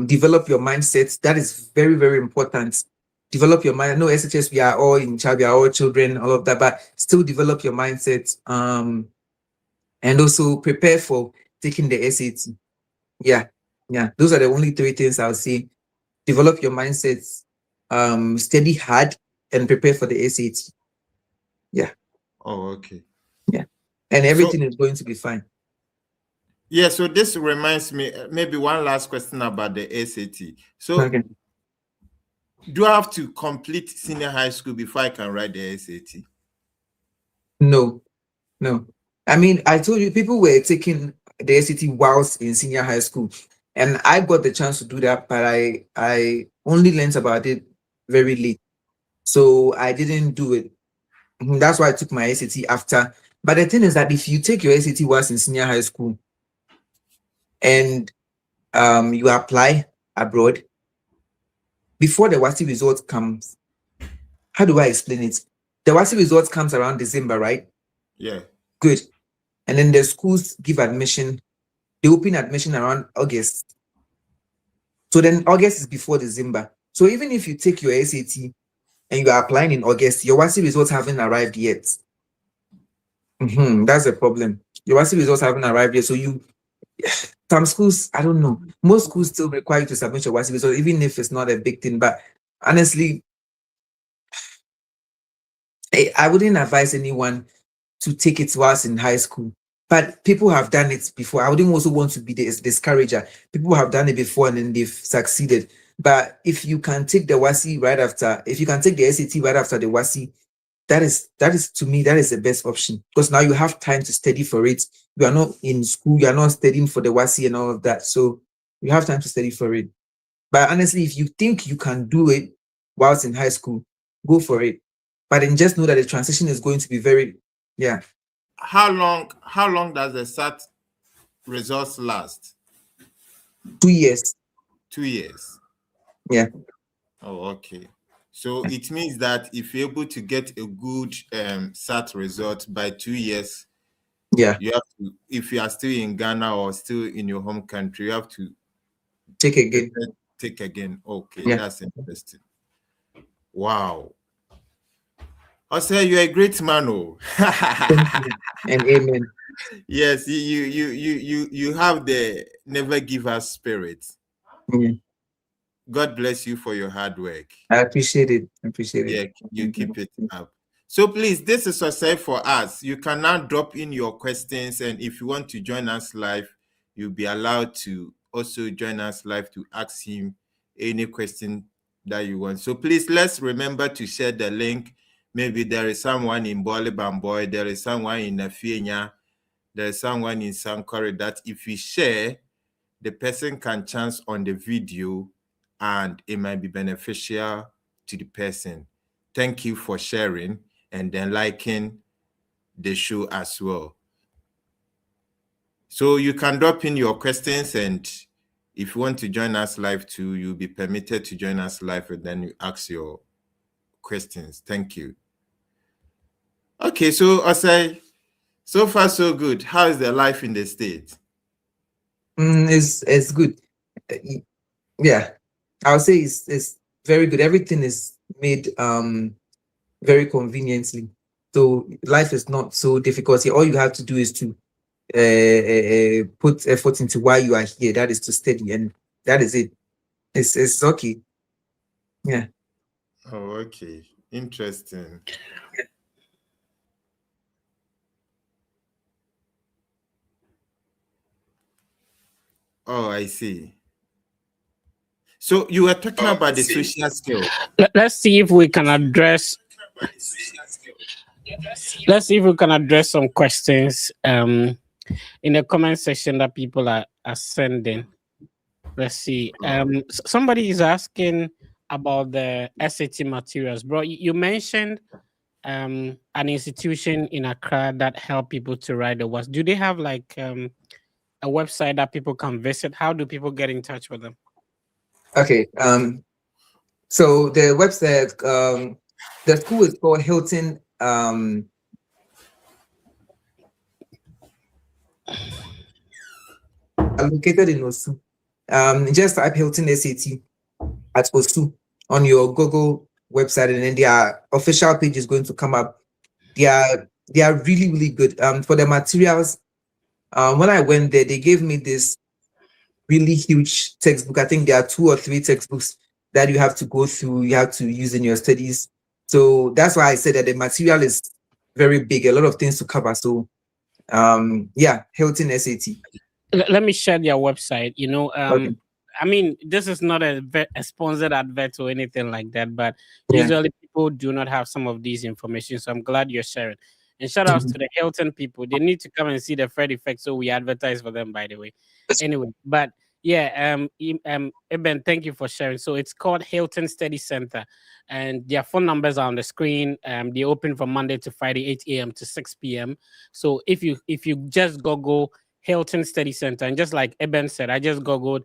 Develop your mindset. That is very, very important. Develop your mind. No SHS, we are all in charge, we are all children, all of that, but still develop your mindset. And also prepare for taking the SAT. Yeah. Those are the only three things I'll say. Develop your mindset, study hard, and prepare for the SAT. Yeah. Oh, okay. Yeah. And everything is going to be fine. Yeah, so this reminds me, maybe one last question about the SAT. So, do I have to complete senior high school before I can write the SAT? No. I mean, I told you people were taking the SAT whilst in senior high school, and I got the chance to do that, but I only learned about it very late, so I didn't do it. That's why I took my SAT after. But the thing is that if you take your SAT whilst in senior high school and you apply abroad, before the WASI result comes, how do I explain it? The WASI results comes around December, right? Yeah. Good. And then the schools give admission. They open admission around August. So then August is before December. So even if you take your SAT and you are applying in August, your WASI results haven't arrived yet. That's a problem. Your WASI results haven't arrived yet. So some schools, I don't know. Most schools still require you to submit your WASI results, even if it's not a big thing. But honestly, I wouldn't advise anyone to take it whilst in high school. But people have done it before. I wouldn't also want to be the discourager. People have done it before and then they've succeeded. But if you can take the WASI right after, if you can take the SAT right after the WASI, that is to me, that is the best option. Because now you have time to study for it. You are not in school, you are not studying for the WASI and all of that. So you have time to study for it. But honestly, if you think you can do it whilst in high school, go for it. But then just know that the transition is going to be very, yeah. How long does the SAT results last? 2 years. 2 years. Yeah. Oh, okay. So it means that if you're able to get a good SAT result by 2 years, Yeah. you have to, if you are still in Ghana or still in your home country, you have to Take again. take again. Okay, Yeah. that's interesting. Wow. I say you're a great man, oh. Thank you. And amen. Yes, you have the never give us spirit. Yeah. God bless you for your hard work. I appreciate it. I appreciate it. Yeah, you keep it up. So please, this is a say for us. You can now drop in your questions, and if you want to join us live, you'll be allowed to also join us live to ask him any question that you want. So please, let's remember to share the link. Maybe there is someone in Bole Bamboy, there is someone in Afienya, there is someone in Sankore that if we share, the person can chance on the video and it might be beneficial to the person. Thank you for sharing and then liking the show as well. So you can drop in your questions, and if you want to join us live too, you'll be permitted to join us live and then you ask your questions. Thank you. Okay, so Osei, so far so good. How is the life in the States? It's good. Yeah. I'll say it's very good. Everything is made very conveniently. So life is not so difficult here. All you have to do is to put effort into why you are here. That is to study, and that is it. It's okay. Yeah. Oh, okay. Interesting. Oh, I see. So you were talking about the social skill. Let's see if we can address. Let's see if we can address some questions in the comment section that people are sending. Let's see. Somebody is asking about the SAT materials, bro. You mentioned an institution in Accra that help people to write the WAS. Do they have like a website that people can visit? How do people get in touch with them? Okay. So the website, the school is called Hilton. Located in Osu. Just type Hilton SAT at Osu on your Google website, and then their official page is going to come up. They are really, really good. For the materials, when I went there, they gave me this really huge textbook. I think there are 2 or 3 textbooks that you have to go through, you have to use in your studies. So that's why I said that the material is very big, a lot of things to cover. So yeah, Hilton SAT. Let me share their website. Okay. I mean, this is not a sponsored advert or anything like that, but Yeah. usually people do not have some of these information. So I'm glad you're sharing. And shout outs to the Hilton people. They need to come and see the Fred effect, so we advertise for them, by the way. Anyway, but yeah, Eben, thank you for sharing. So it's called Hilton Study Center, and their phone numbers are on the screen. They open from Monday to Friday, 8 a.m. to 6 p.m. So if you just Google Hilton Study Center, and just like Eben said, I just googled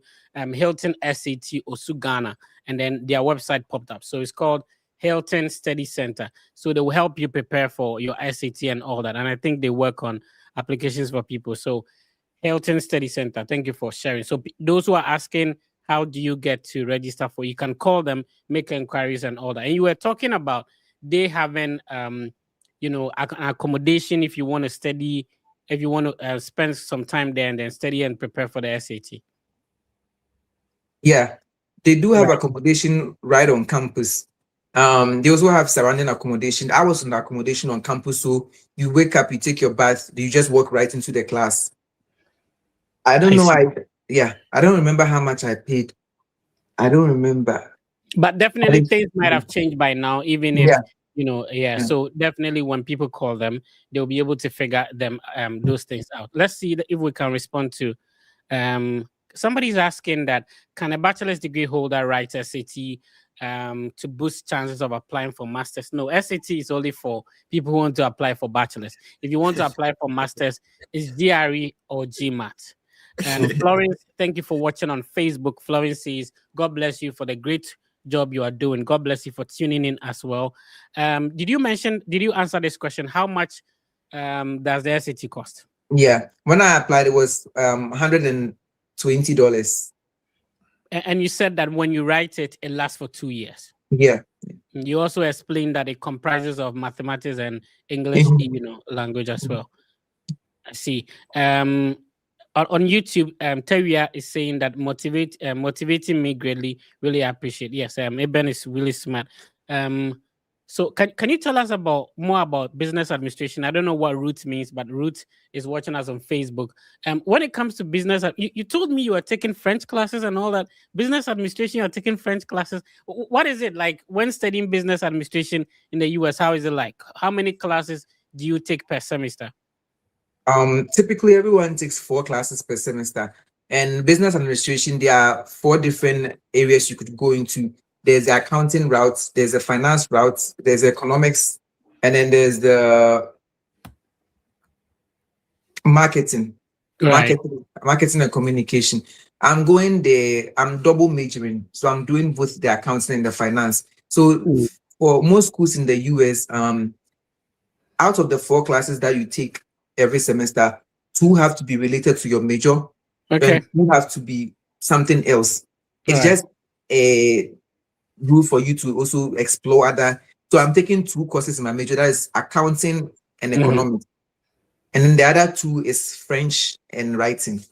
Hilton SAT Osugana, and then their website popped up. So it's called Hilton Study Center. So they will help you prepare for your SAT and all that. And I think they work on applications for people. So Hilton Study Center, thank you for sharing. So those who are asking, how do you get to register for? You can call them, make inquiries and all that. And you were talking about they having, an accommodation if you want to study, if you want to spend some time there and then study and prepare for the SAT. Yeah, they do have Right. accommodation right on campus. They also have surrounding accommodation. I was in accommodation on campus, so you wake up, you take your bath, you just walk right into the class. I don't I know. see. I don't remember how much I paid. I don't remember. But But definitely things might have changed by now, even if yeah, yeah. yeah, So definitely when people call them, they'll be able to figure them those things out. Let's see if we can respond to somebody's asking that can a bachelor's degree holder write SAT to boost chances of applying for masters? No, SAT is only for people who want to apply for bachelor's. If you want to apply for masters, it's GRE or GMAT. And Florence, thank you for watching on Facebook. Florence says, God bless you for the great job you are doing. God bless you for tuning in as well. Did you answer this question? How much does the SAT cost? yeah. When I applied, it was $120. And you said that when you write it, it lasts for 2 years. Yeah. You also explained that it comprises of mathematics and English, language as well. I see. On YouTube, Teria is saying that motivating me greatly. Really appreciate. Yes, Eben is really smart. So can you tell us more about business administration? I don't know what Ruth means, but Ruth is watching us on Facebook. When it comes to business, you told me you are taking French classes and all that. Business administration, you're taking French classes. What is it like when studying business administration in the US? How is it like? How many classes do you take per semester? Typically everyone takes 4 classes per semester. And business administration, there are 4 different areas you could go into. There's the accounting route, there's a finance route, there's economics, and then there's the marketing, Right. marketing and communication. I'm going there, I'm double majoring. So I'm doing both the accounting and the finance. So for most schools in the US, out of the 4 classes that you take every semester, 2 have to be related to your major, Okay. and 2 have to be something else. It's Right. just a rule for you to also explore other. So I'm taking 2 courses in my major, that is accounting and economics. And then the other 2 is French and writing.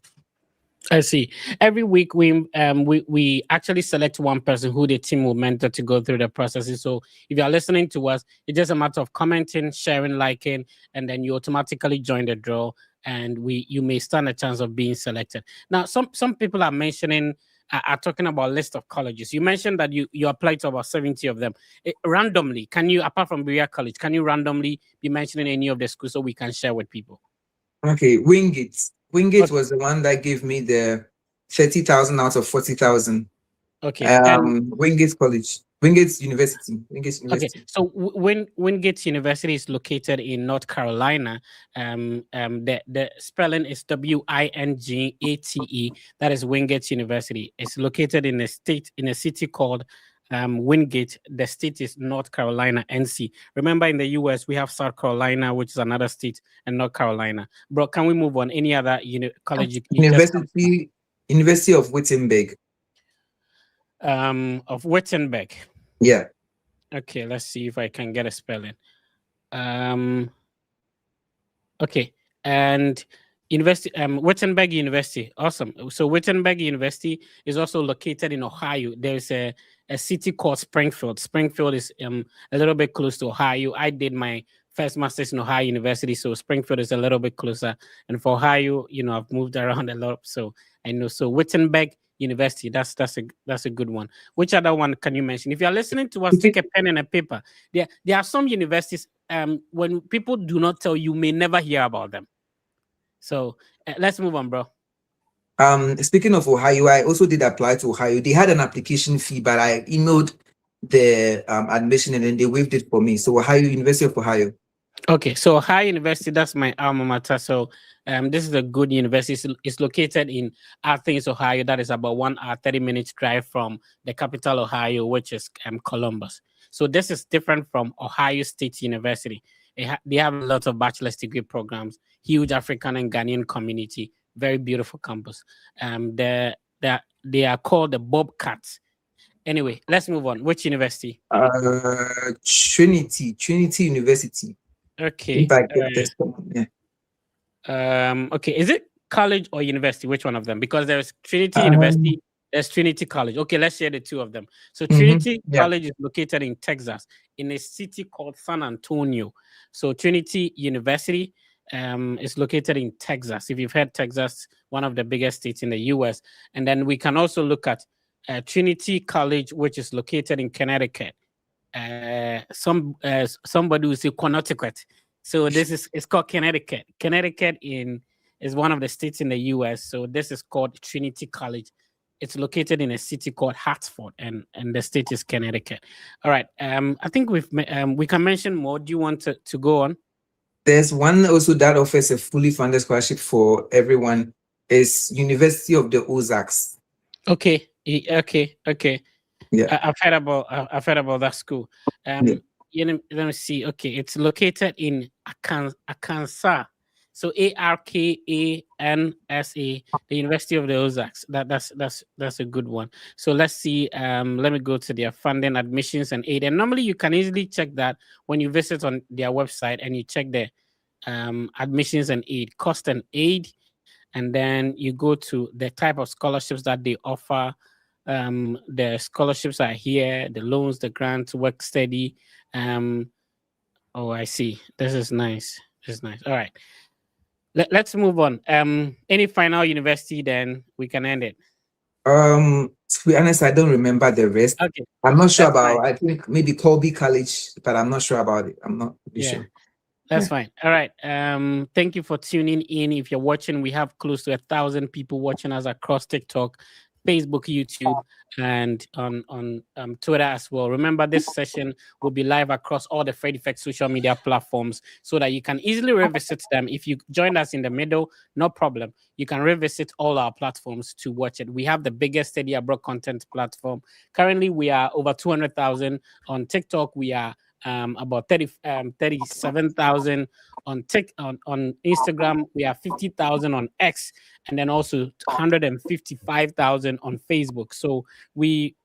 I see. Every week we actually select one person who the team will mentor to go through the processes. So if you are listening to us, it's just a matter of commenting, sharing, liking, and then you automatically join the draw, and you may stand a chance of being selected. Now, some people are mentioning are talking about list of colleges. You mentioned that you applied to about 70 of them. Randomly, can you, apart from Berea College, can you randomly be mentioning any of the schools so we can share with people? Okay, Wingate. Wingate Okay. was the one that gave me the 30,000 out of 40,000. Okay. And Wingate College, Wingate University, okay, so Wingate University is located in North Carolina. The spelling is Wingate. That is Wingate University. It's located in a city called Wingate. The state is North Carolina, NC. Remember, in the US, we have South Carolina, which is another state, and North Carolina. Bro, can we move on? Any other college you just University of Wittenberg. of Wittenberg? Yeah. Okay, let's see if I can get a spelling. Okay, and Wittenberg University. Awesome. So Wittenberg University is also located in Ohio. There's a city called Springfield. Springfield is a little bit close to Ohio. I did my first master's in Ohio University, so Springfield is a little bit closer. And for Ohio, I've moved around a lot, so I know. So Wittenberg University, that's a good one. Which other one can you mention? If you are listening to us, take a pen and a paper. There are some universities. When people do not tell you, may never hear about them. So let's move on, bro. Speaking of Ohio, I also did apply to Ohio. They had an application fee, but I emailed the admission and then they waived it for me. So Ohio, University of Ohio. Okay, so Ohio University, that's my alma mater. So this is a good university. It's located in Athens, Ohio. That is about 1 hour, 30 minutes drive from the capital, Ohio, which is Columbus. So this is different from Ohio State University. They have a lot of bachelor's degree programs, huge African and Ghanaian community, very beautiful campus. They are called the Bobcats. Anyway, let's move on. Which university? Trinity University. Okay. If I get this one, yeah. Okay, is it college or university? Which one of them? Because there's Trinity Um, University, there's Trinity College. Okay, let's share the two of them. So mhm, Trinity yeah. College is located in Texas, in a city called San Antonio. So Trinity University is located in Texas. If you've heard Texas, one of the biggest states in the US. And then we can also look at Trinity College, which is located in Connecticut. Somebody will say Connecticut. So this is it's called Connecticut. Connecticut in is one of the states in the U.S. So this is called Trinity College. It's located in a city called Hartford, and the state is Connecticut. All right. I think we can mention more. Do you want to go on? There's one also that offers a fully funded scholarship for everyone. Is University of the Ozarks. Okay. Okay. Yeah. I've heard about that school. Yeah. Let me see. Okay, it's located in Arkansas. So Arkansa, the University of the Ozarks. That's a good one. So let's see. Let me go to their funding, admissions, and aid. And normally you can easily check that when you visit on their website and you check the admissions and aid, cost and aid, and then you go to the type of scholarships that they offer. The scholarships are here, the loans, the grants, work study. Oh, I see. This is nice. This is nice. All right. Let's move on. Any final university, then we can end it. To be honest, I don't remember the rest. Okay. I'm not sure That's about. fine. I think maybe Colby College, but I'm not sure about it. I'm not really Yeah. sure. That's Yeah. fine. All right. Thank you for tuning in. If you're watching, we have close to 1,000 people watching us across TikTok, Facebook, YouTube, and on Twitter as well. Remember, this session will be live across all the Fred Effect social media platforms so that you can easily revisit them. If you joined us in the middle, no problem. You can revisit all our platforms to watch it. We have the biggest Study Abroad content platform. Currently, we are over 200,000 on TikTok. We are about 37,000 on Instagram. We have 50,000 on X, and then also 155,000 on Facebook. So we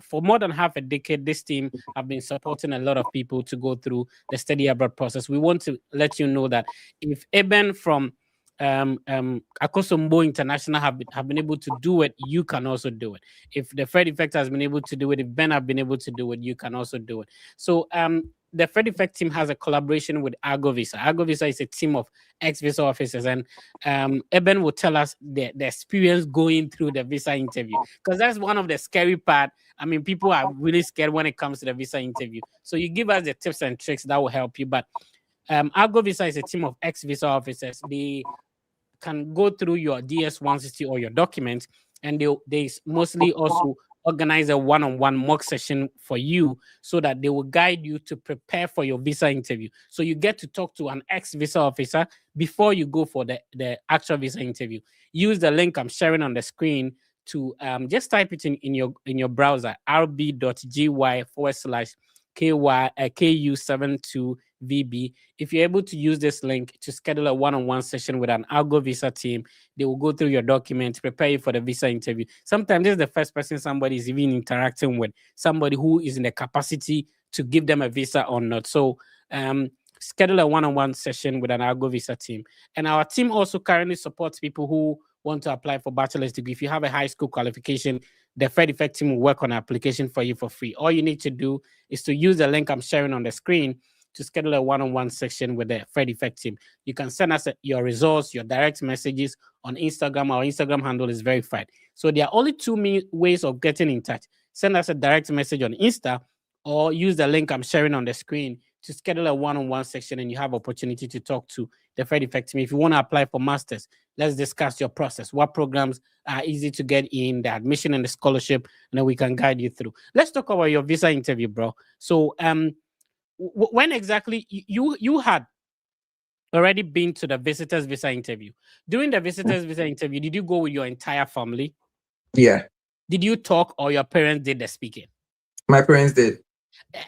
for more than half a decade, this team have been supporting a lot of people to go through the study abroad process. We want to let you know that if Eben from Akosombo International have been able to do it, you can also do it. If the Fred Effect has been able to do it, if Ben have been able to do it, you can also do it. So the Fred Effect team has a collaboration with Argo Visa. Argo Visa is a team of ex-visa officers, and Eben will tell us the experience going through the visa interview, because that's one of the scary part. I mean, people are really scared when it comes to the visa interview. So you give us the tips and tricks that will help you. But Argo Visa is a team of ex-visa officers. They can go through your DS-160 or your documents, and they mostly also organize a one-on-one mock session for you so that they will guide you to prepare for your visa interview. So you get to talk to an ex-visa officer before you go for the actual visa interview. Use the link I'm sharing on the screen to just type it in your browser, rb.gy/KU72VB. If you're able to use this link to schedule a one-on-one session with an Algo Visa team, they will go through your documents, prepare you for the visa interview. Sometimes this is the first person somebody is even interacting with, somebody who is in the capacity to give them a visa or not. So schedule a one-on-one session with an Algo Visa team. And our team also currently supports people who want to apply for bachelor's degree. If you have a high school qualification, the Fred Effect team will work on an application for you for free. All you need to do is to use the link I'm sharing on the screen to schedule a one-on-one session with the Fred Effect team. You can send us your results, your direct messages on Instagram. Our Instagram handle is verified. So there are only two ways of getting in touch. Send us a direct message on Insta, or use the link I'm sharing on the screen to schedule a one-on-one session, and you have opportunity to talk to the Fred Effect team. If you want to apply for masters, let's discuss your process. What programs are easy to get in, the admission and the scholarship, and then we can guide you through. Let's talk about your visa interview, bro. So when exactly you had already been to the visitor's visa interview? During the visitor's visa interview, did you go with your entire family? Yeah. Did you talk, or your parents did the speaking? My parents did.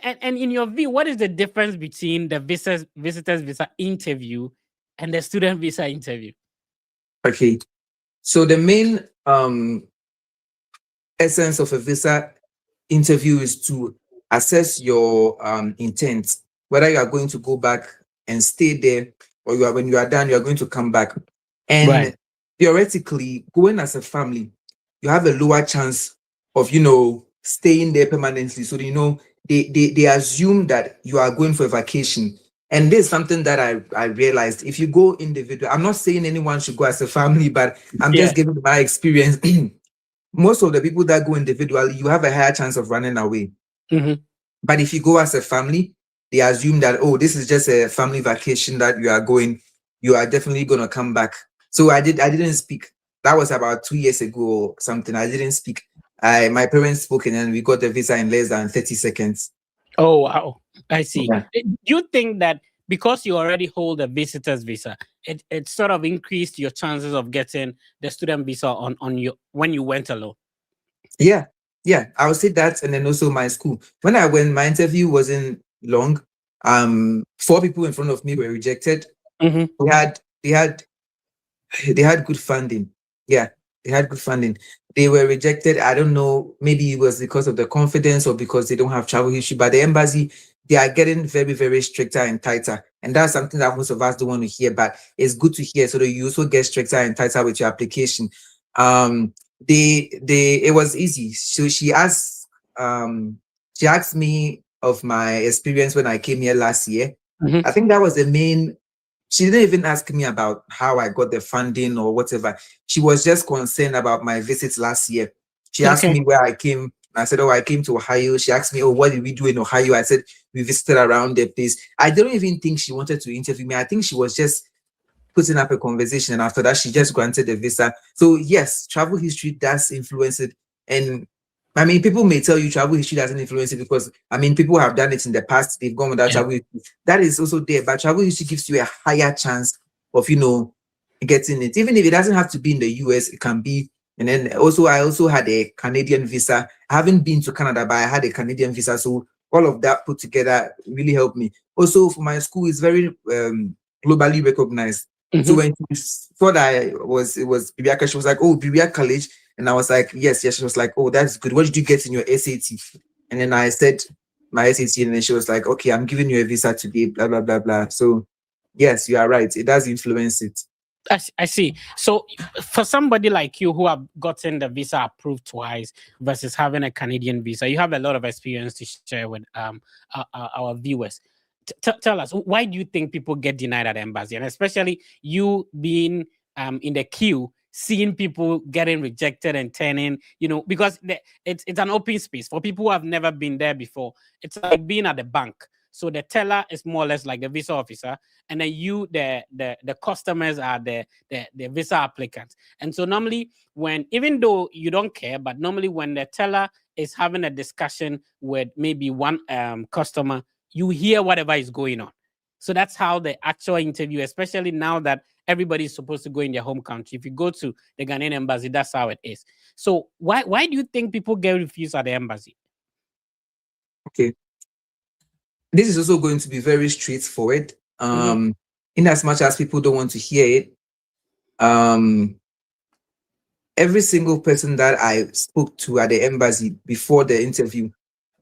And in your view, what is the difference between the visitors visa interview and the student visa interview? Okay. So the main essence of a visa interview is to assess your intent, whether you are going to go back and stay there, or when you are done, you are going to come back. Right. And theoretically, going as a family, you have a lower chance of staying there permanently. So they assume that you are going for a vacation. And this is something that I realized. If you go individual, I'm not saying anyone should go as a family, but I'm Yeah. just giving my experience. Most of the people that go individually, you have a higher chance of running away. Mhm. But if you go as a family, they assume that, oh, this is just a family vacation that you are going. You are definitely going to come back. So I didn't speak. That was about 2 years ago or something. I didn't speak. My parents spoke, and then we got the visa in less than 30 seconds. Oh wow, I see. Yeah. You think that because you already hold a visitor's visa, it sort of increased your chances of getting the student visa on your when you went alone? Yeah. Yeah. I would say that. And then also my school. When I went, my interview wasn't long. 4 people in front of me were rejected. Mm-hmm. They had good funding. Yeah, they had good funding. They were rejected. I don't know. Maybe it was because of the confidence or because they don't have travel history. But the embassy, they are getting very, very stricter and tighter. And that's something that most of us don't want to hear. But it's good to hear so that you also get stricter and tighter with your application. It was easy. So she asked me of my experience when I came here last year. Mm-hmm. I think that was the main. She didn't even ask me about how I got the funding or whatever. She was just concerned about my visits last year. She asked Okay. me where I came. I said, oh, I came to Ohio. She asked me, oh, what did we do in Ohio? I said, we visited around the place. I don't even think she wanted to interview me. I think she was just putting up a conversation. And after that, she just granted the visa. So yes, travel history does influence it. And I mean, people may tell you travel history doesn't influence it because, I mean, people have done it in the past. They've gone without Yeah. travel history. That is also there. But travel history gives you a higher chance of, getting it. Even if it doesn't have to be in the US, it can be. And then also, I also had a Canadian visa. I haven't been to Canada, but I had a Canadian visa. So all of that put together really helped me. Also, for my school, it's very globally recognized. So Mm-hmm. when she saw that it was Bibiaka, she was like, "Oh, Bibiaka College," and I was like, "Yes, yes." She was like, "Oh, that's good. What did you get in your SAT?" And then I said my SAT, and then she was like, "Okay, I'm giving you a visa today." Blah blah blah blah. So yes, you are right. It does influence it. I see. So, for somebody like you who have gotten the visa approved twice versus having a Canadian visa, you have a lot of experience to share with our viewers. Tell us, why do you think people get denied at the embassy, and especially you being in the queue, seeing people getting rejected and turning, because it's an open space for people who have never been there before. It's like being at the bank. So the teller is more or less like the visa officer, and then you, the customers are the visa applicants. And so normally, when, even though you don't care, but normally when the teller is having a discussion with maybe one customer, you hear whatever is going on. So that's how the actual interview, especially now that everybody is supposed to go in their home country. If you go to the Ghanaian embassy, that's how it is. So why do you think people get refused at the embassy? Okay, this is also going to be very straightforward. Mm-hmm. In as much as people don't want to hear it, um, every single person that I spoke to at the embassy before the interview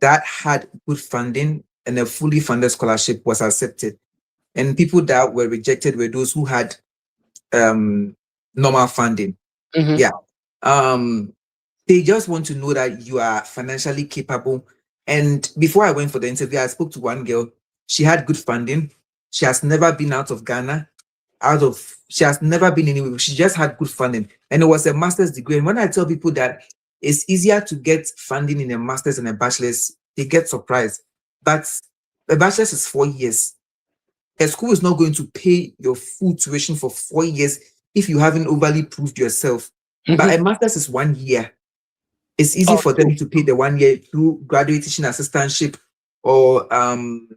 that had good funding and a fully funded scholarship was accepted. And people that were rejected were those who had normal funding. Mm-hmm. Yeah. Um, they just want to know that you are financially capable. And before I went for the interview, I spoke to one girl. She had good funding. She has never been out of Ghana. She has never been anywhere. She just had good funding. And it was a master's degree. And when I tell people that it's easier to get funding in a master's and a bachelor's, they get surprised. But a bachelor's is 4 years. A school is not going to pay your full tuition for 4 years if you haven't overly proved yourself. But Mm-hmm. a master's is 1 year. It's easy Oh, for true. them to pay the 1 year through graduate teaching assistantship, or I'm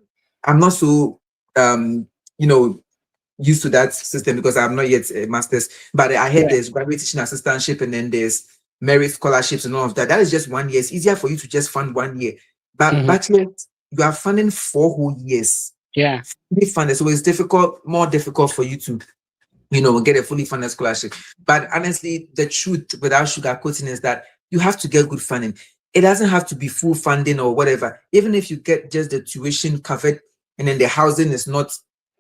not so you know used to that system because I'm not yet a master's, but I heard Yeah. there's graduate teaching assistantship and then there's merit scholarships and all of that. That is just 1 year. It's easier for you to just fund 1 year. But Mm-hmm. bachelor, you are funding 4 whole years. Yeah. Fully funded. So it's more difficult for you to, get a fully funded scholarship. But honestly, the truth without sugarcoating is that you have to get good funding. It doesn't have to be full funding or whatever. Even if you get just the tuition covered and then the housing is not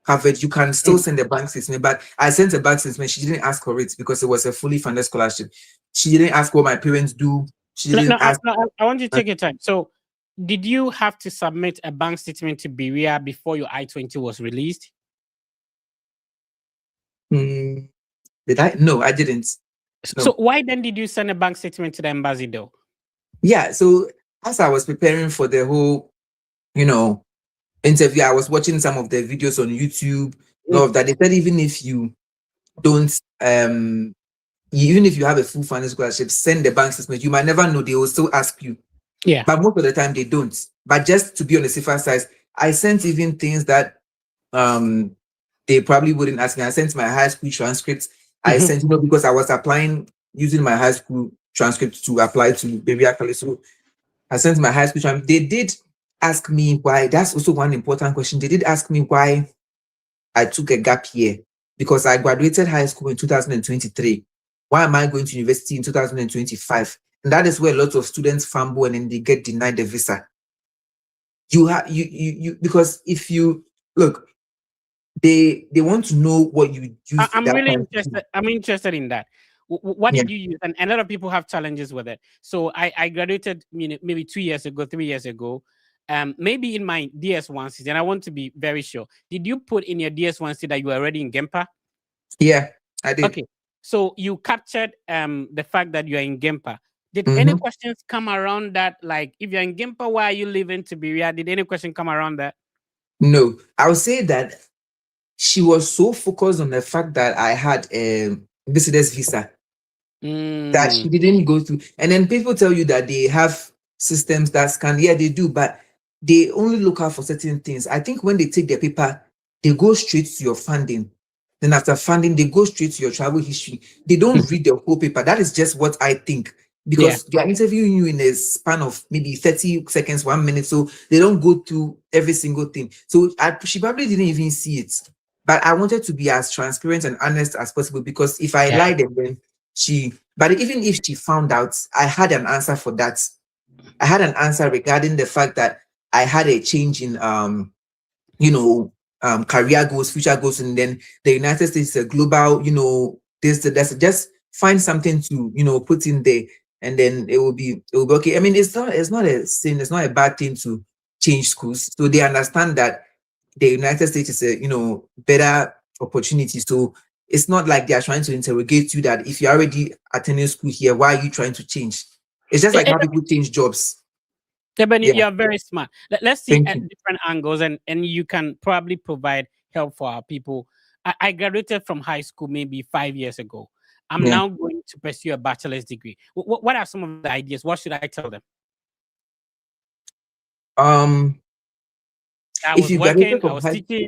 covered, you can still Mm. send a bank statement. But I sent a bank statement. She didn't ask for it because it was a fully funded scholarship. She didn't ask what my parents do. She No, no, didn't ask. I want you to take your time. So, did you have to submit a bank statement to Berea before your I-20 was released? Hmm, did I? No, I didn't. So, No. why then did you send a bank statement to the embassy, though? Yeah. So as I was preparing for the whole, you know, interview, I was watching some of the videos on YouTube. All Mm. of that. They said even if you don't, even if you have a full funding scholarship, send the bank statement. You might never know. They will still ask you, Yeah. but most of the time they don't. But just to be on the safer side, I sent even things that um they probably wouldn't ask me. I sent my high school transcripts. I Mhm. sent, because I was applying using my high school transcript to apply to Berea College. So I sent my high school transcript. They did ask me why. That's also one important question. They did ask me why I took a gap year because I graduated high school in 2023. Why am I going to university in 2025? And that is where a lot of students fumble and then they get denied the visa. You have because if you look, they want to know what you used I'm that really time to do. interested. I'm interested in that. What Yeah. did you use? And a lot of people have challenges with it. So I graduated, maybe 2 years ago, 3 years ago. Maybe in my DS1 season, I want to be very sure. Did you put in your DS1 season that you were already in Gempa? Yeah, I did. Okay. So you captured the fact that you are in Gempa. Did any Mhm. questions come around that? Like, if you're in Gempa, why are you leaving to Berea? Did any question come around that? No, I would say that she was so focused on the fact that I had a visitor's visa that Mm, she didn't go through. And then people tell you that they have systems that scan. Yeah, they do, but they only look out for certain things. I think when they take the paper, they go straight to your funding. Then after funding, they go straight to your travel history. They don't read the whole paper. That is just what I think. yeah. Because they are interviewing you in a span of maybe 30 seconds, 1 minute. So they don't go through every single thing. So she probably didn't even see it. But I wanted to be as transparent and honest as possible because if I Yeah. lied, then but even if she found out, I had an answer for that. I had an answer regarding the fact that I had a change in you know, career goals, future goals, and then the United States is a global, this, that's just find something to, put in there, and then it will be okay. I mean, it's not a sin, it's not a bad thing to change schools. So they understand that the United States is a, better opportunity. So it's not like they are trying to interrogate you that if you're already attending school here, why are you trying to change? It's just like how people change jobs. Yeah, but Yeah. you're very smart. Let's see Thank at you. different angles, and you can probably provide help for our people. I graduated from high school maybe 5 years ago. I'm Yeah. now going to pursue a bachelor's degree. What are some of the ideas? What should I tell them? Um, I if was you graduated working, I from was high teaching.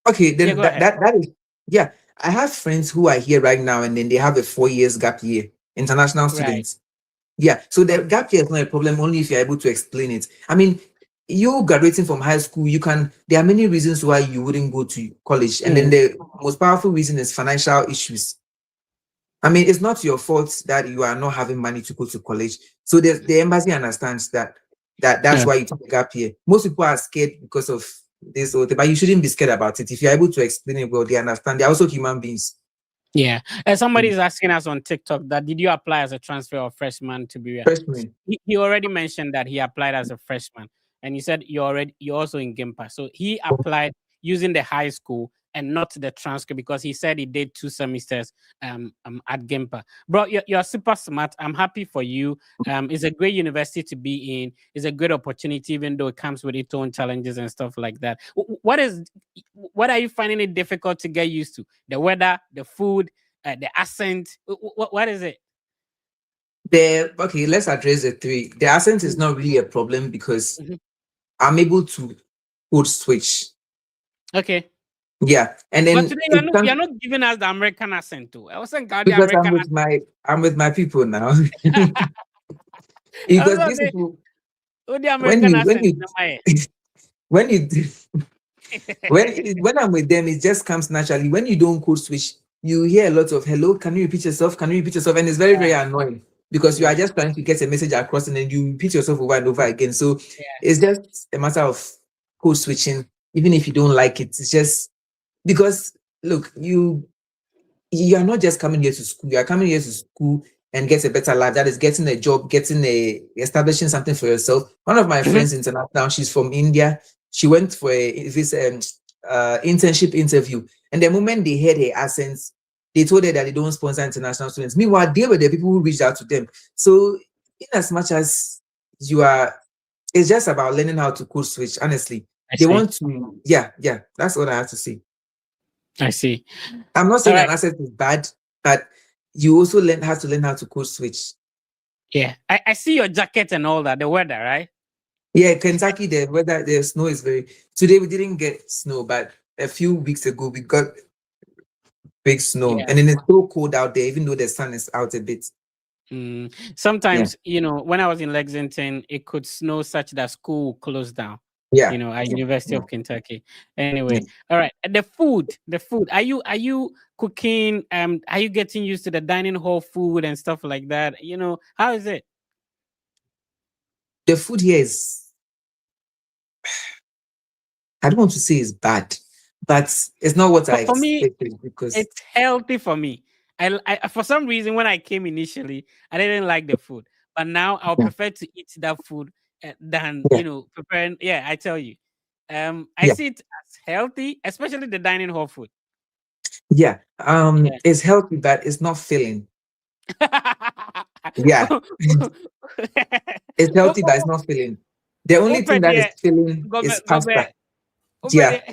Okay, Yeah, then go that ahead. that that is yeah. I have friends who are here right now, and then they have a 4 years gap year. International Right. students. Yeah, so the gap year is not a problem only if you're able to explain it. I mean, you graduating from high school, you can. There are many reasons why you wouldn't go to college, and then Mm, the most powerful reason is financial issues. I mean, it's not your fault that you are not having money to go to college. So the embassy understands that's yeah. why you took a gap year. Most people are scared because of this or that, but you shouldn't be scared about it. If you're able to explain it well, they understand. They're also human beings. Yeah. Somebody Mm. is asking us on TikTok that did you apply as a transfer or freshman to Berea? Freshman. He already mentioned that he applied as a freshman, and he said you're also in Gimpa. So he applied using the high school and not the transcript because he said he did 2 semesters at Gimpa. Bro, you're super smart. I'm happy for you. It's a great university to be in. It's a good opportunity, even though it comes with its own challenges and stuff like that. What are you finding it difficult to get used to? The weather, the food, the accent. What is it? Okay, let's address the three. The accent is not really a problem because Mhm. I'm able to code switch. Okay. Yeah, and But then today it you're can not giving us the American accent too. I wasn't got the because I'm American with my I'm with my people now. accent. I was Because gonna these say, people Oh, the when American you when accent. you when you when I'm with them, it just comes naturally. When you don't code switch, you hear a lot of hello, can you repeat yourself? Can you repeat yourself? And it's very, very Yeah, annoying because you are yeah, just trying to get a message across and then you repeat yourself over and over again. So it's just a matter of code switching, even if you don't like it. It's just because look, you are not just coming here to school. You are coming here to school and get a better life. That is getting a job, getting establishing something for yourself. One of my yeah. friends international, she's from India. She went for this internship interview, and the moment they heard her accents, they told her that they don't sponsor international students. Meanwhile, they were the people who reached out to them. So, in as much as you are, it's just about learning how to code switch. Honestly, I they see. want to, yeah, yeah. That's what I have to say. I see. I'm not All saying an right. asset is bad, but you also have to learn how to code switch. Yeah. I see your jacket and all that, the weather, right? Yeah, Kentucky, the weather, the snow is very. Today we didn't get snow, but a few weeks ago we got big snow, Yeah. and then it's so cold out there, even though the sun is out a bit. Yeah, Sometimes, when I was in Lexington, it could snow such that school will close down. yeah, At yeah, University yeah, of Kentucky. Anyway, yeah. all right. The food. Are you cooking? Are you getting used to the dining hall food and stuff like that? How is it? The food here is. I don't want to say it's bad, but it's not what I For me, expected because it's healthy for me. For some reason when I came initially, I didn't like the food, but now I'll yeah, prefer to eat that food than yeah, preparing. Yeah, I tell you, I yeah, see it as healthy, especially the dining hall food. yeah. Yeah. It's healthy, but it's not filling. Yeah, it's healthy, but it's not filling. The only thing Open that is there, filling gobe, is gobe, pasta. open Yeah. there.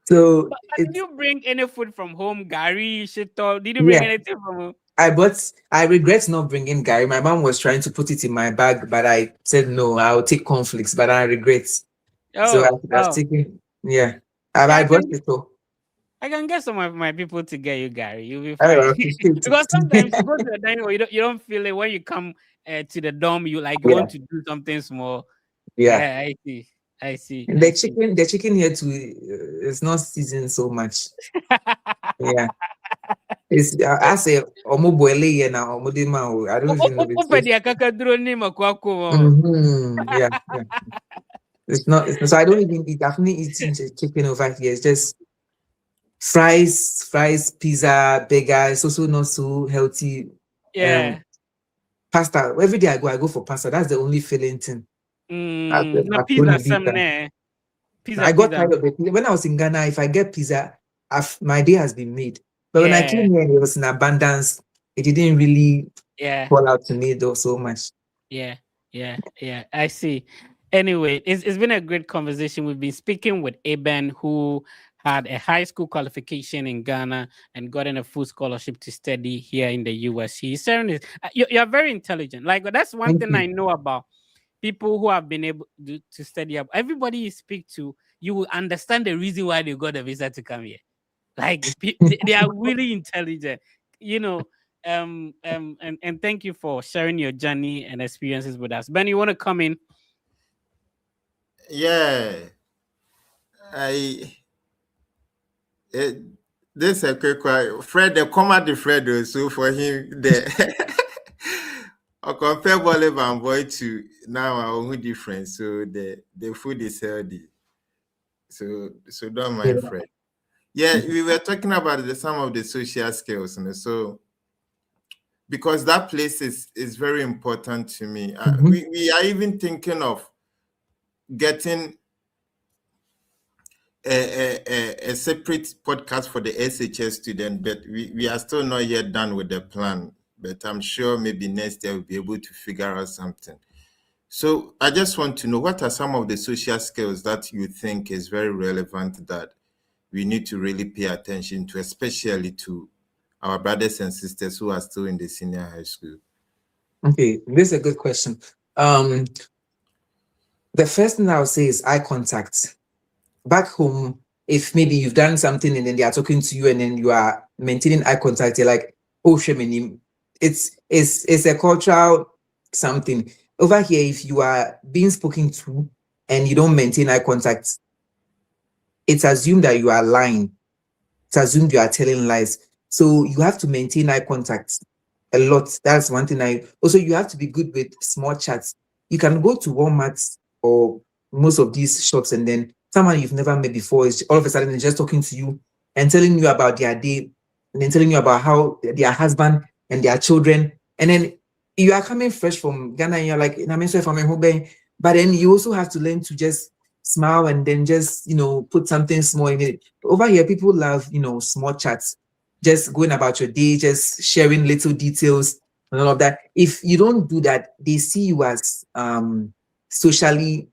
So But did it's you bring any food from home? Gary, shito? Did you bring yeah. anything from home? I regret not bringing Gary. My mom was trying to put it in my bag, but I said no, I'll take conflicts, but I regret. So I Oh, could have oh. taken, yeah. Yeah, I I brought can it all. I can get some of my people to get you, Gary. You'll be I fine. appreciate Because sometimes you it. go to the dining hall, you don't feel it when you come to the dorm. You Yeah, want to do something small. yeah. Yeah, I see. I see. And I see. the chicken here too is not seasoned so much. Yeah. It's I say omo here now, I don't even know the Open taste. the kakaduro ni makwako. Yeah, yeah. It's not, so I don't even eat. I've been eating chicken over here. It's just fries, pizza, burger. It's also not so healthy. Um, Yeah. pasta. Every day I go for pasta. That's the only filling thing. After Na pizza macaroni some pizza. ne. I got Pizza. tired of it. When I was in Ghana, if I get pizza, my day has been made. But when I Yeah. came here, it was in abundance. It didn't really Yeah. fall out to me though so much. Yeah, yeah. I see. Anyway, it's been a great conversation. We've been speaking with Eben, who had a high school qualification in Ghana and got in a full scholarship to study here in the US. He's sharing this. You're very intelligent. Like that's one Thank thing I you. know about people who have been able to study up. Everybody you speak to, you will understand the reason why they got a visa to come here. Like they are really intelligent, you know. And thank you for sharing your journey and experiences with us. Ben, you want to come in? Yeah, I it, this a quick one. Fred, the comma the Fred, so for him the I compare Olive and boy to now our own difference. So the food is healthy. So don't Yeah. mind Fred. Yeah, we were talking about some of the social skills, so because that place is very important to me. Mhm. We are even thinking of getting a separate podcast for the SHS student, but we are still not yet done with the plan. But I'm sure maybe next year we'll be able to figure out something. So I just want to know, what are some of the social skills that you think is very relevant that we need to really pay attention to, especially to our brothers and sisters who are still in the senior high school? Okay, this is a good question. Um, the first thing I would say is eye contact. Back home, if maybe you've done something and then they are talking to you and then you are maintaining eye contact, you're like, oh, Shemini. It's a cultural. something. Over here, if you are being spoken to and you don't maintain eye contact, it's assumed that you are lying. It's assumed you are telling lies. So you have to maintain eye contact a lot. That's one thing. I also, you have to be good with small chats. You can go to Walmart or most of these shops, and then someone you've never met before is all of a sudden just talking to you and telling you about their day, and then telling you about how their husband and their children. And then you are coming fresh from Ghana and you're like, "I'm from Hubei." But then you also have to learn to just smile and then just, put something small in it. Over here, people love, small chats, just going about your day, just sharing little details and all of that. If you don't do that, they see you as socially,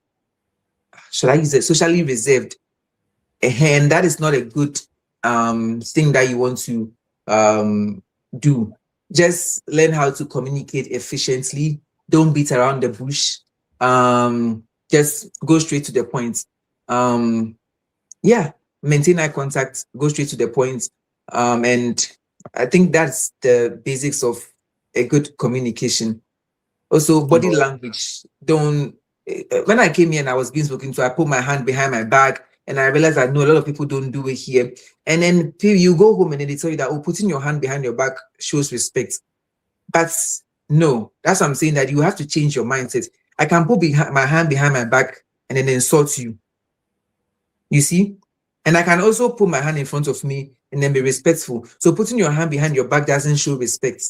should I use it, socially reserved. And that is not a good thing that you want to do. Just learn how to communicate efficiently. Don't beat around the bush. Just go straight to the point. Yeah, maintain eye contact, go straight to the point. And I think that's the basics of a good communication. Also, body language. Don't. When I came here and I was being spoken to, I put my hand behind my back, and I realized that no, a lot of people don't do it here. And then you go home and then they tell you that, oh, putting your hand behind your back shows respect. But no, that's what I'm saying, that you have to change your mindset. I can put my hand behind my back and then insult you. You see? And I can also put my hand in front of me and then be respectful. So putting your hand behind your back doesn't show respect.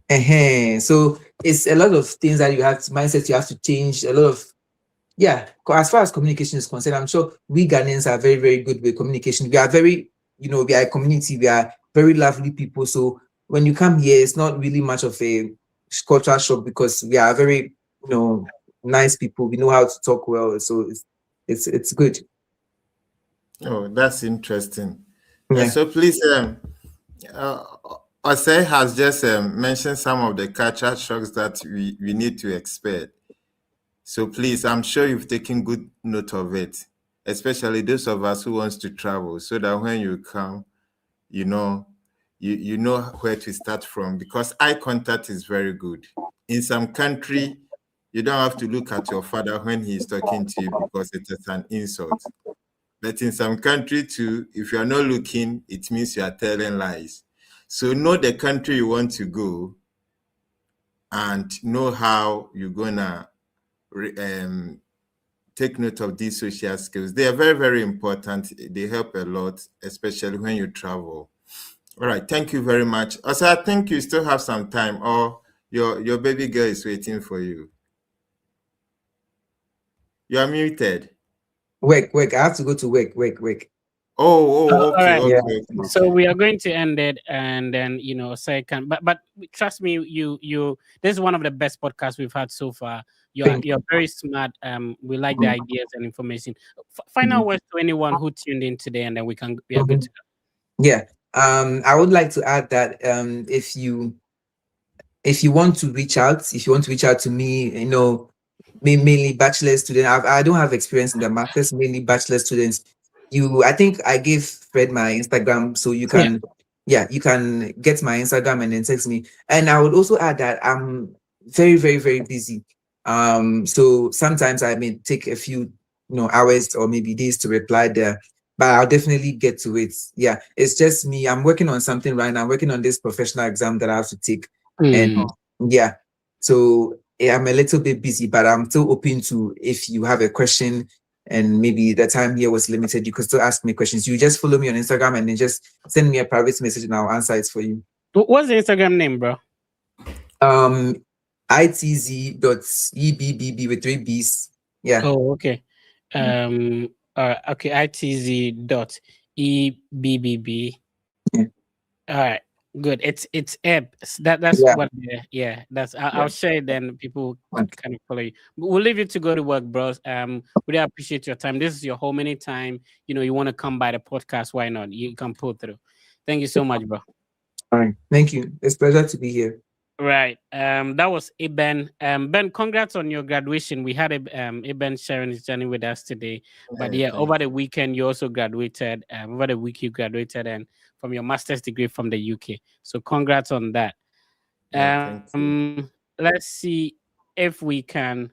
So it's a lot of things that you have to, mindset you have to change. A lot of, yeah. As far as communication is concerned, I'm sure we Ghanaians are very, very good with communication. We are very, we are a community. We are very lovely people. So when you come here, it's not really much of a cultural shock because we are very, nice people. We know how to talk well. So it's good. Oh, that's interesting. Yeah. So please, uh, Osei has just mentioned some of the culture shocks that we need to expect. So please, I'm sure you've taken good note of it, especially those of us who wants to travel, so that when you come, you know, you know where to start from, because eye contact is very good. In some country, you don't have to look at your father when he's talking to you because it is an insult. But in some country too, if you are not looking, it means you are telling lies. So know the country you want to go and know how you're gonna take note of these social skills. They are very, very important. They help a lot, especially when you travel. All right, thank you very much. Also, I think you still have some time, or your baby girl is waiting for you. You are muted. Work. I have to go to work. Oh, All okay, right. Yeah. So okay. we are going to end it, and then second. But trust me, you. This is one of the best podcasts we've had so far. Thank You're very smart. We like the you. ideas and information. Final Mhm. words to anyone who tuned in today, and then we are good Mhm. to go. Yeah. I would like to add that if you want to reach out, if you want to reach out to me, mainly bachelor student. I don't have experience in the masters, mainly bachelor students. I think I gave Fred my Instagram, so you Yeah. can, yeah, you can get my Instagram and then text me. And I would also add that I'm very, very, very busy. So sometimes I may take a few, hours or maybe days to reply there, but I'll definitely get to it. Yeah, it's just me. I'm working on something right now. I'm working on this professional exam that I have to take, and Mm. yeah, so I'm a little bit busy, but I'm still open to, if you have a question and maybe the time here was limited, you could still ask me questions. You just follow me on Instagram and then just send me a private message and I'll answer it for you. What's the Instagram name, bro? Um, itz.ebbb with three B's. Yeah. Oh, okay. Okay. itz.ebb. Yeah. All right, good. It's Eb. That's Yeah. what. Yeah, that's. I'll share it. Then people kind of follow you. But we'll leave you to go to work, bros. Really appreciate your time. This is your home anytime. You want to come by the podcast. Why not? You can pull through. Thank you so much, bro. All right. Thank you. It's a pleasure to be here. Right. That was Eben. Ben, congrats on your graduation. We had Eben sharing his journey with us today. But Yeah, yeah, thank over the you. weekend you also graduated. Over the week you graduated, and from your master's degree from the UK. So congrats on that. Yeah, thank you. let's see if we can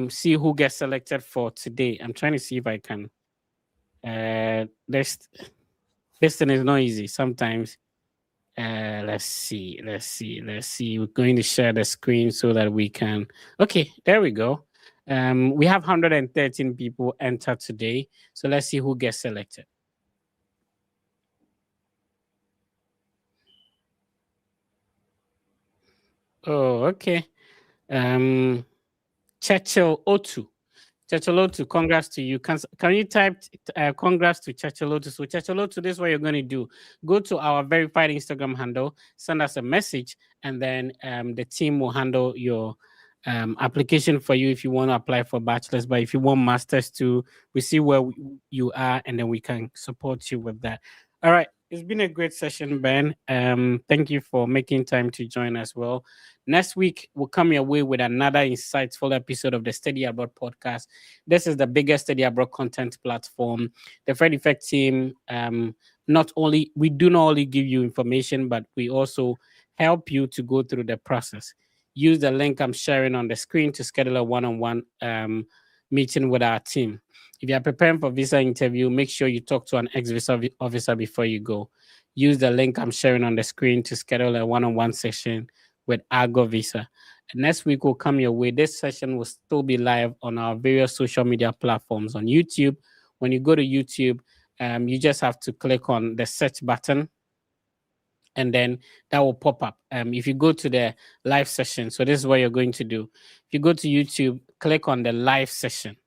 see who gets selected for today. I'm trying to see if I can. This thing is not easy sometimes. Let's see. We're going to share the screen so that we can. Okay, there we go. We have 113 people enter today, so let's see who gets selected. Oh, okay. Churchill Otu. Chacholotu, congrats to you. Can you type congrats to Chacholotu? So Chacholotu, this is what you're going to do. Go to our verified Instagram handle, send us a message, and then the team will handle your application for you if you want to apply for bachelor's. But if you want masters too, we see where you are, and then we can support you with that. All right. It's been a great session, Ben. Thank you for making time to join as well. Next week, we'll come your way with another insightful episode of the Study Abroad podcast. This is the biggest study abroad content platform. The Fred Effect team, not only we do not only give you information, but we also help you to go through the process. Use the link I'm sharing on the screen to schedule a one-on-one meeting with our team. If you are preparing for visa interview, make sure you talk to an ex-visa officer before you go. Use the link I'm sharing on the screen to schedule a one-on-one session with Argo Visa. Next week will come your way. This session will still be live on our various social media platforms on YouTube. When you go to YouTube, you just have to click on the search button, and then that will pop up. If you go to the live session, so this is what you're going to do. If you go to YouTube, click on the live session.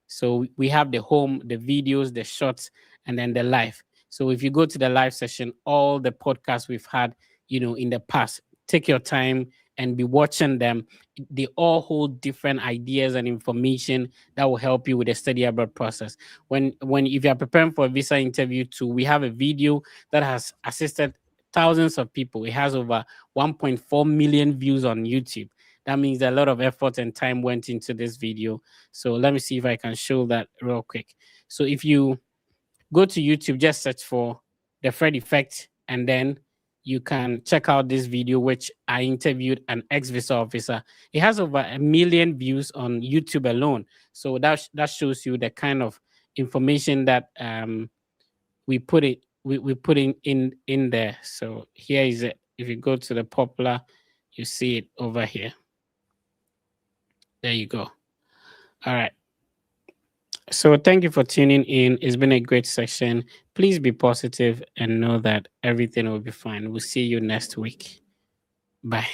So we have the home, the videos, the shots, and then the live. So if you go to the live session, all the podcasts we've had, in the past, take your time and be watching them. They all hold different ideas and information that will help you with the study abroad process. When if you are preparing for a visa interview too, we have a video that has assisted thousands of people. It has over 1.4 million views on YouTube. That means a lot of effort and time went into this video. So let me see if I can show that real quick. So if you go to YouTube, just search for the Fred Effect, and then you can check out this video, which I interviewed an ex-visa officer. It has over 1 million views on YouTube alone. So that shows you the kind of information that we put it we put in there. So here is it. If you go to the popular, you see it over here. There you go. All right. So thank you for tuning in. It's been a great session. Please be positive and know that everything will be fine. We'll see you next week. Bye.